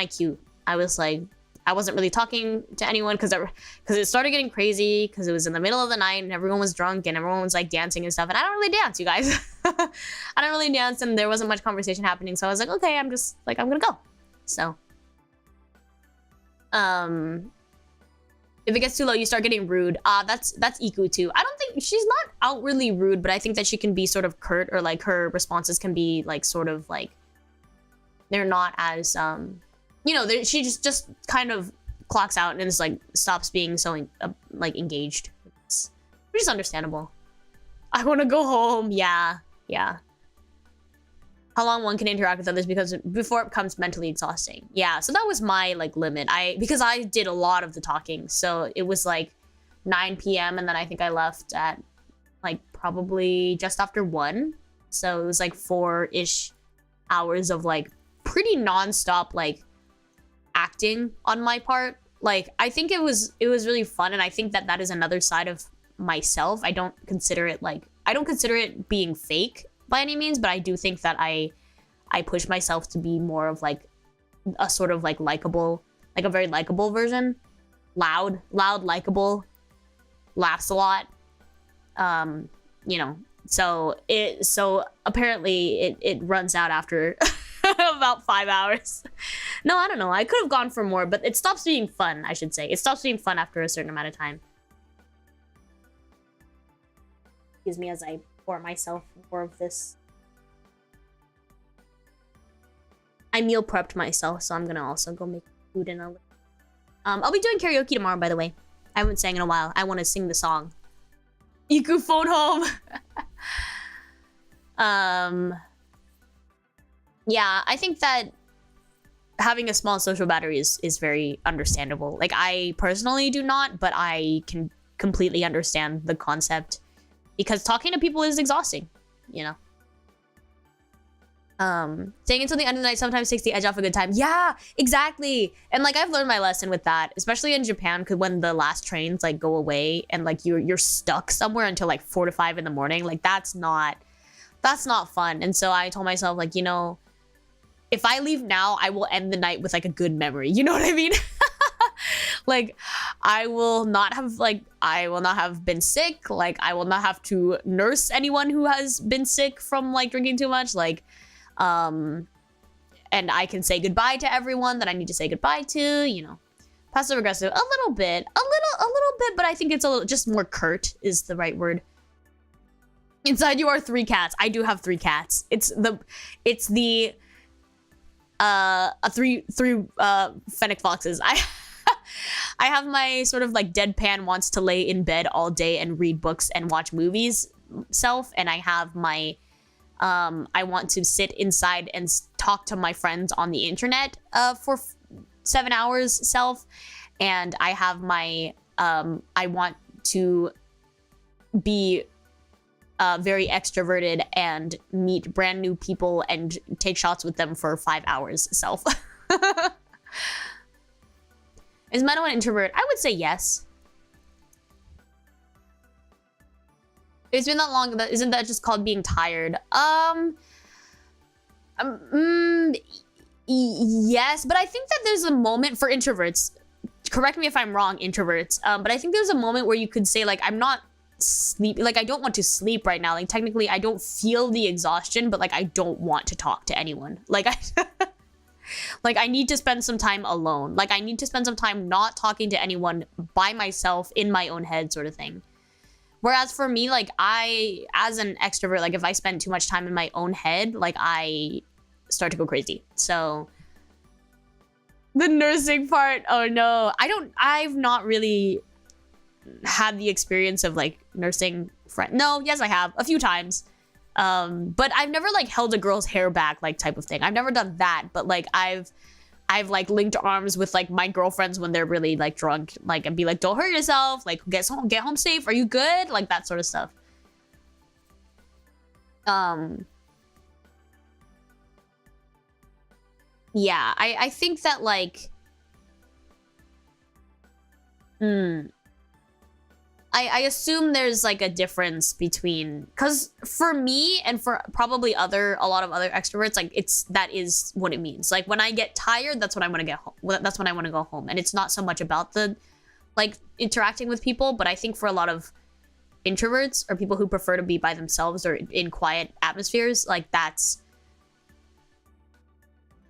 cue. I was like, I wasn't really talking to anyone because it started getting crazy because it was in the middle of the night and everyone was drunk and everyone was like dancing and stuff. And I don't really dance, you guys. I don't really dance and there wasn't much conversation happening. So I was like, okay, I'm just like, I'm gonna go. So, if it gets too low, you start getting rude. That's Iku too. I don't think she's not outwardly rude, but I think that she can be sort of curt, or like her responses can be like sort of like, they're not as, you know, she just kind of clocks out and is like, stops being so like engaged. Which is understandable. I want to go home. Yeah. How long one can interact with others before it becomes mentally exhausting. Yeah, so that was my like limit. Because I did a lot of the talking, so it was like 9 p.m. and then I think I left at like probably just after 1. So it was like 4-ish hours of like pretty non-stop like acting on my part. Like I think it was really fun, and I think that is another side of myself. I don't consider it being fake by any means, but I do think that I push myself to be more of like a sort of like likable, like a very likable version. Loud, likable, laughs a lot. You know, so apparently it runs out after about 5 hours. No, I don't know. I could have gone for more, but it stops being fun, I should say. It stops being fun after a certain amount of time. Excuse me as I pour myself more of this. I meal prepped myself, so I'm gonna also go make food in a little. I'll be doing karaoke tomorrow, by the way. I haven't sang in a while. I want to sing the song. Iku phone home. Yeah, I think that having a small social battery is very understandable. Like, I personally do not, but I can completely understand the concept. Because talking to people is exhausting, you know? Staying until the end of the night sometimes takes the edge off a good time. Yeah, exactly. And like, I've learned my lesson with that, especially in Japan, because when the last trains like go away and like you're stuck somewhere until like 4 to 5 in the morning, like that's not fun. And so I told myself, like, you know, if I leave now, I will end the night with like a good memory. You know what I mean? Like, I will not have been sick. Like, I will not have to nurse anyone who has been sick from like drinking too much. Like, and I can say goodbye to everyone that I need to say goodbye to, you know. Passive aggressive, a little bit, but I think it's a little, just more curt is the right word. Inside you are 3 cats. I do have 3 cats. It's the three fennec foxes. I have my sort of like deadpan wants to lay in bed all day and read books and watch movies self, and I have my I want to sit inside and talk to my friends on the internet for 7 hours self, and I have my I want to be very extroverted and meet brand new people and take shots with them for 5 hours self. Is Meno an introvert? I would say yes. It's been that long. Isn't that just called being tired? Yes, but I think that there's a moment for introverts. Correct me if I'm wrong, introverts. But I think there's a moment where you could say, like, I'm not sleepy. Like, I don't want to sleep right now. Like, technically, I don't feel the exhaustion, but like, I don't want to talk to anyone. Like, like, I need to spend some time alone. Like, I need to spend some time not talking to anyone by myself in my own head sort of thing. Whereas for me, like, as an extrovert, like, if I spend too much time in my own head, like, I start to go crazy. So, The nursing part. Oh no. I've not really had the experience of like nursing friend. No, yes I have. A few times. But I've never like held a girl's hair back like type of thing. I've never done that, but like I've like linked arms with like my girlfriends when they're really like drunk, like, and be like, don't hurt yourself, like get home safe, are you good? Like that sort of stuff. Yeah, I think that like I assume there's like a difference between, because for me and for probably a lot of other extroverts, like that is what it means. Like when I get tired, that's when I want to get home. That's when I want to go home. And it's not so much about the like interacting with people, but I think for a lot of introverts or people who prefer to be by themselves or in quiet atmospheres, like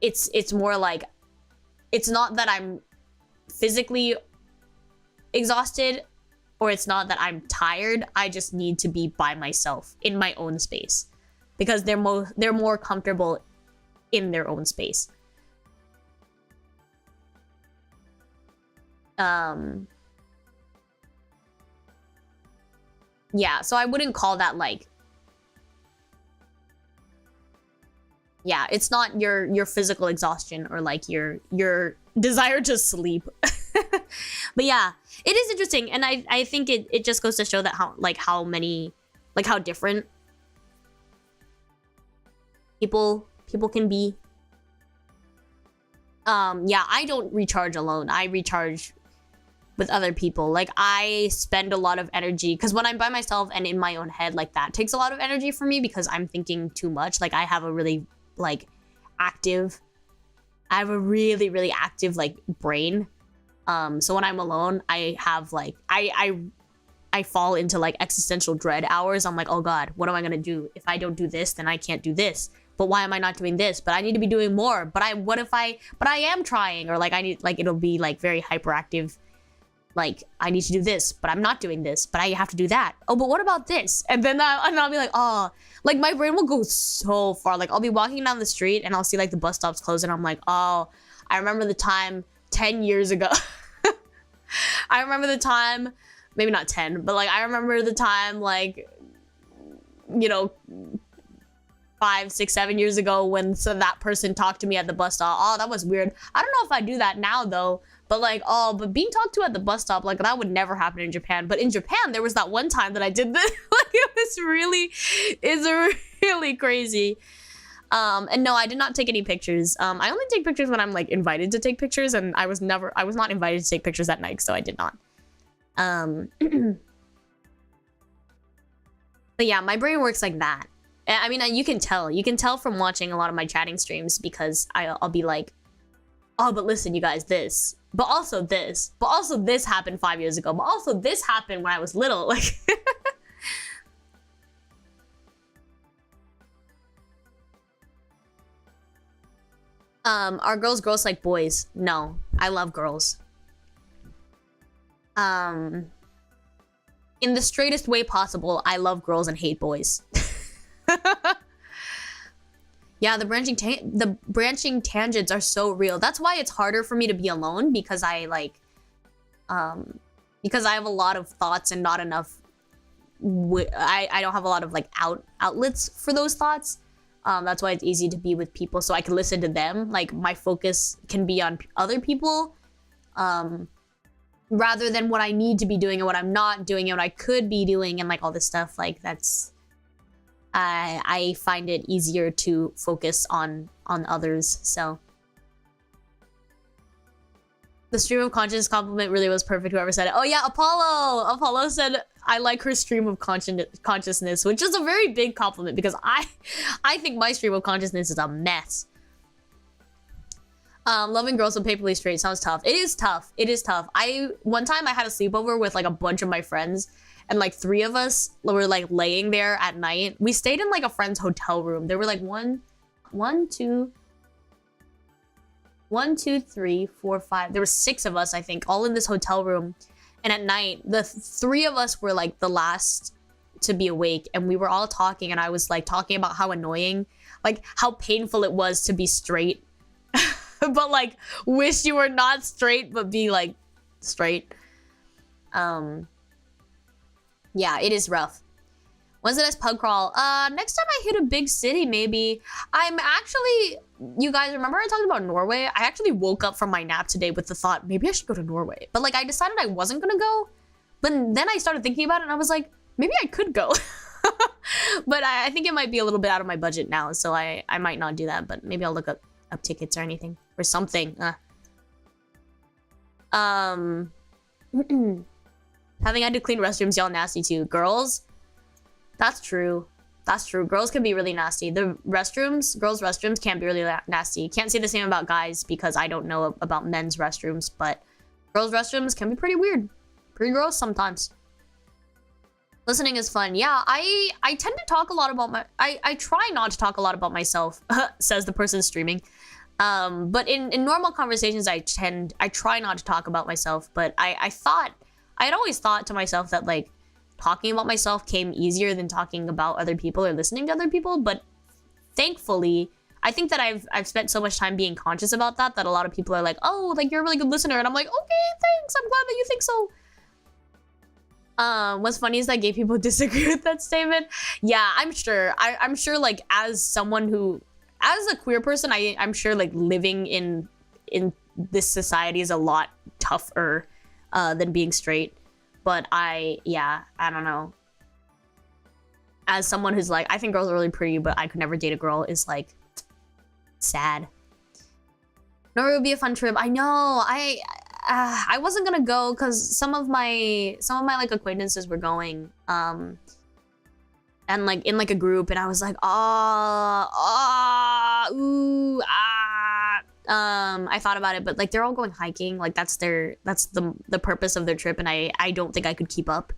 it's more like, it's not that I'm physically exhausted, or it's not that I'm tired. I just need to be by myself in my own space because they're more comfortable in their own space. Yeah, so I wouldn't call that like, yeah, it's not your physical exhaustion or like your desire to sleep. But yeah, it is interesting, and I think it just goes to show that how different people can be. Yeah, I don't recharge alone. I recharge with other people. Like I spend a lot of energy because when I'm by myself and in my own head, like that takes a lot of energy for me because I'm thinking too much. Like I have a really like active, I have a really, really active like brain. So when I'm alone, I have like, I fall into like existential dread hours. I'm like, oh God, what am I gonna do? If I don't do this, then I can't do this. But why am I not doing this? But I need to be doing more. But I am trying, or like I need, like it'll be like very hyperactive. Like I need to do this, but I'm not doing this, but I have to do that. Oh, but what about this? And then I'll be like, oh, like my brain will go so far. Like I'll be walking down the street and I'll see like the bus stops closed and I'm like, oh, I remember the time 10 years ago. I remember the time, maybe not 10, but like I remember the time like, you know, 5, 6, 7 years ago when that person talked to me at the bus stop. Oh, that was weird. I don't know if I do that now though, but like, oh, but being talked to at the bus stop, like that would never happen in Japan. But in Japan, there was that one time that I did this. Like it's really crazy. And no, I did not take any pictures. I only take pictures when I'm like invited to take pictures, and I was not invited to take pictures that night, so I did not. But yeah, my brain works like that. I mean, you can tell from watching a lot of my chatting streams because I'll be like, oh, but listen, you guys, this, but also this happened 5 years ago, but also this happened when I was little, like. Are girls gross like boys? No, I love girls. In the straightest way possible, I love girls and hate boys. Yeah, the branching tangents are so real. That's why it's harder for me to be alone, because I like, because I have a lot of thoughts and not enough. I don't have a lot of like outlets for those thoughts. That's why it's easy to be with people, so I can listen to them. Like my focus can be on other people, rather than what I need to be doing and what I'm not doing and what I could be doing and like all this stuff. Like that's, I find it easier to focus on others. So the stream of consciousness compliment really was perfect. Whoever said it. Oh yeah, Apollo said, I like her stream of consciousness, which is a very big compliment because I think my stream of consciousness is a mess. Loving girls with paperly straight sounds tough. It is tough. It is tough. One time I had a sleepover with like a bunch of my friends, and like 3 of us were like laying there at night. We stayed in like a friend's hotel room. There were like 1, 2, 3, 4, 5. There were 6 of us, I think, all in this hotel room. And at night, the 3 of us were like the last to be awake, and we were all talking, and I was like talking about how annoying, like how painful it was to be straight but like wish you were not straight, but be like straight. Yeah, it is rough. When's the next pub crawl? Next time I hit a big city, maybe. I'm actually, you guys remember I talked about Norway? I actually woke up from my nap today with the thought, maybe I should go to Norway. But like I decided I wasn't gonna go. But then I started thinking about it and I was like, maybe I could go. But I think it might be a little bit out of my budget now. So I might not do that, but maybe I'll look up tickets or anything. Or something. Having had to clean restrooms, y'all nasty too. Girls? That's true. That's true. Girls can be really nasty. The restrooms, girls' restrooms can be really nasty. Can't say the same about guys because I don't know about men's restrooms, but girls' restrooms can be pretty weird. Pretty gross sometimes. Listening is fun. Yeah, I tend to talk a lot about my... I try not to talk a lot about myself, says the person streaming. But in normal conversations, I try not to talk about myself, but I had always thought to myself that like talking about myself came easier than talking about other people or listening to other people. But thankfully, I think that I've spent so much time being conscious about that a lot of people are like, oh, like you're a really good listener. And I'm like, okay, thanks. I'm glad that you think so. What's funny is that gay people disagree with that statement. Yeah, I'm sure. I'm sure like as someone who, as a queer person, I'm sure like living in this society is a lot tougher than being straight. But yeah, I don't know. As someone who's like, I think girls are really pretty, but I could never date a girl is like sad. Norway would be a fun trip. I know. I wasn't gonna go because some of my like acquaintances were going, and like in like a group, and I was like, I thought about it, but like they're all going hiking. Like that's the purpose of their trip, and I don't think I could keep up.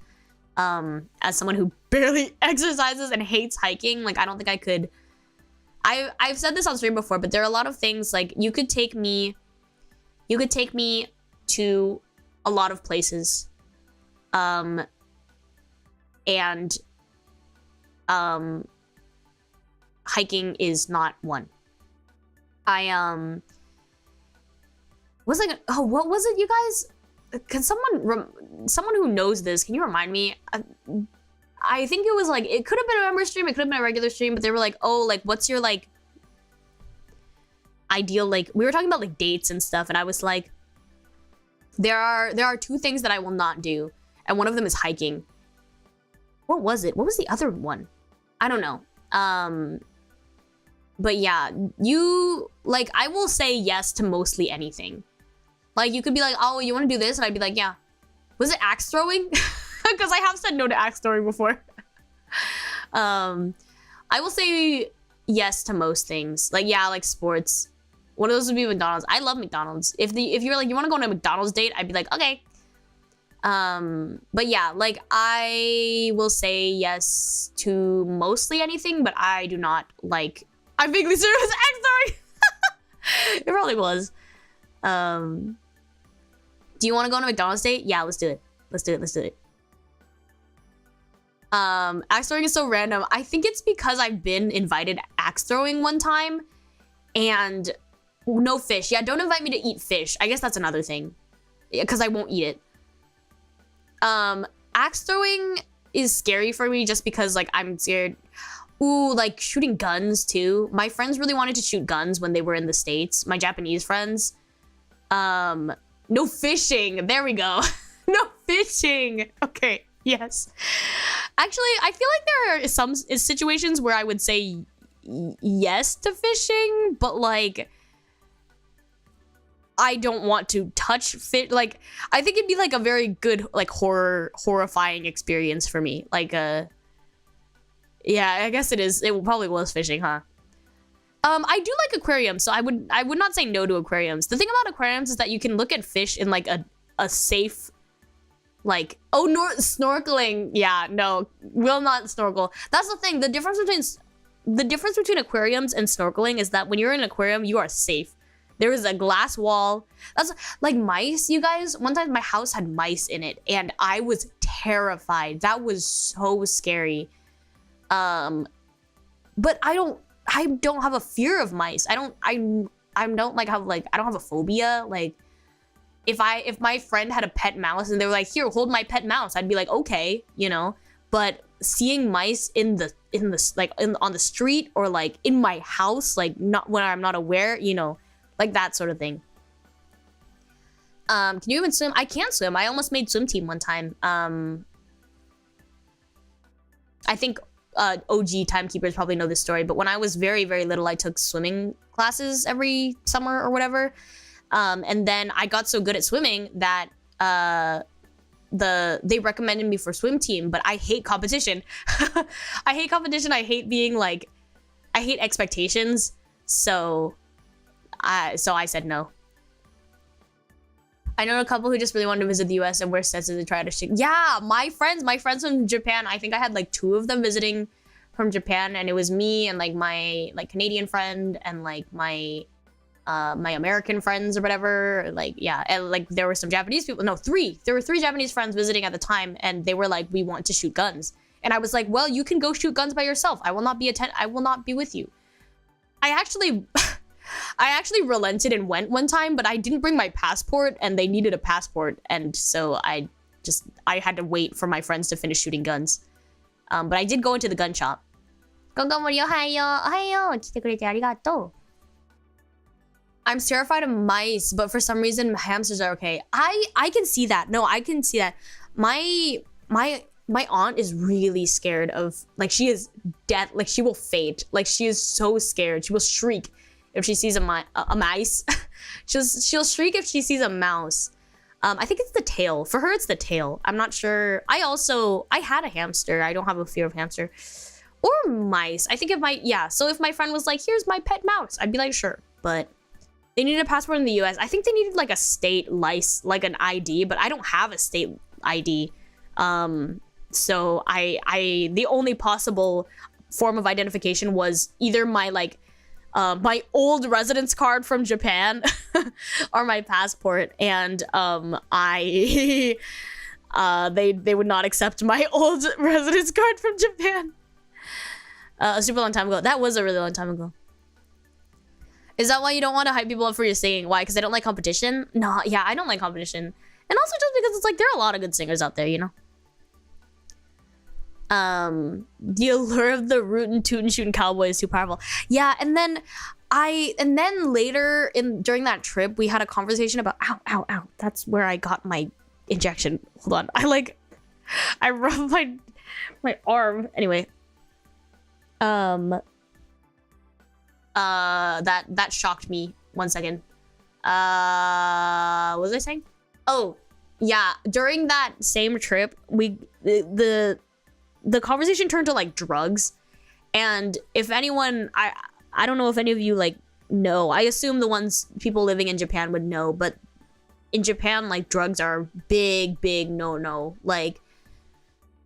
As someone who barely exercises and hates hiking, like I don't think I could. I've said this on stream before, but there are a lot of things like you could take me to a lot of places, and hiking is not one. Was like, oh, what was it, you guys? Can someone who knows this, can you remind me? I think it was like, it could have been a member stream, it could have been a regular stream, but they were like, oh, like what's your like ideal, like we were talking about like dates and stuff, and I was like, there are two things that I will not do, and one of them is hiking. What was it? What was the other one? I don't know. But yeah, you like, I will say yes to mostly anything. Like you could be like, oh, you want to do this? And I'd be like, yeah. Was it axe throwing? Because I have said no to axe throwing before. I will say yes to most things. Like, yeah, like sports. One of those would be McDonald's. I love McDonald's. If you're like, you want to go on a McDonald's date, I'd be like, okay. But yeah, like I will say yes to mostly anything, but I do not like, I vaguely said it was axe throwing. It probably was. Do you want to go on a McDonald's date? Yeah, let's do it. Let's do it. Let's do it. Axe throwing is so random. I think it's because I've been invited axe throwing one time and no fish. Yeah, don't invite me to eat fish. I guess that's another thing because I won't eat it. Axe throwing is scary for me just because like I'm scared. Ooh, like shooting guns too. My friends really wanted to shoot guns when they were in the States. My Japanese friends. No fishing. There we go. No fishing. Okay. Yes. Actually, I feel like there are some situations where I would say yes to fishing, but like I don't want to touch fish. Like I think it'd be like a very good like horrifying experience for me. Like yeah, I guess it is. It probably was fishing, huh? I do like aquariums, so I would not say no to aquariums. The thing about aquariums is that you can look at fish in like a safe, like, oh, snorkeling. Yeah, no, will not snorkel. That's the thing. The difference between aquariums and snorkeling is that when you're in an aquarium, you are safe. There is a glass wall. That's like mice, you guys. One time my house had mice in it and I was terrified. That was so scary. But I don't have a fear of mice. I don't like have like, I don't have a phobia. Like if my friend had a pet mouse and they were like, here, hold my pet mouse, I'd be like, okay, you know. But seeing mice on the street or like in my house, like not when I'm not aware, you know, like that sort of thing. Can you even swim? I can't swim. I almost made swim team one time. I think OG timekeepers probably know this story, but when I was very, very little, I took swimming classes every summer or whatever. And then I got so good at swimming that they recommended me for swim team, but I hate competition. I hate competition. I hate being like, I hate expectations. So I said no. I know a couple who just really wanted to visit the US and wear sets to try to shake. Yeah, my friends from Japan, I think I had like 2 of them visiting from Japan, and it was me and like my like Canadian friend and like my American friends or whatever. Like, yeah, and like there were some Japanese people. No, 3. There were 3 Japanese friends visiting at the time, and they were like, we want to shoot guns. And I was like, well, you can go shoot guns by yourself. I will not be with you. I actually relented and went one time, but I didn't bring my passport and they needed a passport. And so I had to wait for my friends to finish shooting guns. But I did go into the gun shop. Gongomori, ohayo. Ohayo. 来てくれてありがとう. I'm terrified of mice, but for some reason hamsters are okay. I can see that. No, I can see that. My aunt is really scared of, like, she is dead, like she will faint. Like she is so scared. She will shriek if she sees a mice. she'll shriek if she sees a mouse. I think it's the tail. For her, it's the tail. I'm not sure. I had a hamster. I don't have a fear of hamster. Or mice. I think so if my friend was like, here's my pet mouse, I'd be like, sure. But they needed a passport in the US. I think they needed like a state license, like an ID, but I don't have a state ID. So the only possible form of identification was either my like my old residence card from Japan or my passport, and they would not accept my old residence card from Japan. A super long time ago. That was a really long time ago. Is that why you don't want to hype people up for your singing? Why? Because I don't like competition? No, yeah, I don't like competition. And also just because it's like, there are a lot of good singers out there, you know? The allure of the rootin' tootin' shooting cowboy is too powerful. Yeah, and then later during that trip, we had a conversation about, ow, that's where I got my injection. Hold on. I rubbed my arm. Anyway. That shocked me. 1 second. What was I saying? Oh, yeah. During that same trip, the conversation turned to like drugs, and if anyone, I don't know if any of you like know. I assume the people living in Japan would know, but in Japan, like drugs are big no. Like,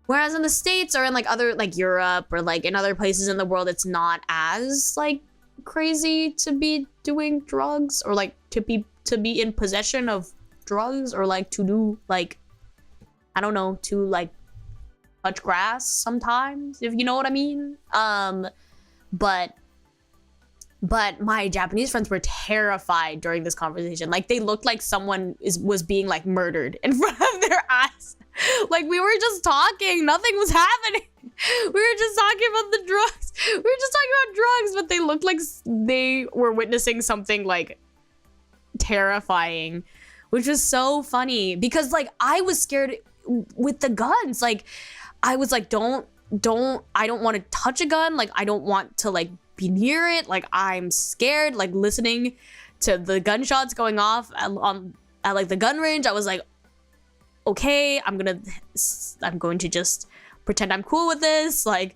whereas in the States or in like other like Europe or like in other places in the world, it's not as like crazy to be doing drugs or like to be in possession of drugs or like to do like, I don't know, to like touch grass sometimes, if you know what I mean. But my Japanese friends were terrified during this conversation. Like they looked like someone was being like murdered in front of their eyes. Like we were just talking, nothing was happening. We were just talking about the drugs. We were just talking about drugs, but they looked like they were witnessing something like terrifying, which was so funny because like I was scared with the guns. Like I was like, I don't want to touch a gun. Like I don't want to like be near it. Like I'm scared. Like listening to the gunshots going off at like the gun range, I was like, okay, I'm going to just pretend I'm cool with this. Like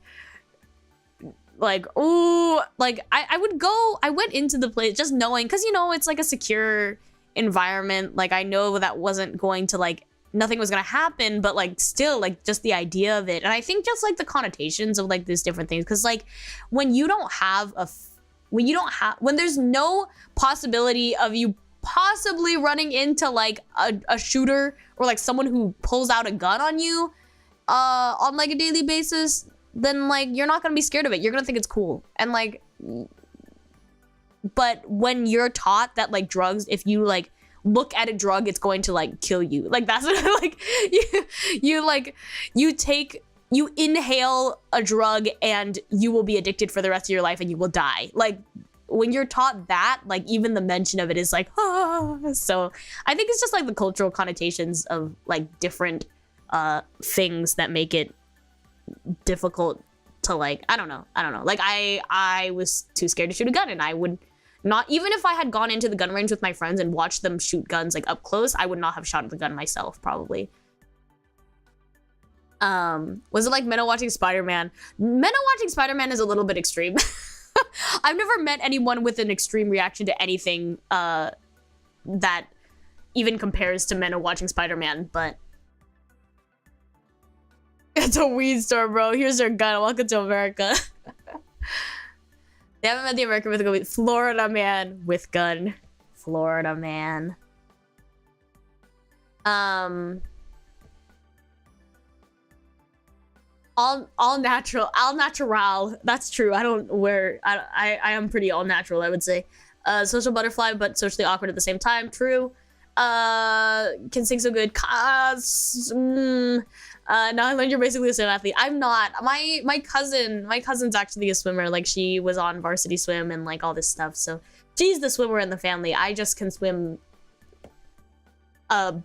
ooh, like I went into the place just knowing, because you know it's like a secure environment. Like I know that wasn't going to like, nothing was gonna happen, but like still like just the idea of it. And I think just like the connotations of like these different things, because like when there's no possibility of you possibly running into like a shooter or like someone who pulls out a gun on you on like a daily basis, then like you're not gonna be scared of it. You're gonna think it's cool. And like but when you're taught that like drugs, if you like look at a drug, it's going to like kill you. Like that's what, like you inhale a drug and you will be addicted for the rest of your life and you will die. Like when you're taught that, like even the mention of it is like, ah. So I think it's just like the cultural connotations of like different things that make it difficult to like, I don't know. Like I was too scared to shoot a gun, and I would not, even if I had gone into the gun range with my friends and watched them shoot guns like up close, I would not have shot the gun myself, probably. Was it like Meno watching Spider-Man? Meno watching Spider-Man is a little bit extreme. I've never met anyone with an extreme reaction to anything that even compares to Meno watching Spider-Man, but it's a weed store, bro. Here's your gun. Welcome to America. They haven't met the American with a gun. Florida man with gun. Florida man. All natural. All natural. That's true. I don't wear. I am pretty all natural, I would say. Social butterfly, but socially awkward at the same time. True. Can sing so good. Now I learned you're basically a swim athlete. I'm not. My cousin's actually a swimmer. Like she was on varsity swim and like all this stuff. So she's the swimmer in the family. I just can swim as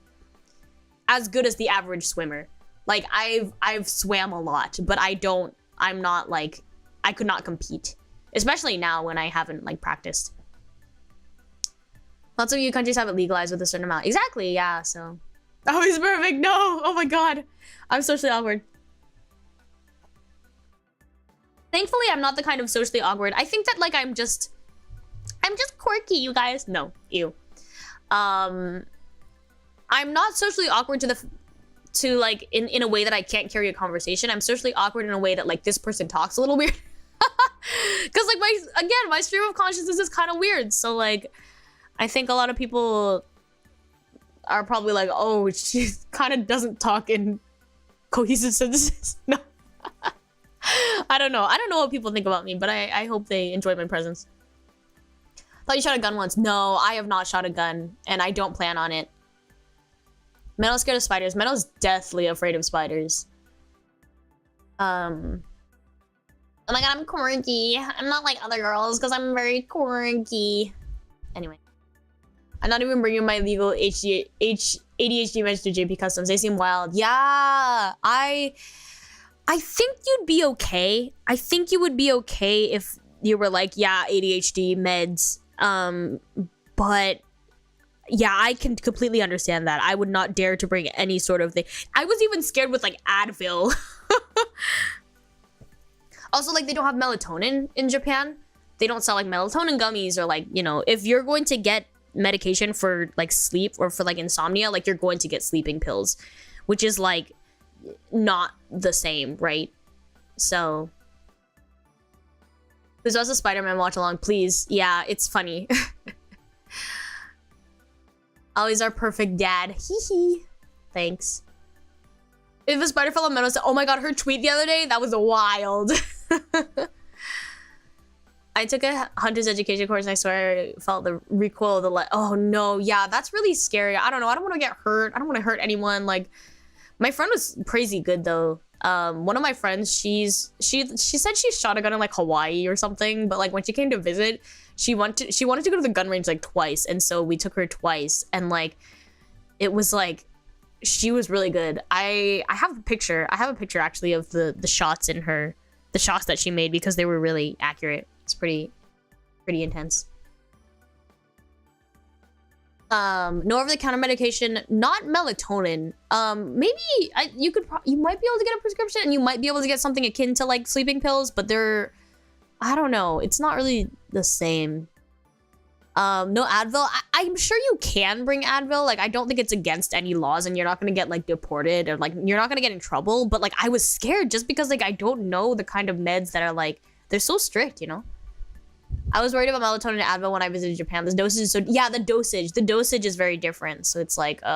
good as the average swimmer. Like I've swam a lot, but I'm not like, I could not compete. Especially now when I haven't like practiced. Lots of EU countries have it legalized with a certain amount. Exactly, yeah, so. Oh, he's perfect, no! Oh my god. I'm socially awkward. Thankfully, I'm not the kind of socially awkward. I think that like I'm just quirky, you guys. No, ew. I'm not socially awkward to like in a way that I can't carry a conversation. I'm socially awkward in a way that like this person talks a little weird. Cause like my stream of consciousness is kind of weird. So like I think a lot of people are probably like, oh, she kind of doesn't talk in cohesive sentences. No. I don't know what people think about me, but I hope they enjoy my presence. Thought you shot a gun once. No, I have not shot a gun, and I don't plan on it. Meno's scared of spiders. Meno's deathly afraid of spiders. Oh my god, I'm quirky. I'm not like other girls because I'm very quirky. Anyway. I'm not even bringing my legal ADHD meds to JP Customs. They seem wild. Yeah, I think you'd be okay. I think you would be okay if you were like, yeah, ADHD meds. But yeah, I can completely understand that. I would not dare to bring any sort of thing. I was even scared with like Advil. Also, like they don't have melatonin in Japan. They don't sell like melatonin gummies or like, you know, if you're going to get medication for like sleep or for like insomnia, like you're going to get sleeping pills, which is like not the same, right? So there's also Spider-Man watch along, please. Yeah, it's funny. Always our perfect dad. Hee hee. Thanks. If a spider fell on Meno, oh my god, her tweet the other day, that was wild. I took a hunter's education course and I swear I felt the recoil of the oh no, yeah, that's really scary. I don't know, I don't want to get hurt. I don't want to hurt anyone. Like, my friend was crazy good though. One of my friends, she said she shot a gun in like Hawaii or something, but like when she came to visit, she wanted to go to the gun range like twice, and so we took her twice, and like it was like she was really good. I have a picture actually of the shots in her, the shots that she made, because they were really accurate. It's pretty intense. No over-the-counter medication, not melatonin. Maybe you might be able to get a prescription, and you might be able to get something akin to like sleeping pills, but they're, I don't know, it's not really the same. No Advil. I'm sure you can bring Advil. Like, I don't think it's against any laws, and you're not gonna get like deported or like you're not gonna get in trouble. But like, I was scared just because like I don't know the kind of meds that are like, they're so strict, you know. I was worried about melatonin and Advil when I visited Japan. The dosage is so, yeah, the dosage is very different. So it's like, he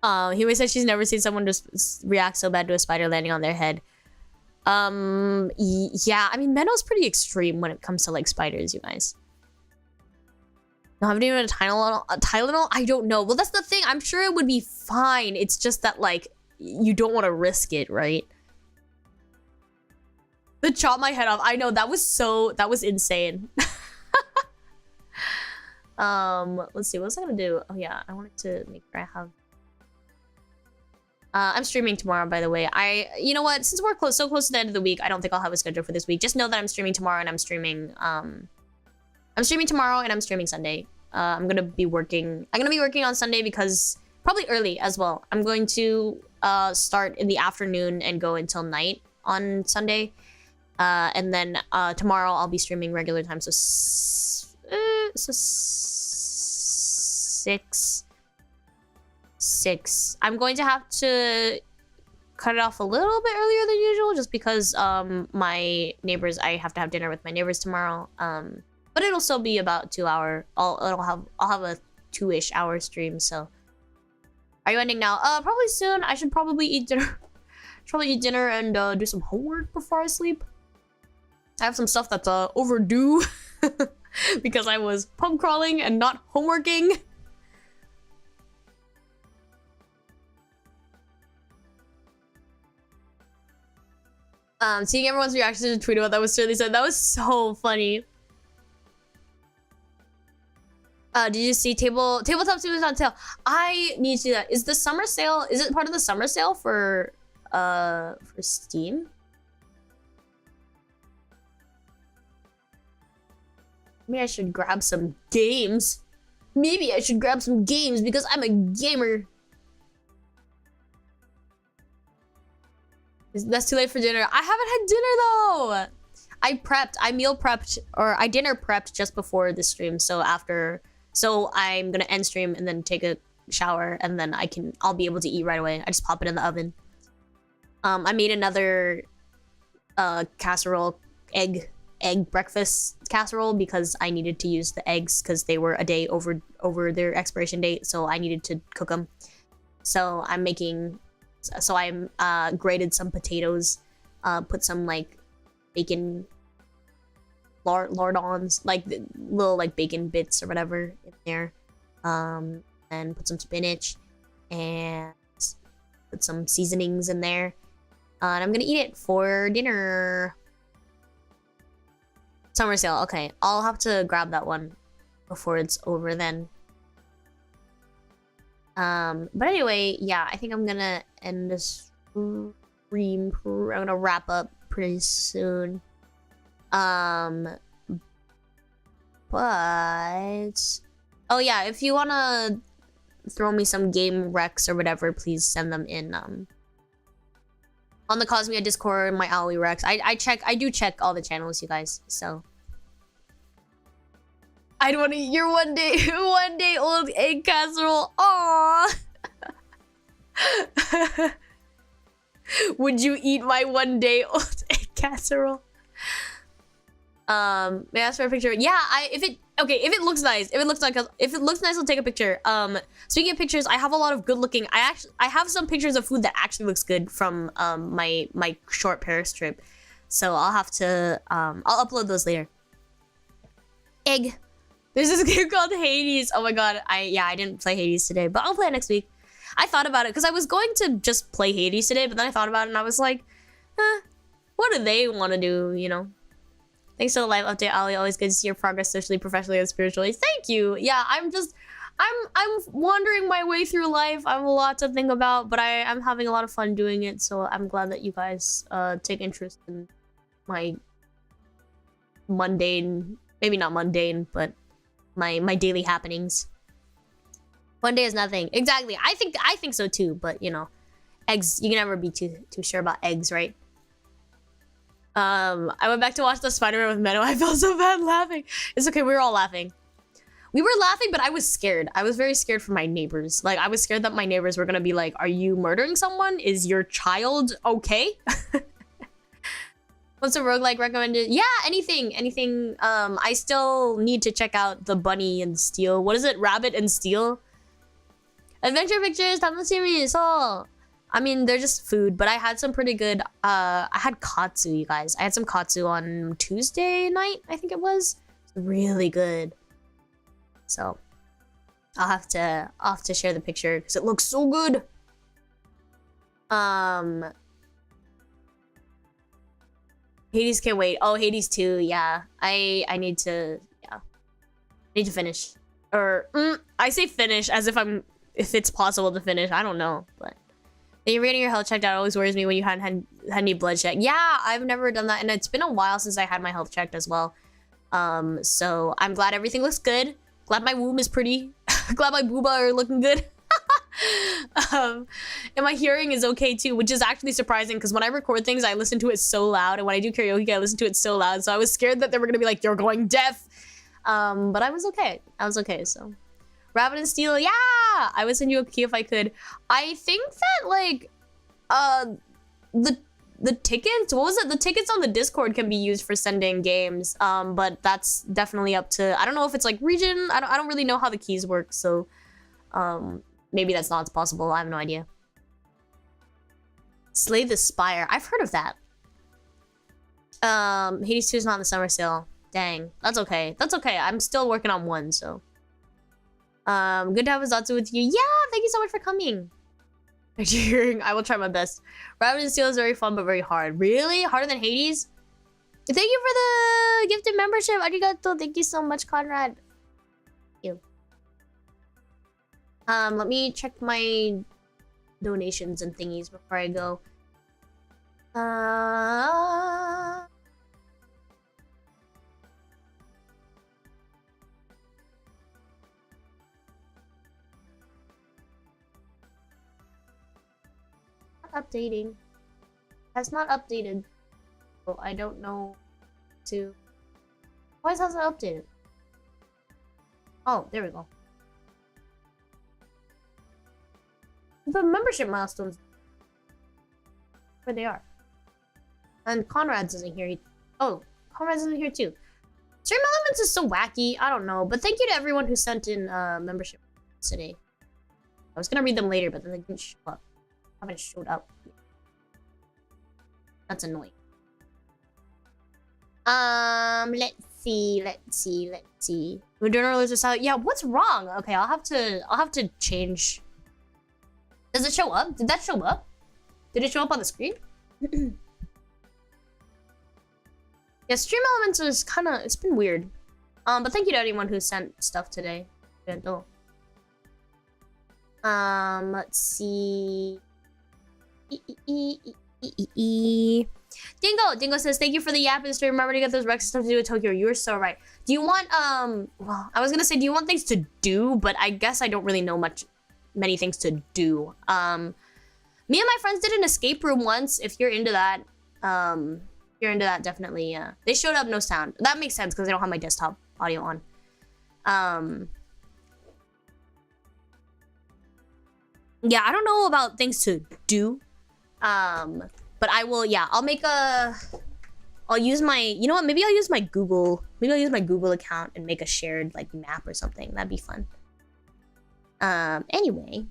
always said she's never seen someone just react so bad to a spider landing on their head. Yeah, I mean, Meno's pretty extreme when it comes to like spiders, you guys. No, haven't even a Tylenol. A Tylenol? I don't know. Well, that's the thing. I'm sure it would be fine. It's just that like you don't want to risk it, right? The chop my head off. I know that was insane. Let's see. What was I gonna do? Oh yeah, I wanted to make sure I have. I'm streaming tomorrow, by the way. You know what? Since we're so close to the end of the week, I don't think I'll have a schedule for this week. Just know that I'm streaming tomorrow and I'm streaming tomorrow and I'm streaming Sunday. I'm gonna be working on Sunday because probably early as well. I'm going to start in the afternoon and go until night on Sunday. And then tomorrow I'll be streaming regular time, so six. I'm going to have to cut it off a little bit earlier than usual, just because my neighbors. I have to have dinner with my neighbors tomorrow. But it'll still be about 2 hour. I'll have a 2-ish hour stream. So, are you ending now? Probably soon. I should probably eat dinner. And do some homework before I sleep. I have some stuff that's overdue because I was pub crawling and not homeworking. Seeing everyone's reaction to the tweet about that was really sad. That was so funny. Did you see tabletop Studios on sale? I need to see that. Is the summer sale? Is it part of the summer sale for Steam? Maybe I should grab some games. Because I'm a gamer. That's too late for dinner. I haven't had dinner though. I meal prepped, or I dinner prepped just before the stream. So I'm gonna end stream and then take a shower, and then I'll be able to eat right away. I just pop it in the oven. I made another casserole, egg breakfast casserole, because I needed to use the eggs because they were a day over their expiration date, so I needed to cook them. So I'm grated some potatoes, put some like bacon lardons, like the little like bacon bits or whatever in there, and put some spinach and put some seasonings in there, and I'm gonna eat it for dinner. Summer sale. Okay, I'll have to grab that one before it's over then. But anyway, yeah, I think I'm gonna end this stream. I'm gonna wrap up pretty soon. But oh yeah, if you wanna throw me some game recs or whatever, please send them in on the Cosmia Discord, my Aoi recs. I do check all the channels, you guys. So I'd want to eat your one day old egg casserole. Aww. Would you eat my one day old egg casserole? May I ask for a picture? Yeah, if it looks nice, if it looks nice, I'll take a picture. Speaking of pictures, I have a lot of good looking. I have some pictures of food that actually looks good from my short Paris trip. So I'll have to I'll upload those later. Egg. There's this game called Hades. Oh my god, I didn't play Hades today, but I'll play it next week. I thought about it because I was going to just play Hades today, but then I thought about it and I was like, what do they want to do, you know? Thanks for the live update, Ali. Always good to see your progress socially, professionally, and spiritually. Thank you. Yeah, I'm wandering my way through life. I have a lot to think about, but I'm having a lot of fun doing it, so I'm glad that you guys take interest in my mundane, maybe not mundane, but my daily happenings. One day is nothing. Exactly. I think so too, but you know, eggs, you can never be too sure about eggs, right? I went back to watch the Spider-Man with Meno. I felt so bad laughing. It's okay, we were all laughing. We were laughing, but I was scared. I was very scared for my neighbors. Like, I was scared that my neighbors were gonna be like, are you murdering someone? Is your child okay? What's a roguelike recommended? Yeah, anything. I still need to check out the Bunny and Steel. What is it? Rabbit and Steel? Adventure pictures, 楽しみ. So, I mean, they're just food, but I had some pretty good, I had katsu, you guys. I had some katsu on Tuesday night, I think it was. Really good. So, I'll have to share the picture because it looks so good. Hades can't wait. Oh, Hades 2, yeah. I need to, yeah. I need to finish. Or, I say finish as if it's possible to finish. I don't know, but. Then you're getting your health checked out always worries me when you hadn't had any blood check. Yeah, I've never done that, and it's been a while since I had my health checked as well. So I'm glad everything looks good. Glad my womb is pretty. Glad my booba are looking good. And my hearing is okay too, which is actually surprising because when I record things, I listen to it so loud, and when I do karaoke, I listen to it so loud. So I was scared that they were gonna be like, "You're going deaf," but I was okay. I was okay. So. Rabbit and Steel, yeah! I would send you a key if I could. I think that, like, the tickets, what was it? The tickets on the Discord can be used for sending games, but that's definitely up to, I don't know if it's, like, region. I don't really know how the keys work, so, maybe that's not possible. I have no idea. Slay the Spire. I've heard of that. Hades 2 is not in the summer sale. Dang. That's okay. That's okay. I'm still working on one, so. Good to have a Zatsu with you. Yeah, thank you so much for coming. I will try my best. Rabbit and Steel is very fun, but very hard. Really? Harder than Hades? Thank you for the gifted membership. Arigato. Thank you so much, Conrad. Thank you. Let me check my donations and thingies before I go. Updating. Has not updated. So I don't know to. Why hasn't it updated? Oh, there we go. The membership milestones. Where they are. And Conrad's isn't here. Oh, Conrad's isn't here too. Stream Elements is so wacky. I don't know. But thank you to everyone who sent in membership today. I was gonna read them later, but then they didn't show up. Haven't showed up. That's annoying. Let's see. We're doing our list of yeah, what's wrong? Okay, I'll have to change. Does it show up? Did that show up? Did it show up on the screen? Yeah, Stream Elements is it's been weird. But thank you to anyone who sent stuff today. Let's see. Dingo says, thank you for the yappin stream. Remember to get those Rex stuff to do with Tokyo. You were so right. Do you want, well, I was gonna say, do you want things to do? But I guess I don't really know many things to do. Me and my friends did an escape room once. If you're into that, definitely, yeah. They showed up no sound. That makes sense because I don't have my desktop audio on. Yeah, I don't know about things to do. But I will, yeah, I'll use my, you know what, maybe I'll use my Google account and make a shared, like, map or something. That'd be fun. Anyway.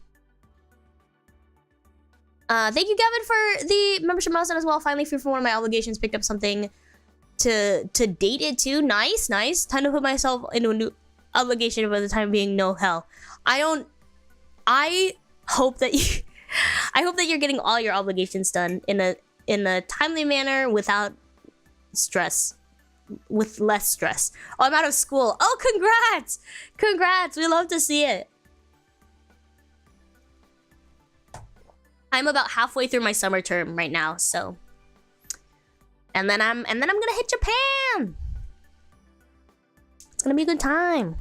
Thank you, Gavin, for the membership milestone as well. Finally, free from one of my obligations, picked up something to date it too. Nice. Time to put myself into a new obligation for the time being. No hell. I hope that you're getting all your obligations done in a timely manner without stress. With less stress. Oh, I'm out of school. Oh, congrats! We love to see it. I'm about halfway through my summer term right now, so. And then I'm gonna hit Japan. It's gonna be a good time.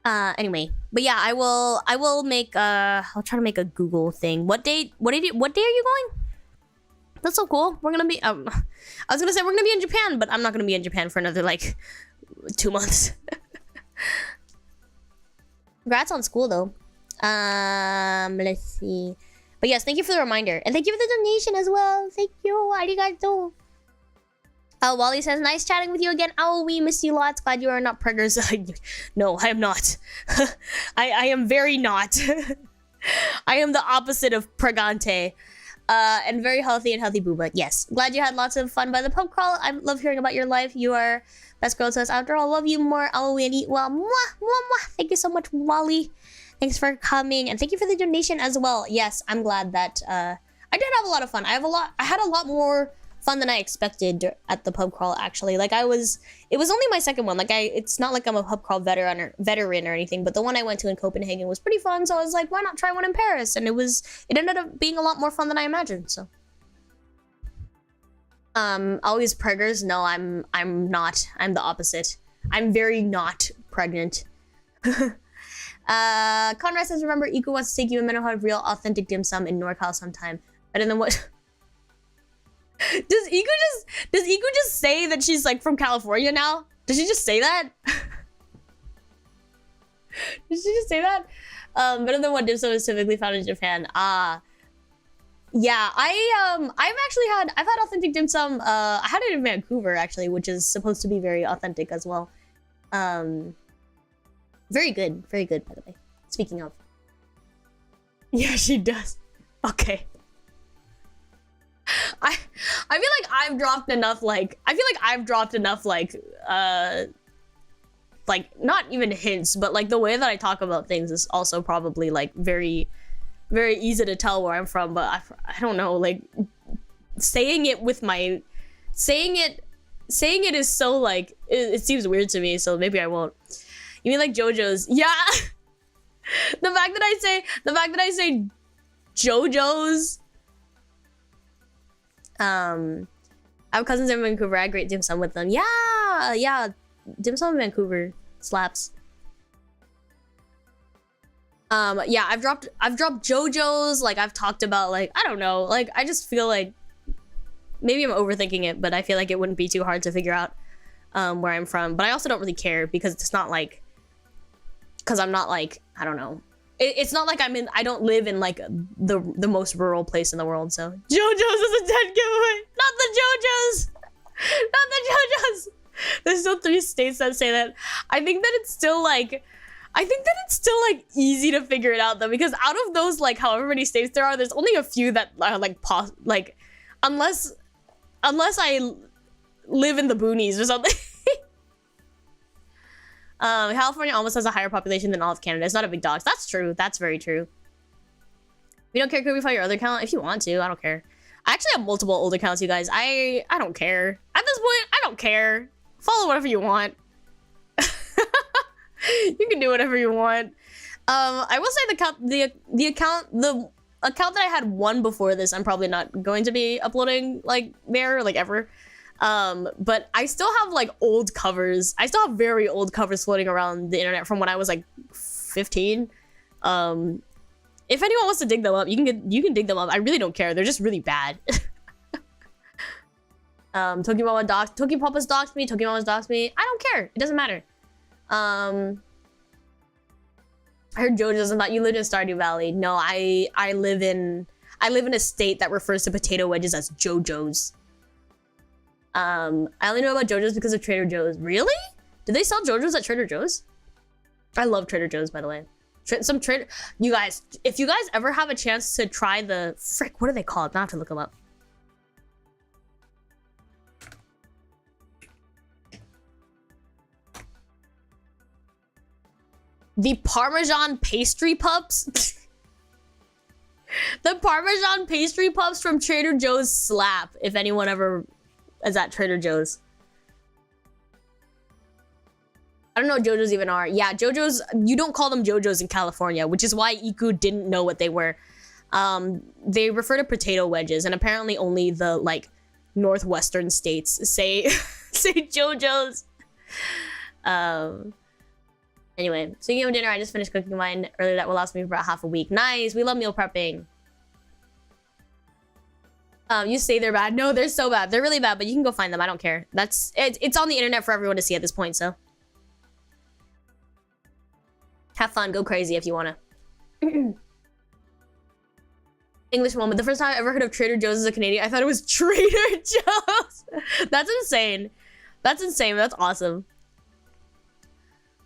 Anyway, but yeah, I will make I'll try to make a Google thing. What day are you going? That's so cool. We're gonna be I was gonna say we're gonna be in Japan, but I'm not gonna be in Japan for another like 2 months. Congrats on school though. Let's see. But yes, thank you for the reminder. And thank you for the donation as well. Thank you. Arigato. Wally says, nice chatting with you again. Oh, we miss you lots. Glad you are not preggers. No, I am not. I am very not. I am the opposite of pregante. And very healthy and healthy booba. Yes. Glad you had lots of fun by the pub crawl. I love hearing about your life. You are best girl to us after all. Love you more. Aoi and eat well. Mwah, mwah, mwah. Thank you so much, Wally. Thanks for coming. And thank you for the donation as well. Yes, I'm glad that I did have a lot of fun. I had a lot more fun than I expected at the pub crawl, actually. Like, it was only my second one. Like, it's not like I'm a pub crawl veteran or anything, but the one I went to in Copenhagen was pretty fun, so I was like, why not try one in Paris? And it ended up being a lot more fun than I imagined, so. Always preggers? No, I'm not. I'm the opposite. I'm very not pregnant. Conrad says, remember, Iku wants to take you and Meno have real authentic dim sum in NorCal sometime. Better than what? Does Iku just say that she's like from California now? Does she just say that? Did she just say that? Better than what dim sum is typically found in Japan. Yeah, I've had authentic dim sum. I had it in Vancouver actually, which is supposed to be very authentic as well. Very good by the way. Speaking of. Yeah, she does. Okay. I feel like I've dropped enough like not even hints, but like the way that I talk about things is also probably like very, very easy to tell where I'm from, but I don't know, like saying it is so like it seems weird to me, so maybe I won't. You mean like JoJo's? Yeah. the fact that I say JoJo's. I have cousins in Vancouver. I had great dim sum with them. Yeah, dim sum in Vancouver slaps. Yeah, I've dropped JoJo's. Like I've talked about, like, I don't know, like I just feel like maybe I'm overthinking it, but I feel like it wouldn't be too hard to figure out where I'm from. But I also don't really care because it's not like, because I'm not like, I don't know. It's not like I don't live in like the most rural place in the world, so. JoJo's is a dead giveaway. Not the JoJo's. Not the JoJo's. There's still 3 states that say that. I think that it's still like easy to figure it out though, because out of those like however many states there are, there's only a few that are like unless I live in the boonies or something. California almost has a higher population than all of Canada. It's not a big dogs. That's true. That's very true. You don't care, could we find your other account? If you want to, I don't care. I actually have multiple old accounts, you guys. I don't care. At this point, I don't care. Follow whatever you want. You can do whatever you want. I will say the account that I had one before this, I'm probably not going to be uploading like there like ever. But I still have like old covers. I still have very old covers floating around the internet from when I was like 15. If anyone wants to dig them up, you can dig them up. I really don't care. They're just really bad. Tokipapa's doxed me. Tokimama's doxed me. I don't care. It doesn't matter. I heard JoJo's and thought you lived in Stardew Valley. No, I live in a state that refers to potato wedges as JoJo's. I only know about JoJo's because of Trader Joe's. Really? Do they sell JoJo's at Trader Joe's? I love Trader Joe's, by the way. You guys, if you guys ever have a chance to try the frick, what are they called? Now I have to look them up. The Parmesan pastry pups. The Parmesan pastry pups from Trader Joe's slap. If anyone ever is at Trader Joe's. I don't know what JoJo's even are. Yeah, JoJo's, you don't call them JoJo's in California, which is why Iku didn't know what they were. They refer to potato wedges, and apparently only the like northwestern states say say JoJo's. Anyway, speaking of dinner, I just finished cooking mine earlier. That will last me for about half a week. Nice, we love meal prepping. You say they're bad. No, they're so bad. They're really bad, but you can go find them. I don't care. It's on the internet for everyone to see at this point, so. Have fun, go crazy if you wanna. English moment. The first time I ever heard of Trader Joe's as a Canadian, I thought it was Trader Joe's. That's insane. That's insane. That's awesome.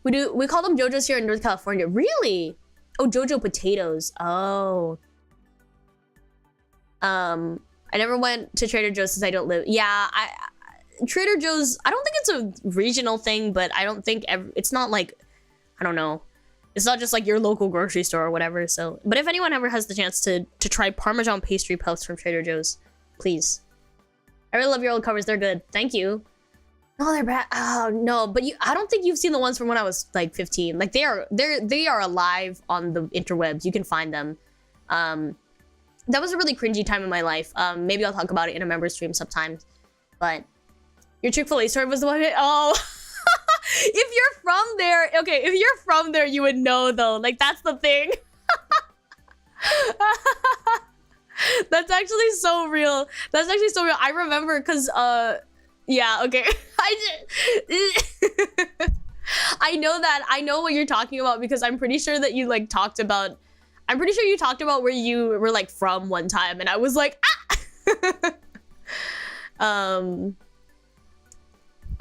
We call them JoJo's here in North California. Really? Oh, Jojo potatoes. Oh. I never went to Trader Joe's since I don't live. Yeah, Trader Joe's, I don't think it's a regional thing, but I don't think it's not like, I don't know. It's not just like your local grocery store or whatever. So, but if anyone ever has the chance to try Parmesan pastry puffs from Trader Joe's, please. I really love your old covers. They're good. Thank you. No, they're bad. Oh no, but I don't think you've seen the ones from when I was like 15. Like they are alive on the interwebs. You can find them. That was a really cringy time in my life. Maybe I'll talk about it in a member stream sometimes. But your Chick-fil-A story was the one. Oh, if you're from there, okay. If you're from there, you would know though. Like that's the thing. That's actually so real. That's actually so real. I remember because yeah, okay. I know that. I know what you're talking about because I'm pretty sure that you like talked about. I'm pretty sure you talked about where you were like from one time, and I was like, ah.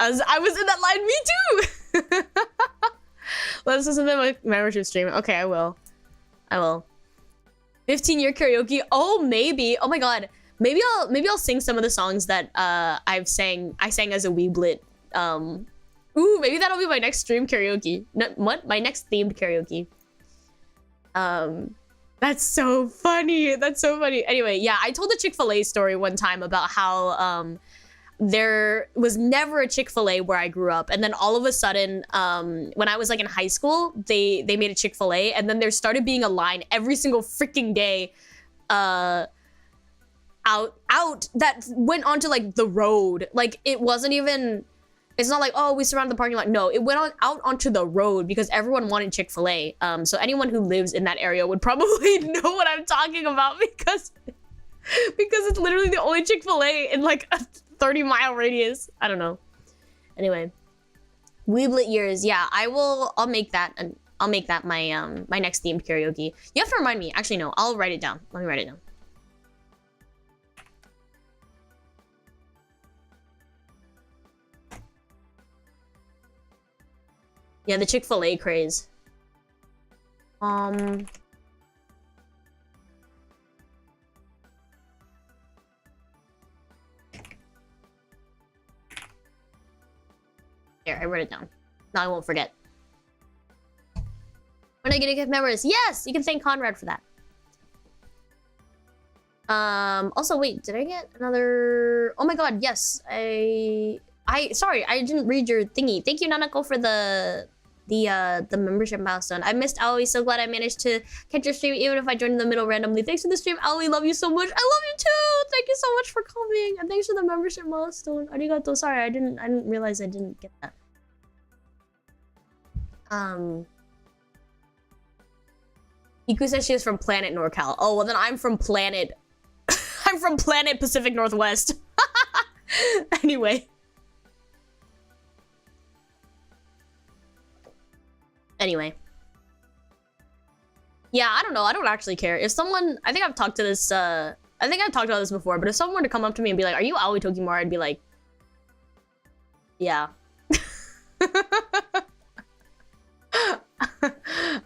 As I was in that line, me too. Let's listen to my membership stream. Okay, I will. 15-year karaoke. Oh, maybe. Oh my god. Maybe I'll sing some of the songs that I sang as a weeblet. Ooh, maybe that'll be my next stream karaoke. No, what? My next themed karaoke. That's so funny. That's so funny. Anyway, yeah, I told a Chick-fil-A story one time about how there was never a Chick-fil-A where I grew up, and then all of a sudden, when I was like in high school, they made a Chick-fil-A, and then there started being a line every single freaking day, out that went onto like the road. Like it wasn't even. It's not like, oh, we surrounded the parking lot. No, it went out onto the road because everyone wanted Chick-fil-A. So anyone who lives in that area would probably know what I'm talking about because it's literally the only Chick-fil-A in like a 30-mile radius. I don't know. Anyway, Weeblet years. Yeah, I'll make that, and I'll make that my my next themed karaoke. You have to remind me. Actually, no, I'll write it down. Let me write it down. Yeah, the Chick-fil-A craze. Here, I wrote it down. Now I won't forget. When I get to gift members, yes, you can thank Conrad for that. Also, wait, did I get another? Oh my god, yes, sorry, I didn't read your thingy. Thank you, Nanako, for the membership milestone. I missed Aoi, so glad I managed to catch your stream even if I joined in the middle randomly. Thanks for the stream, Aoi, love you so much. I love you too. Thank you so much for coming, and thanks for the membership milestone. Arigato. Sorry, I didn't realize I didn't get that. Iku says she is from Planet NorCal. Oh, well then I'm from Planet I'm from Planet Pacific Northwest. Anyway. Yeah, I don't know. I don't actually care. If someone, I think I've talked to this, I think I've talked about this before, but if someone were to come up to me and be like, are you Aoi Tokimori? I'd be like, yeah.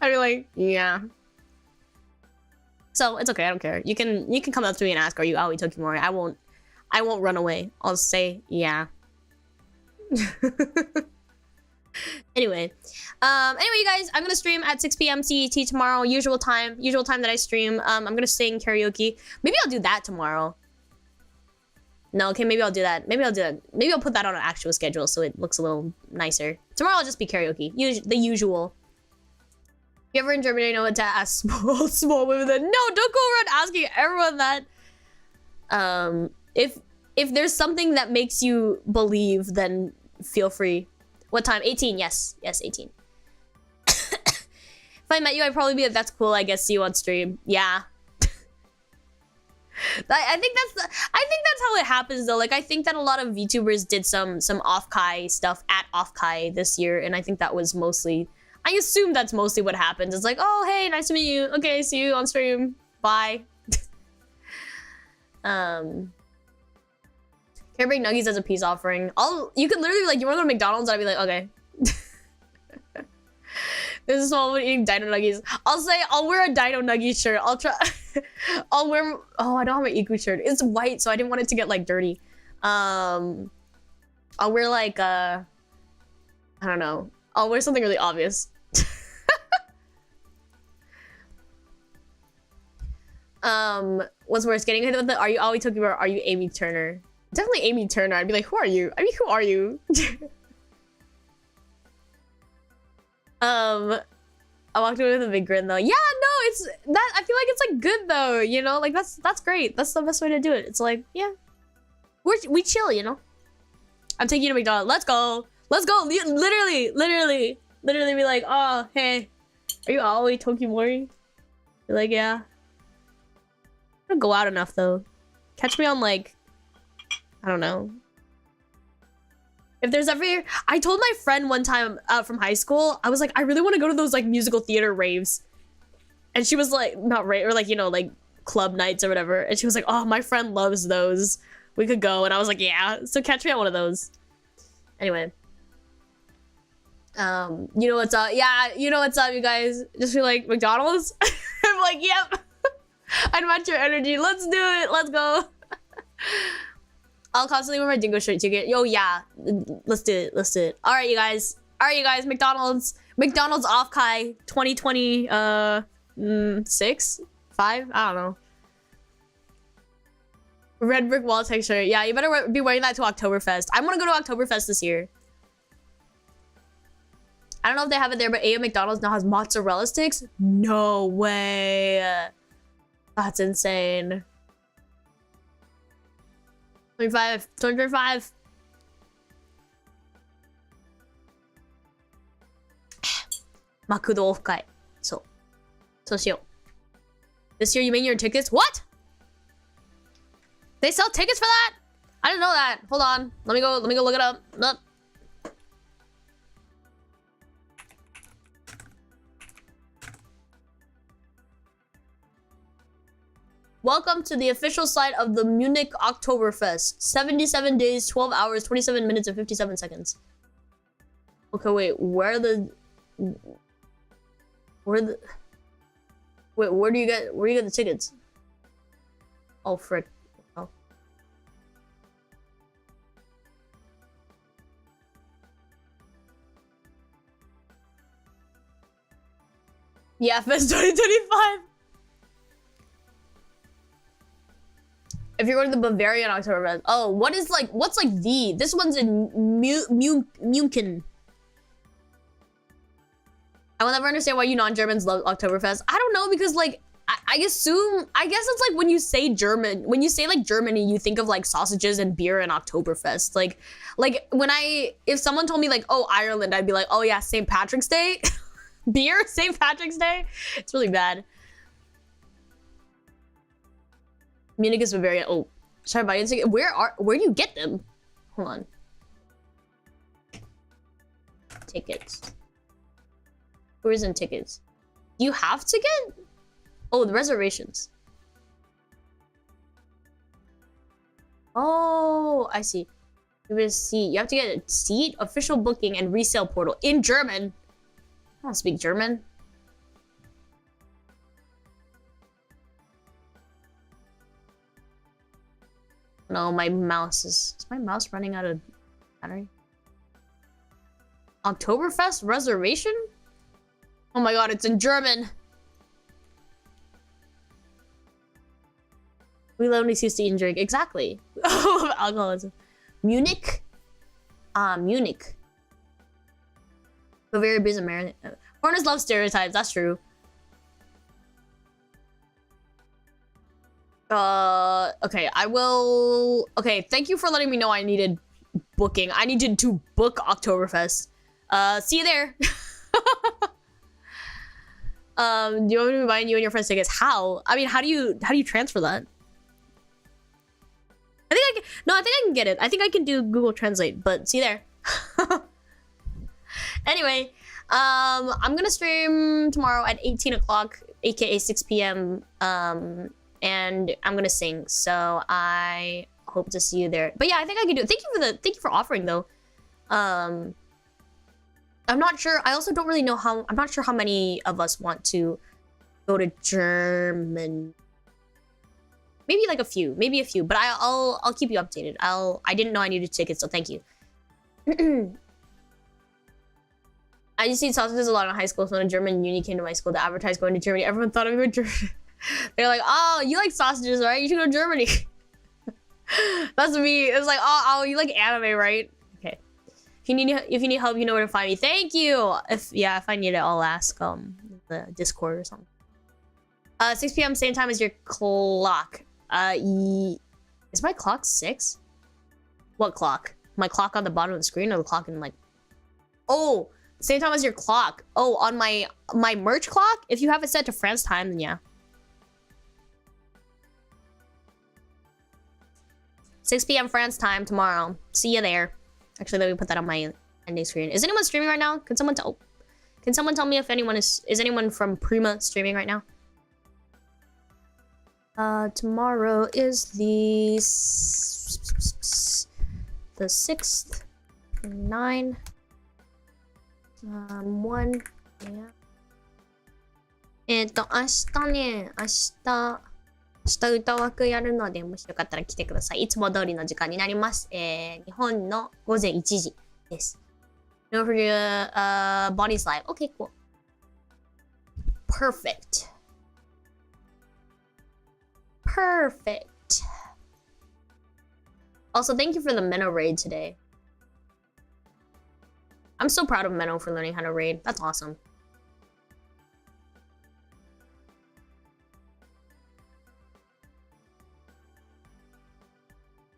I'd be like, yeah. So it's okay, I don't care. You can come up to me and ask, are you Aoi Tokimori? I won't run away. I'll say, yeah. Anyway, you guys, I'm gonna stream at 6 p.m. CET tomorrow. Usual time that I stream. I'm gonna sing karaoke. Maybe I'll do that tomorrow. No, okay, maybe I'll do that. Maybe I'll put that on an actual schedule so it looks a little nicer. Tomorrow I'll just be karaoke. The usual. If you ever in Germany, I know what to ask small women then. No, don't go around asking everyone that. If there's something that makes you believe, then feel free. What time? 18, yes, 18. If I met you, I'd probably be like, that's cool, I guess, see you on stream. Yeah. I think that's how it happens though. Like I think that a lot of VTubers did some off-kai stuff at off-kai this year, and I think that was mostly, I assume that's mostly what happens. It's like, oh hey, nice to meet you. Okay, see you on stream. Bye. Can I bring nuggies as a peace offering? You could literally be like, you wanna go to McDonald's? I'd be like, okay. This is small woman eating dino nuggies. I'll wear a dino nuggie shirt. I'll try. I'll wear. Oh, I don't have an Iku shirt. It's white, so I didn't want it to get like dirty. I'll wear like I don't know. I'll wear something really obvious. What's worse, getting hit with the "Are you Aoi Tokimori or are you Amy Turner?" Definitely Amy Turner. I'd be like, who are you? I mean, who are you? I walked away with a big grin though. Yeah, no, it's that. I feel like it's like good though. You know, like that's great. That's the best way to do it. It's like, yeah, we chill. You know. I'm taking you to McDonald's. Let's go. Let's go. Literally be like, oh, hey, are you Aoi Tokimori? You're like, yeah. I don't go out enough though. Catch me on like, I don't know. If there's ever, I told my friend one time from high school, I was like, I really want to go to those like musical theater raves. And she was like, not rave, or like, you know, like club nights or whatever. And she was like, oh, my friend loves those. We could go. And I was like, yeah. So catch me at one of those. Anyway. You know what's up? Yeah, you know what's up, you guys? Just feel like McDonald's? I'm like, yep. I'd match your energy. Let's do it. Let's go. I'll constantly wear my dingo shirt ticket. Yo, yeah. Let's do it. Let's do it. All right, you guys. McDonald's off Kai 2020 6 5. I don't know. Red brick wall texture. Yeah, you better be wearing that to Oktoberfest. I want to go to Oktoberfest this year. I don't know if they have it there, but AM McDonald's now has mozzarella sticks. No way. That's insane. 25. Makudo off-kai. So shio. This year you made your tickets? What? They sell tickets for that? I didn't know that. Hold on. Let me go look it up. Nope. Welcome to the official site of the Munich Oktoberfest. 77 days, 12 hours, 27 minutes, and 57 seconds. Okay, wait, where do you get the tickets? Oh, frick. Oh. Yeah, Fest 2025. If you're going to the Bavarian Oktoberfest. Oh, what's like the? This one's in Munchen. I will never understand why you non-Germans love Oktoberfest. I don't know, because like, I guess it's like when you say like Germany, you think of like sausages and beer and Oktoberfest. Like if someone told me like, oh, Ireland, I'd be like, oh yeah, St. Patrick's Day. Beer, St. Patrick's Day. It's really bad. Munich is Bavaria. Oh, sorry, buy ticket. Where do you get them? Hold on. Tickets. Tourism tickets. Do you have to get? Oh, the reservations. Oh, I see. You have a seat. You have to get a seat, official booking, and resale portal in German. I don't speak German. No, my mouse is my mouse running out of battery? Oktoberfest reservation? Oh my god, it's in German. We only used to eat and drink. Exactly. Alcoholism. Munich? Munich. Bavaria beers American. Foreigners love stereotypes, that's true. Okay, I will... Okay, thank you for letting me know I needed booking. I needed to book Oktoberfest. See you there. Do you want me to buy you and your friends tickets? How? I mean, how do you transfer that? I think I can get it. I think I can do Google Translate, but see you there. Anyway, I'm gonna stream tomorrow at 18 o'clock, aka 6 p.m. And I'm gonna sing, so I hope to see you there. But yeah, I think I can do it. Thank you for offering though. I'm not sure. I also don't really know how. I'm not sure how many of us want to go to German. Maybe like a few. Maybe a few. But I'll keep you updated. I didn't know I needed tickets, so thank you. I used to eat sausages a lot in high school, so when a German uni came to my school to advertise going to Germany, everyone thought I would go to Germany. They're like, oh, you like sausages, right? You should go to Germany. That's me. It's like, oh, you like anime, right? Okay. If you need help, you know where to find me. Thank you. If I need it, I'll ask the Discord or something. 6 p.m. same time as your clock. Is my clock 6? What clock? My clock on the bottom of the screen or the clock in like... Oh, same time as your clock. Oh, on my merch clock? If you have it set to France time, then yeah. 6 p.m. France time tomorrow. See you there. Actually, let me put that on my ending screen. Is anyone streaming right now? Can someone tell me if anyone is anyone from Prima streaming right now? Tomorrow is the 6th, 9, 1, yeah. 明日ね、明日歌枠やるので、もしよかったら来てください。いつも通りの時間になります。日本の午前1時です。No for your body slide. Okay, cool. Perfect. Also, thank you for the Meno raid today. I'm so proud of Meno for learning how to raid. That's awesome.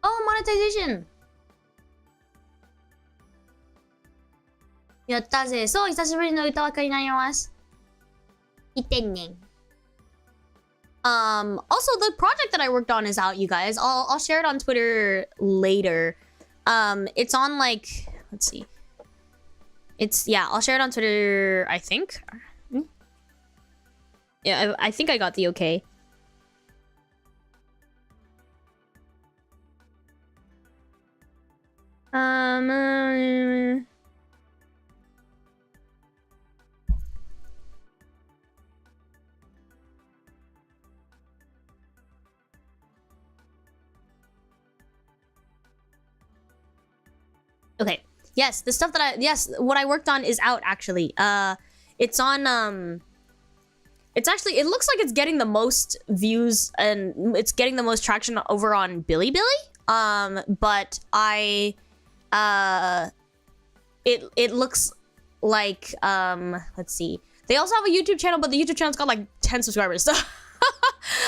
Oh, monetization! やったぜ。そう、久しぶりの歌枠になります。見てね。Also, the project that I worked on is out, you guys. I'll share it on Twitter later. It's on like, let's see. I'll share it on Twitter, I think. Yeah, I think I got the okay. Okay. Yes, the stuff that what I worked on is out actually. It's on it's actually, it looks like it's getting the most views and it's getting the most traction over on Bilibili. But it looks like let's see. They also have a YouTube channel, but the YouTube channel's got like 10 subscribers. So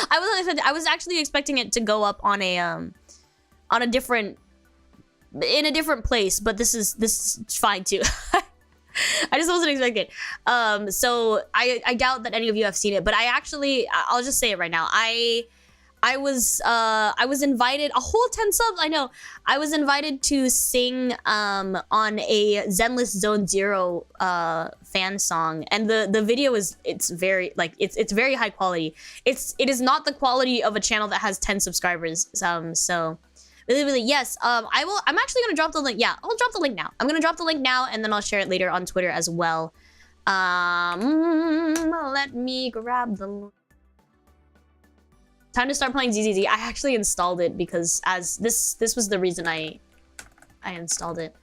I was actually expecting it to go up on a different place, but this is fine too. I just wasn't expecting it. So I doubt that any of you have seen it, but I'll just say it right now. I was invited, a whole 10 subs, I know. I was invited to sing on a Zenless Zone Zero fan song, and the video it's very very high quality. It is not the quality of a channel that has 10 subscribers. So really, yes. I'm actually gonna drop the link. Yeah, I'll drop the link now. I'm gonna drop the link now, and then I'll share it later on Twitter as well. Let me grab the link. Time to start playing ZZZ. I actually installed it because as this was the reason I installed it.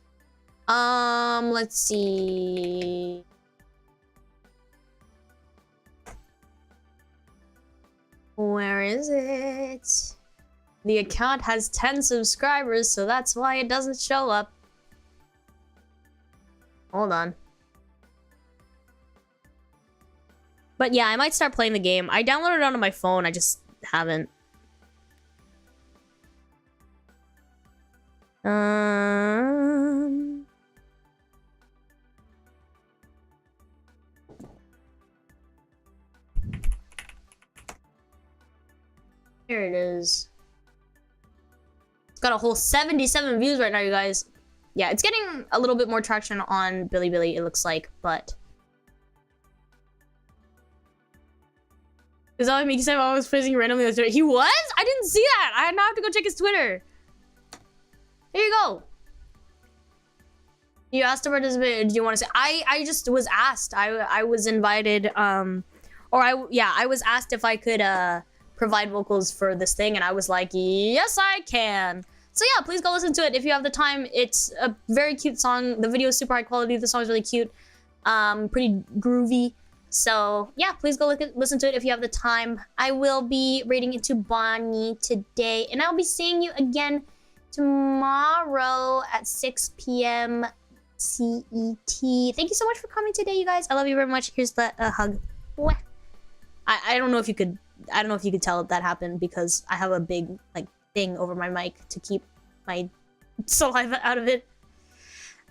Let's see. Where is it? The account has 10 subscribers, so that's why it doesn't show up. Hold on. But yeah, I might start playing the game. I downloaded it onto my phone, I just haven't. Here it is. It's got a whole 77 views right now, you guys. Yeah, it's getting a little bit more traction on Bilibili, it looks like, but... Is that what Mickey said I was praising randomly on Twitter? He was? I didn't see that! I now have to go check his Twitter. Here you go. You asked to participate. Do you want to say? I just was asked. I was invited. I was asked if I could provide vocals for this thing, and I was like, yes, I can. So yeah, please go listen to it if you have the time. It's a very cute song. The video is super high quality. The song is really cute. Pretty groovy. So yeah, please go listen to it if you have the time. I will be reading it to Bonnie today, and I'll be seeing you again tomorrow at 6 p.m. CET. Thank you so much for coming today, you guys. I love you very much. Here's the hug. I don't know if you could. I don't know if you could tell that happened because I have a big like thing over my mic to keep my saliva out of it.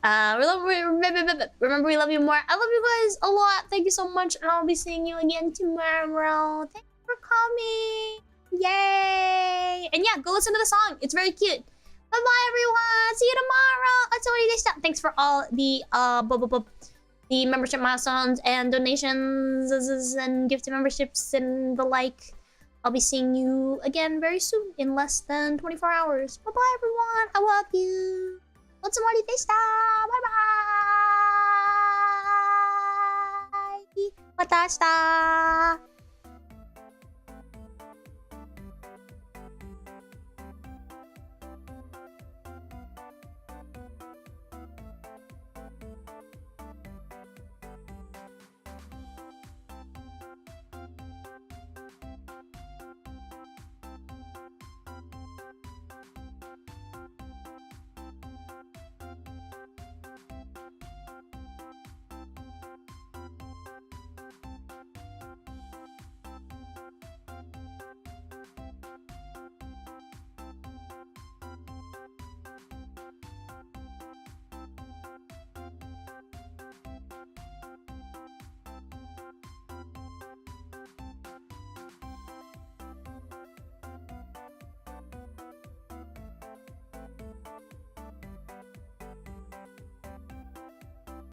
Remember, we love you more. I love you guys a lot. Thank you so much, and I'll be seeing you again tomorrow. Thank you for coming. Yay! And yeah, go listen to the song. It's very cute. Bye-bye, everyone. See you tomorrow. Thanks for all the the membership milestones and donations and gifted memberships and the like. I'll be seeing you again very soon in less than 24 hours. Bye-bye, everyone. I love you. Otsumori deshita. Bye-bye. Mata ashita.